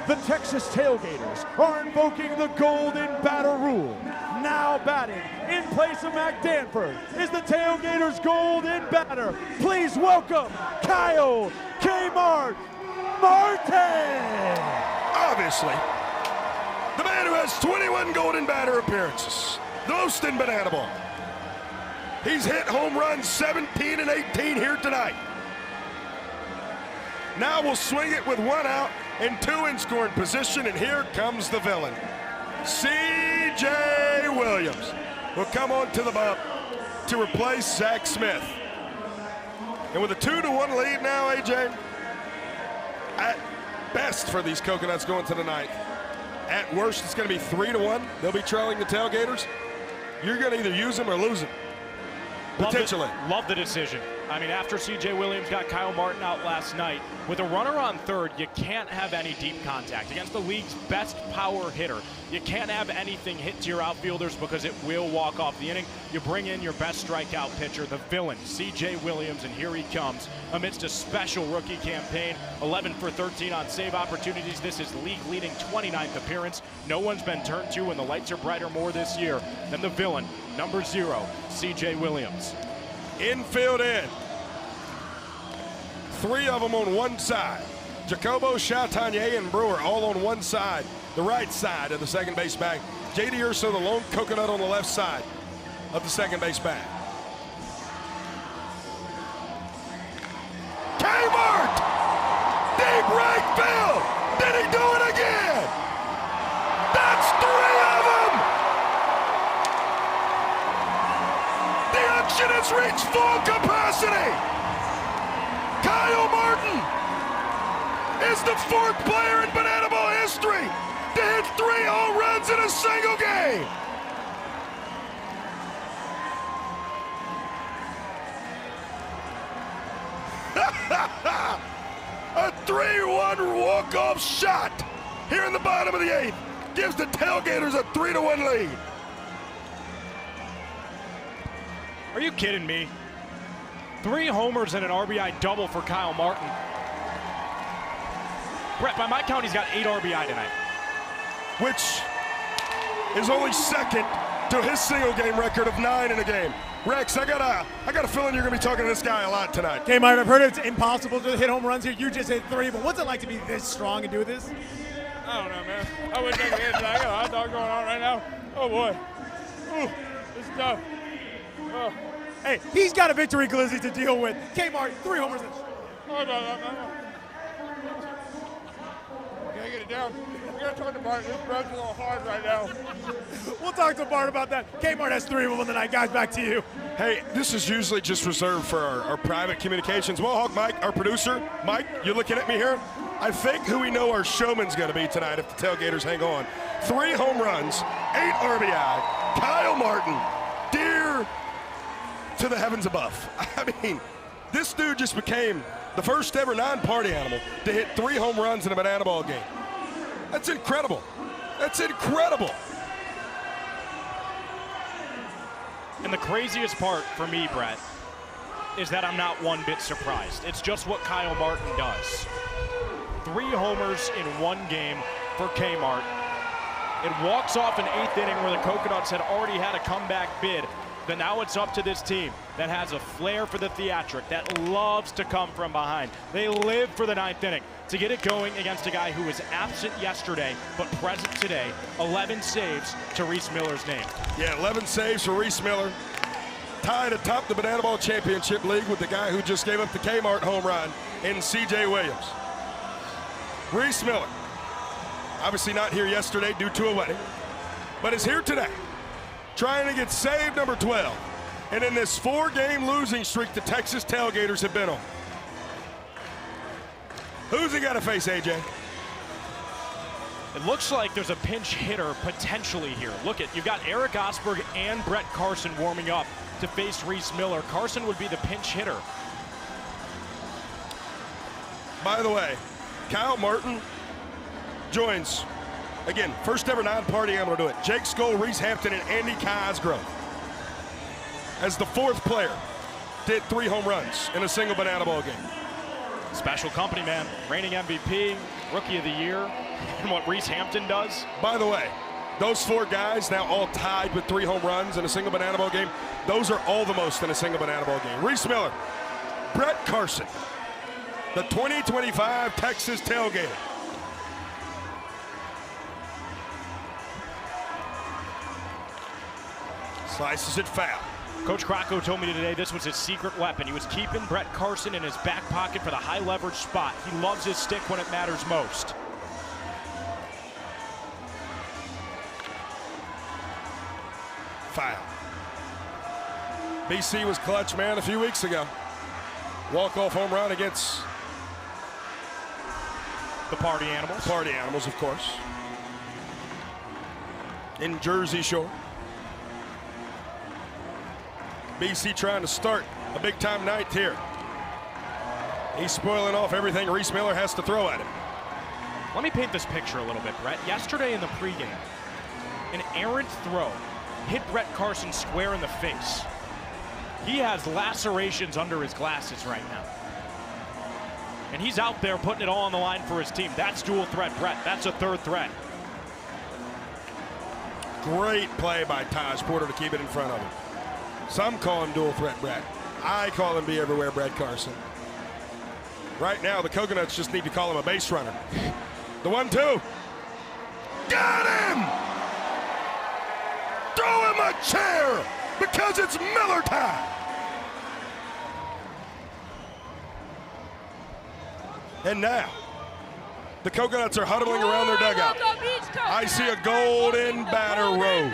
The Texas Tailgaters are invoking the golden batter rule. Now batting in place of Mac Danford is the Tailgaters' golden batter. Please welcome Kyle Kmart Martin. Obviously, the man who has 21 golden batter appearances, the most in Banana Ball. He's hit home runs 17 and 18 here tonight. Now we'll swing it with 1 out and 2 in scoring position, and here comes the villain. C.J. Williams will come on to the bump to replace Zach Smith. And with a 2-1 lead now, A.J., at best for these Coconuts going to the ninth. At worst, it's going to be 3-1. They'll be trailing the Tailgaters. You're going to either use them or lose them. Potentially. Love the decision. I mean, after C.J. Williams got Kyle Martin out last night, with a runner on third, you can't have any deep contact. Against the league's best power hitter, you can't have anything hit to your outfielders because it will walk off the inning. You bring in your best strikeout pitcher, the villain, C.J. Williams, and here he comes amidst a special rookie campaign. 11 for 13 on save opportunities. This is league-leading 29th appearance. No one's been turned to, and the lights are brighter more this year than the villain, number 0, C.J. Williams. Infield in. 3 of them on one side. Jacobo, Chatagnier, and Brewer all on one side, the right side of the second base bag. J.D. Urso, the lone Coconut, on the left side of the second base bag. Kmart! Deep right field! Did he do it again? That's 3 of them! The action has reached full capacity! Kyle Martin is the 4th player in Banana Ball history to hit 3 home runs in a single game. A 3-1 walk-off shot here in the bottom of the 8th gives the Tailgaters a 3-1 lead. Are you kidding me? 3 homers and an RBI double for Kyle Martin. Brett, by my count, he's got 8 RBI tonight. Which is only second to his single game record of 9 in a game. Rex, I got a feeling you're going to be talking to this guy a lot tonight. Kmart, I've heard it's impossible to hit home runs here. You just hit 3, but what's it like to be this strong and do this? I don't know, man. I wouldn't make it in tonight. I got a hot dog going on right now. Oh, boy. Ooh, this is tough. Oh. Hey, he's got a victory glizzy to deal with. Kmart, 3 homers. Oh, no. Gotta get it down. We gotta talk to Bart. This breath's a little hard right now. We'll talk to Bart about that. Kmart has 3 of them on the night. Guys, back to you. Hey, this is usually just reserved for our private communications. Mohawk Mike, our producer. Mike, you looking at me here? I think who we know our showman's going to be tonight if the Tailgaters hang on. 3 home runs, 8 RBI. Kyle Martin, dear to the heavens above. I mean, this dude just became the first ever non-party animal to hit 3 home runs in a Banana Ball game. That's incredible. That's incredible. And the craziest part for me, Brett, is that I'm not one bit surprised. It's just what Kyle Martin does. 3 homers in 1 game for Kmart. It walks off an 8th inning where the Coconuts had already had a comeback bid. But now it's up to this team that has a flair for the theatric, that loves to come from behind. They live for the 9th inning to get it going against a guy who was absent yesterday but present today. 11 saves to Reese Miller's name. Yeah, 11 saves for Reese Miller. Tied atop the Banana Ball Championship League with the guy who just gave up the Kmart home run in C.J. Williams. Reese Miller, obviously not here yesterday due to a wedding, but is here today, trying to get save number 12 and in this 4-game losing streak the Texas Tailgaters have been on. Who's he got to face, AJ? It looks like there's a pinch hitter potentially here. Look at, you've got Eric Osberg and Brett Carson warming up to face Reese Miller. Carson would be the pinch hitter. By the way, Kyle Martin joins, again, first ever non-party animal to do it. Jake Skoll, Reese Hampton, and Andy Cosgrove as the 4th player did 3 home runs in a single banana ball game. Special company, man. Reigning MVP, Rookie of the Year, and what Reese Hampton does. By the way, those 4 guys now all tied with 3 home runs in a single banana ball game. Those are all the most in a single banana ball game. Reese Miller, Brett Carson, the 2025 Texas Tailgater. Slices it foul. Coach Crocco told me today this was his secret weapon. He was keeping Brett Carson in his back pocket for the high leverage spot. He loves his stick when it matters most. Foul. BC was clutch, man, a few weeks ago. Walk-off home run against the Party Animals. Party Animals, of course. In Jersey Shore. BC trying to start a big-time night here. He's spoiling off everything Reese Miller has to throw at him. Let me paint this picture a little bit, Brett. Yesterday in the pregame, an errant throw hit Brett Carson square in the face. He has lacerations under his glasses right now. And he's out there putting it all on the line for his team. That's dual threat, Brett. That's a 3rd threat. Great play by Taj Porter to keep it in front of him. Some call him dual threat Brett. I call him be everywhere Brett Carson. Right now, the Coconuts just need to call him a base runner. The 1-2. Got him! Throw him a chair because it's Miller time. And now, the Coconuts are huddling around their dugout. I see a golden batter roll.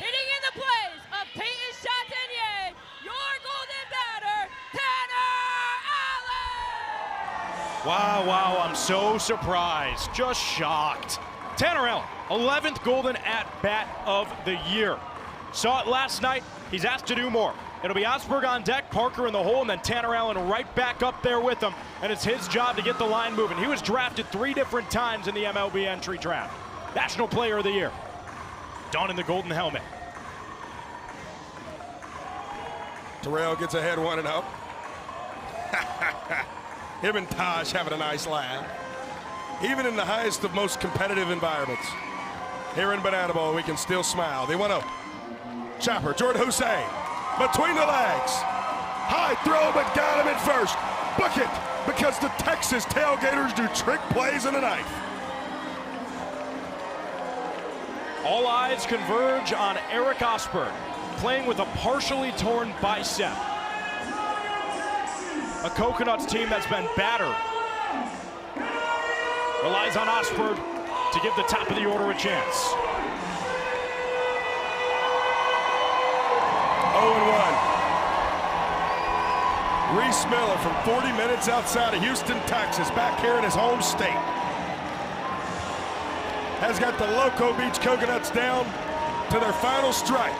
Hitting in the place of Peyton Chatinier, your golden batter, Tanner Allen. Wow, I'm so surprised, just shocked. Tanner Allen, 11th golden at-bat of the year. Saw it last night, he's asked to do more. It'll be Osberg on deck, Parker in the hole, and then Tanner Allen right back up there with him, and it's his job to get the line moving. He was drafted 3 different times in the MLB entry draft. National Player of the Year, donning the golden helmet. Terrell gets ahead 1-0. Him and Taj having a nice laugh. Even in the highest of most competitive environments, here in Banana Bowl, we can still smile. The 1-0. Chopper, Jordan Hussein, between the legs. High throw, but got him at first. Book it, because the Texas Tailgaters do trick plays in the ninth. All eyes converge on Eric Osberg, playing with a partially torn bicep. A Coconuts team that's been battered. Relies on Osberg to give the top of the order a chance. 0-1. Reese Miller from 40 minutes outside of Houston, Texas, back here in his home state, has got the Loco Beach Coconuts down to their final strike.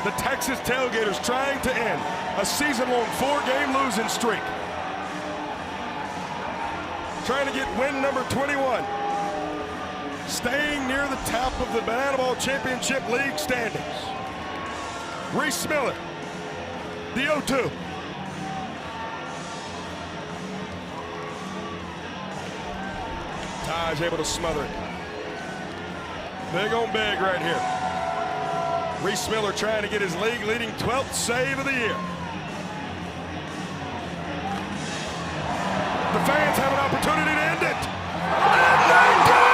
The Texas Tailgaters trying to end a season-long 4-game losing streak. Trying to get win number 21. Staying near the top of the Banana Ball Championship League standings. Reese Miller, the 0-2. Taj able to smother it. Big on big right here. Reese Miller trying to get his league-leading 12th save of the year. The fans have an opportunity to end it. And they do!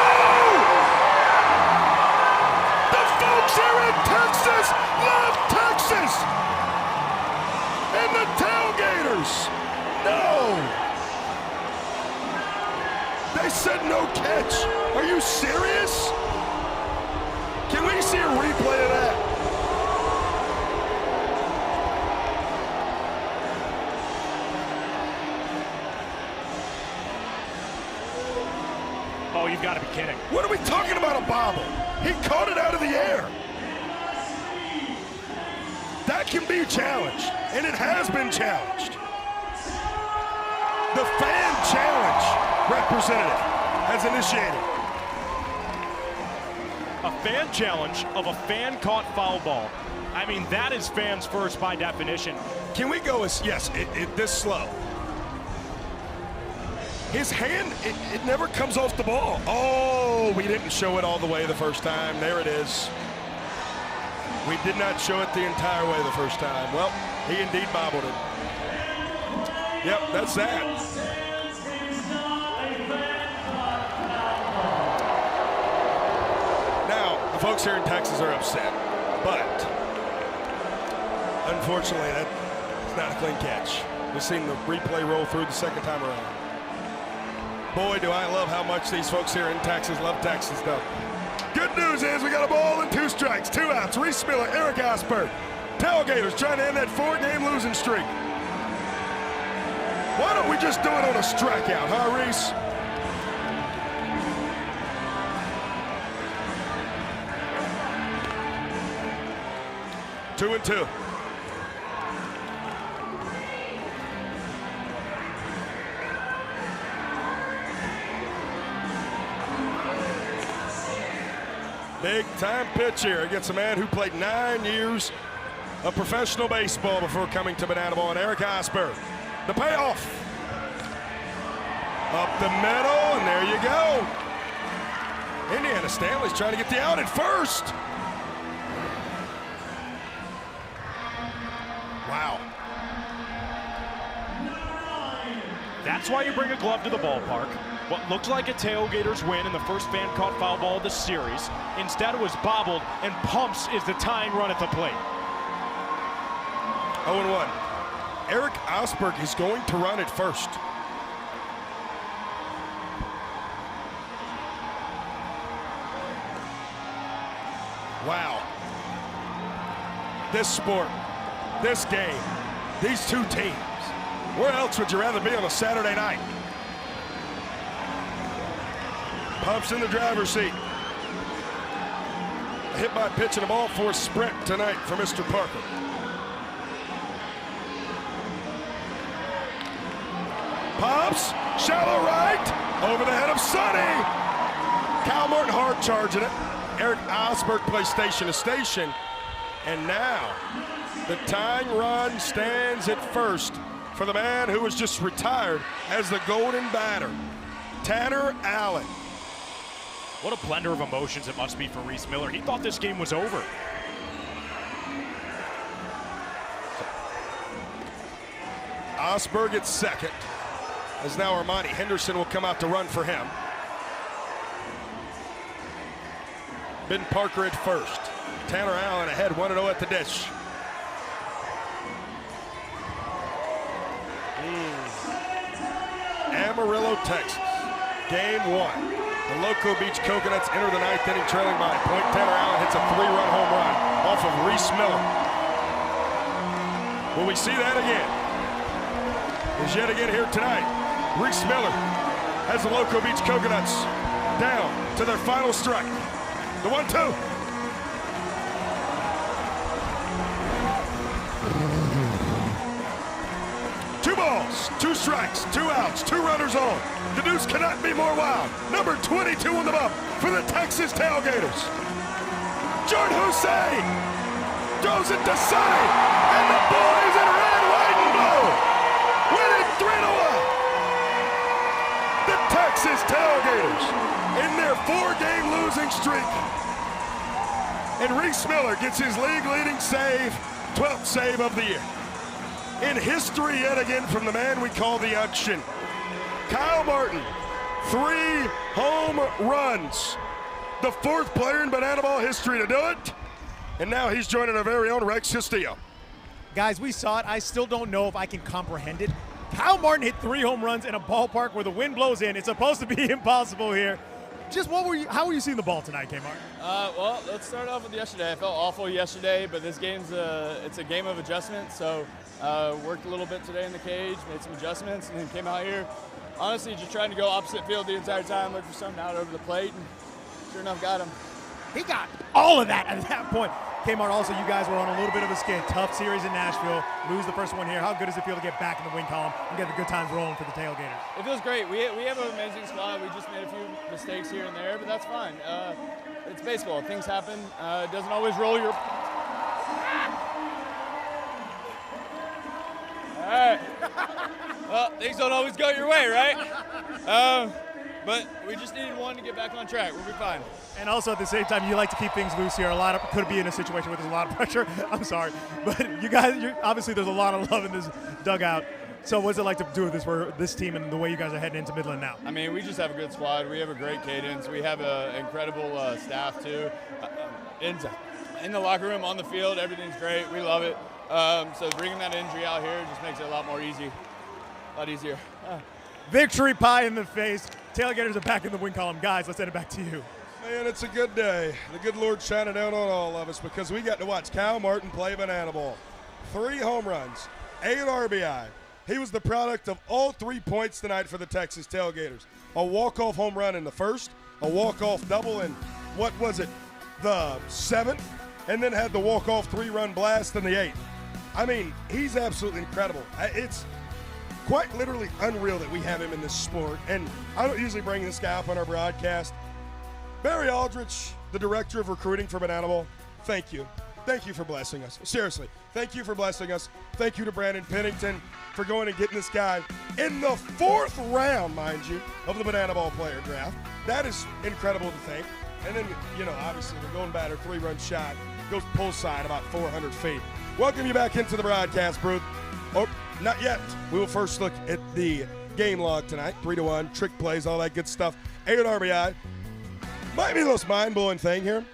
The folks here in Texas love Texas! And the Tailgaters, no! They said no catch. Are you serious? Can we see a replay of that? Oh, you've got to be kidding. What are we talking about, a bobble? He caught it out of the air. That can be challenged, and it has been challenged. The fan challenge representative has initiated. A fan challenge of a fan-caught foul ball. I mean, that is fans first by definition. Can we go as, yes, this slow. His hand, it never comes off the ball. Oh, we didn't show it all the way the first time. There it is. We did not show it the entire way the first time. Well, he indeed bobbled it. Yep, that's that. Now, the folks here in Texas are upset, but unfortunately, that's not a clean catch. We've seen the replay roll through the second time around. Boy, do I love how much these folks here in Texas love Texas, though. Good news is we got a ball and 2 strikes, 2 outs. Reese Miller, Eric Osberg. Tailgaters trying to end that 4-game losing streak. Why don't we just do it on a strikeout, huh, Reese? Two and two. Big time pitch here against a man who played 9 years of professional baseball before coming to Banana Ball, and Eric Osberg. The payoff. Up the middle, and there you go. Indiana Stanley's trying to get the out at first. Wow. That's why you bring a glove to the ballpark. What looked like a Tailgaters win in the first fan-caught foul ball of the series. Instead, it was bobbled, and Pumps is the tying run at the plate. 0-1. Eric Osberg is going to run at first. Wow. This sport, this game, these two teams. Where else would you rather be on a Saturday night? Pumps in the driver's seat. A hit by pitch and a ball for a sprint tonight for Mr. Parker. Pops, shallow right, over the head of Sonny. Kyle Martin hard charging it. Eric Osberg plays station to station. And now, the tying run stands at first for the man who was just retired as the golden batter, Tanner Allen. What a blender of emotions it must be for Reese Miller. He thought this game was over. Osberg at second, as now Armani Henderson will come out to run for him. Ben Parker at first. Tanner Allen ahead 1-0 at the dish. Amarillo, Texas. Game 1. The Loco Beach Coconuts enter the 9th inning trailing by a point. Tanner Allen hits a 3-run home run off of Reese Miller. Will we see that again? Is yet again here tonight. Reese Miller has the Loco Beach Coconuts down to their final strike. The 1-2. Two balls, 2 strikes, 2 outs, 2 runners on. The deuce cannot be more wild. Number 22 on the bump for the Texas Tailgaters. Jordan Hussein throws it to Sonny, and the boys in red, white, and blue win it 3-1. The Texas Tailgaters in their 4-game losing streak. And Reese Miller gets his league-leading save, 12th save of the year. In history yet again from the man we call the Unction. Kyle Martin, 3 home runs. The 4th player in Banana Ball history to do it. And now he's joining our very own Rex Castillo. Guys, we saw it. I still don't know if I can comprehend it. Kyle Martin hit 3 home runs in a ballpark where the wind blows in. It's supposed to be impossible here. Just how were you seeing the ball tonight, Kmart? Well, let's start off with yesterday. I felt awful yesterday, but this game's it's a game of adjustments. So worked a little bit today in the cage, made some adjustments, and then came out here. Honestly, just trying to go opposite field the entire time, look for something out over the plate, and sure enough, got him. He got all of that at that point. Kmart, also, you guys were on a little bit of a skid. Tough series in Nashville. Lose the first one here. How good does it feel to get back in the win column and get the good times rolling for the Tailgaters? It feels great. We have an amazing squad. We just made a few mistakes here and there, but that's fine. It's baseball. Things happen. It doesn't always roll your... All right. Well, things don't always go your way, right? But we just needed one to get back on track. We'll be fine. And also at the same time, you like to keep things loose here. Could be in a situation where there's a lot of pressure. I'm sorry, but you guys, obviously there's a lot of love in this dugout. So what's it like to do this for this team and the way you guys are heading into Midland now? I mean, we just have a good squad. We have a great cadence. We have an incredible staff too. In the locker room, on the field, everything's great. We love it. So bringing that injury out here just makes it a lot easier. Victory pie in the face. Tailgaters are back in the win column. Guys, let's send it back to you. Man, it's a good day. The good Lord shining down on all of us because we got to watch Kyle Martin play banana ball. 3 home runs, 8 RBI. He was the product of all 3 points tonight for the Texas Tailgaters. A walk-off home run in the first, a walk-off double in, what was it, the 7th, and then had the walk-off 3-run blast in the 8th. I mean, he's absolutely incredible. It's quite literally unreal that we have him in this sport. And I don't usually bring this guy up on our broadcast. Barry Aldrich, the director of recruiting for Banana Ball, thank you. Thank you for blessing us. Seriously, thank you for blessing us. Thank you to Brandon Pennington for going and getting this guy in the 4th round, mind you, of the Banana Ball player draft. That is incredible to think. And then, obviously the golden batter 3-run shot goes pull side about 400 feet. Welcome you back into the broadcast booth. Oh, not yet. We will first look at the game log tonight. 3-1, trick plays, all that good stuff. 8 RBI. Might be the most mind-blowing thing here.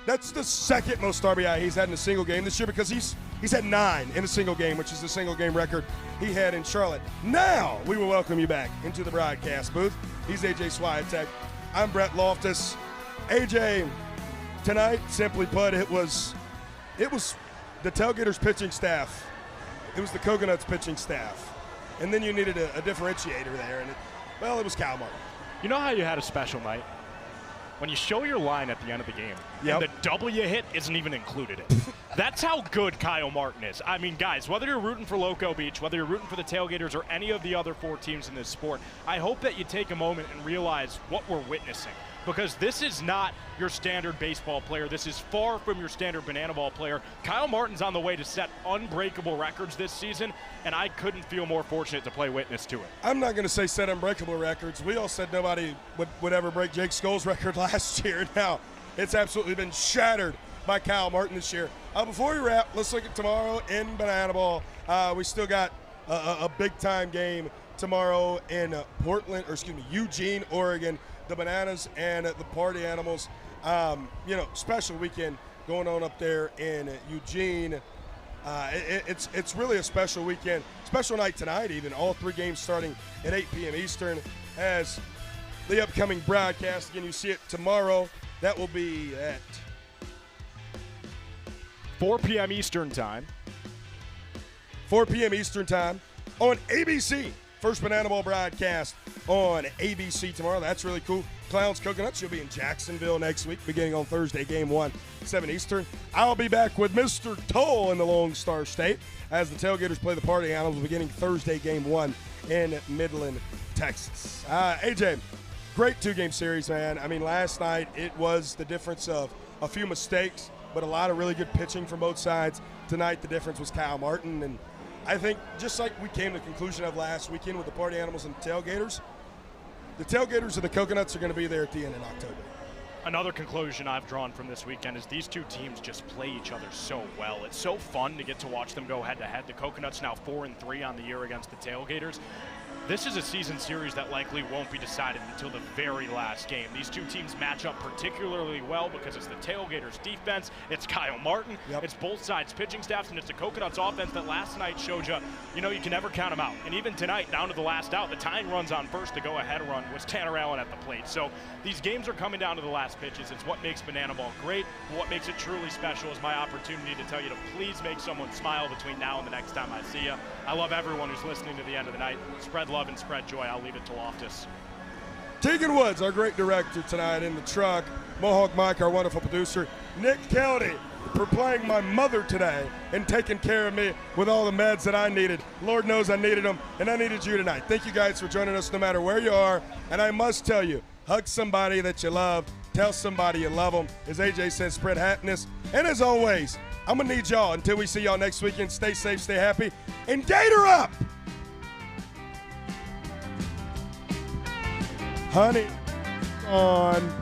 That's the second most RBI he's had in a single game this year because he's had 9 in a single game, which is the single game record he had in Charlotte. Now we will welcome you back into the broadcast booth. He's AJ Swiatek. I'm Brett Loftus. AJ, tonight, simply put, it was the Tailgaters pitching staff. It was the Coconuts pitching staff. And then you needed a differentiator there, and it was Kyle Martin. You know how you had a special night? When you show your line at the end of the game, and the double you hit isn't even included in it. That's how good Kyle Martin is. I mean, guys, whether you're rooting for Loco Beach, whether you're rooting for the Tailgaters or any of the other 4 teams in this sport, I hope that you take a moment and realize what we're witnessing. Because this is not your standard baseball player. This is far from your standard banana ball player. Kyle Martin's on the way to set unbreakable records this season, and I couldn't feel more fortunate to play witness to it. I'm not going to say set unbreakable records. We all said nobody would ever break Jake Skoll's record last year. Now, it's absolutely been shattered by Kyle Martin this year. Before we wrap, let's look at tomorrow in banana ball. We still got a big-time game tomorrow in Eugene, Oregon. The Bananas and the Party Animals, special weekend going on up there in Eugene. It's really a special weekend, special night tonight even. All 3 games starting at 8 p.m. Eastern as the upcoming broadcast. Again, you see it tomorrow. That will be at 4 p.m. Eastern time. 4 p.m. Eastern time on ABC. First Banana Ball broadcast on ABC tomorrow. That's really cool. Clowns Coconuts, you'll be in Jacksonville next week, beginning on Thursday, game 1, 7 Eastern. I'll be back with Mr. Toll in the Lone Star State as the Tailgaters play the Party Animals beginning Thursday, game 1 in Midland, Texas. AJ, great 2-game series, man. I mean, last night it was the difference of a few mistakes, but a lot of really good pitching from both sides. Tonight the difference was Kyle Martin, and I think just like we came to the conclusion of last weekend with the Party Animals and the Tailgaters and the Coconuts are going to be there at the end in October. Another conclusion I've drawn from this weekend is these 2 teams just play each other so well. It's so fun to get to watch them go head-to-head. The Coconuts now 4-3 on the year against the Tailgaters. this is a season series that likely won't be decided until the very last game. These two teams match up particularly well because it's the Tailgaters defense, it's Kyle Martin, it's both sides pitching staffs, and it's the Coconuts offense that last night showed you, you can never count them out. And even tonight, down to the last out, the tying runs on first, the go-ahead run was Tanner Allen at the plate. So these games are coming down to the last pitches. It's what makes Banana Ball great. What makes it truly special is my opportunity to tell you to please make someone smile between now and the next time I see you. I love everyone who's listening to the end of the night. Spread love and spread joy. I'll leave it to Loftus. Tegan Woods, our great director tonight in the truck. Mohawk Mike, our wonderful producer. Nick Kelly for playing my mother today and taking care of me with all the meds that I needed. Lord knows I needed them, and I needed you tonight. Thank you guys for joining us no matter where you are. And I must tell you, hug somebody that you love. Tell somebody you love them. As AJ said, spread happiness. And as always, I'm going to need y'all until we see y'all next weekend. Stay safe, stay happy, and Gator up! Honey on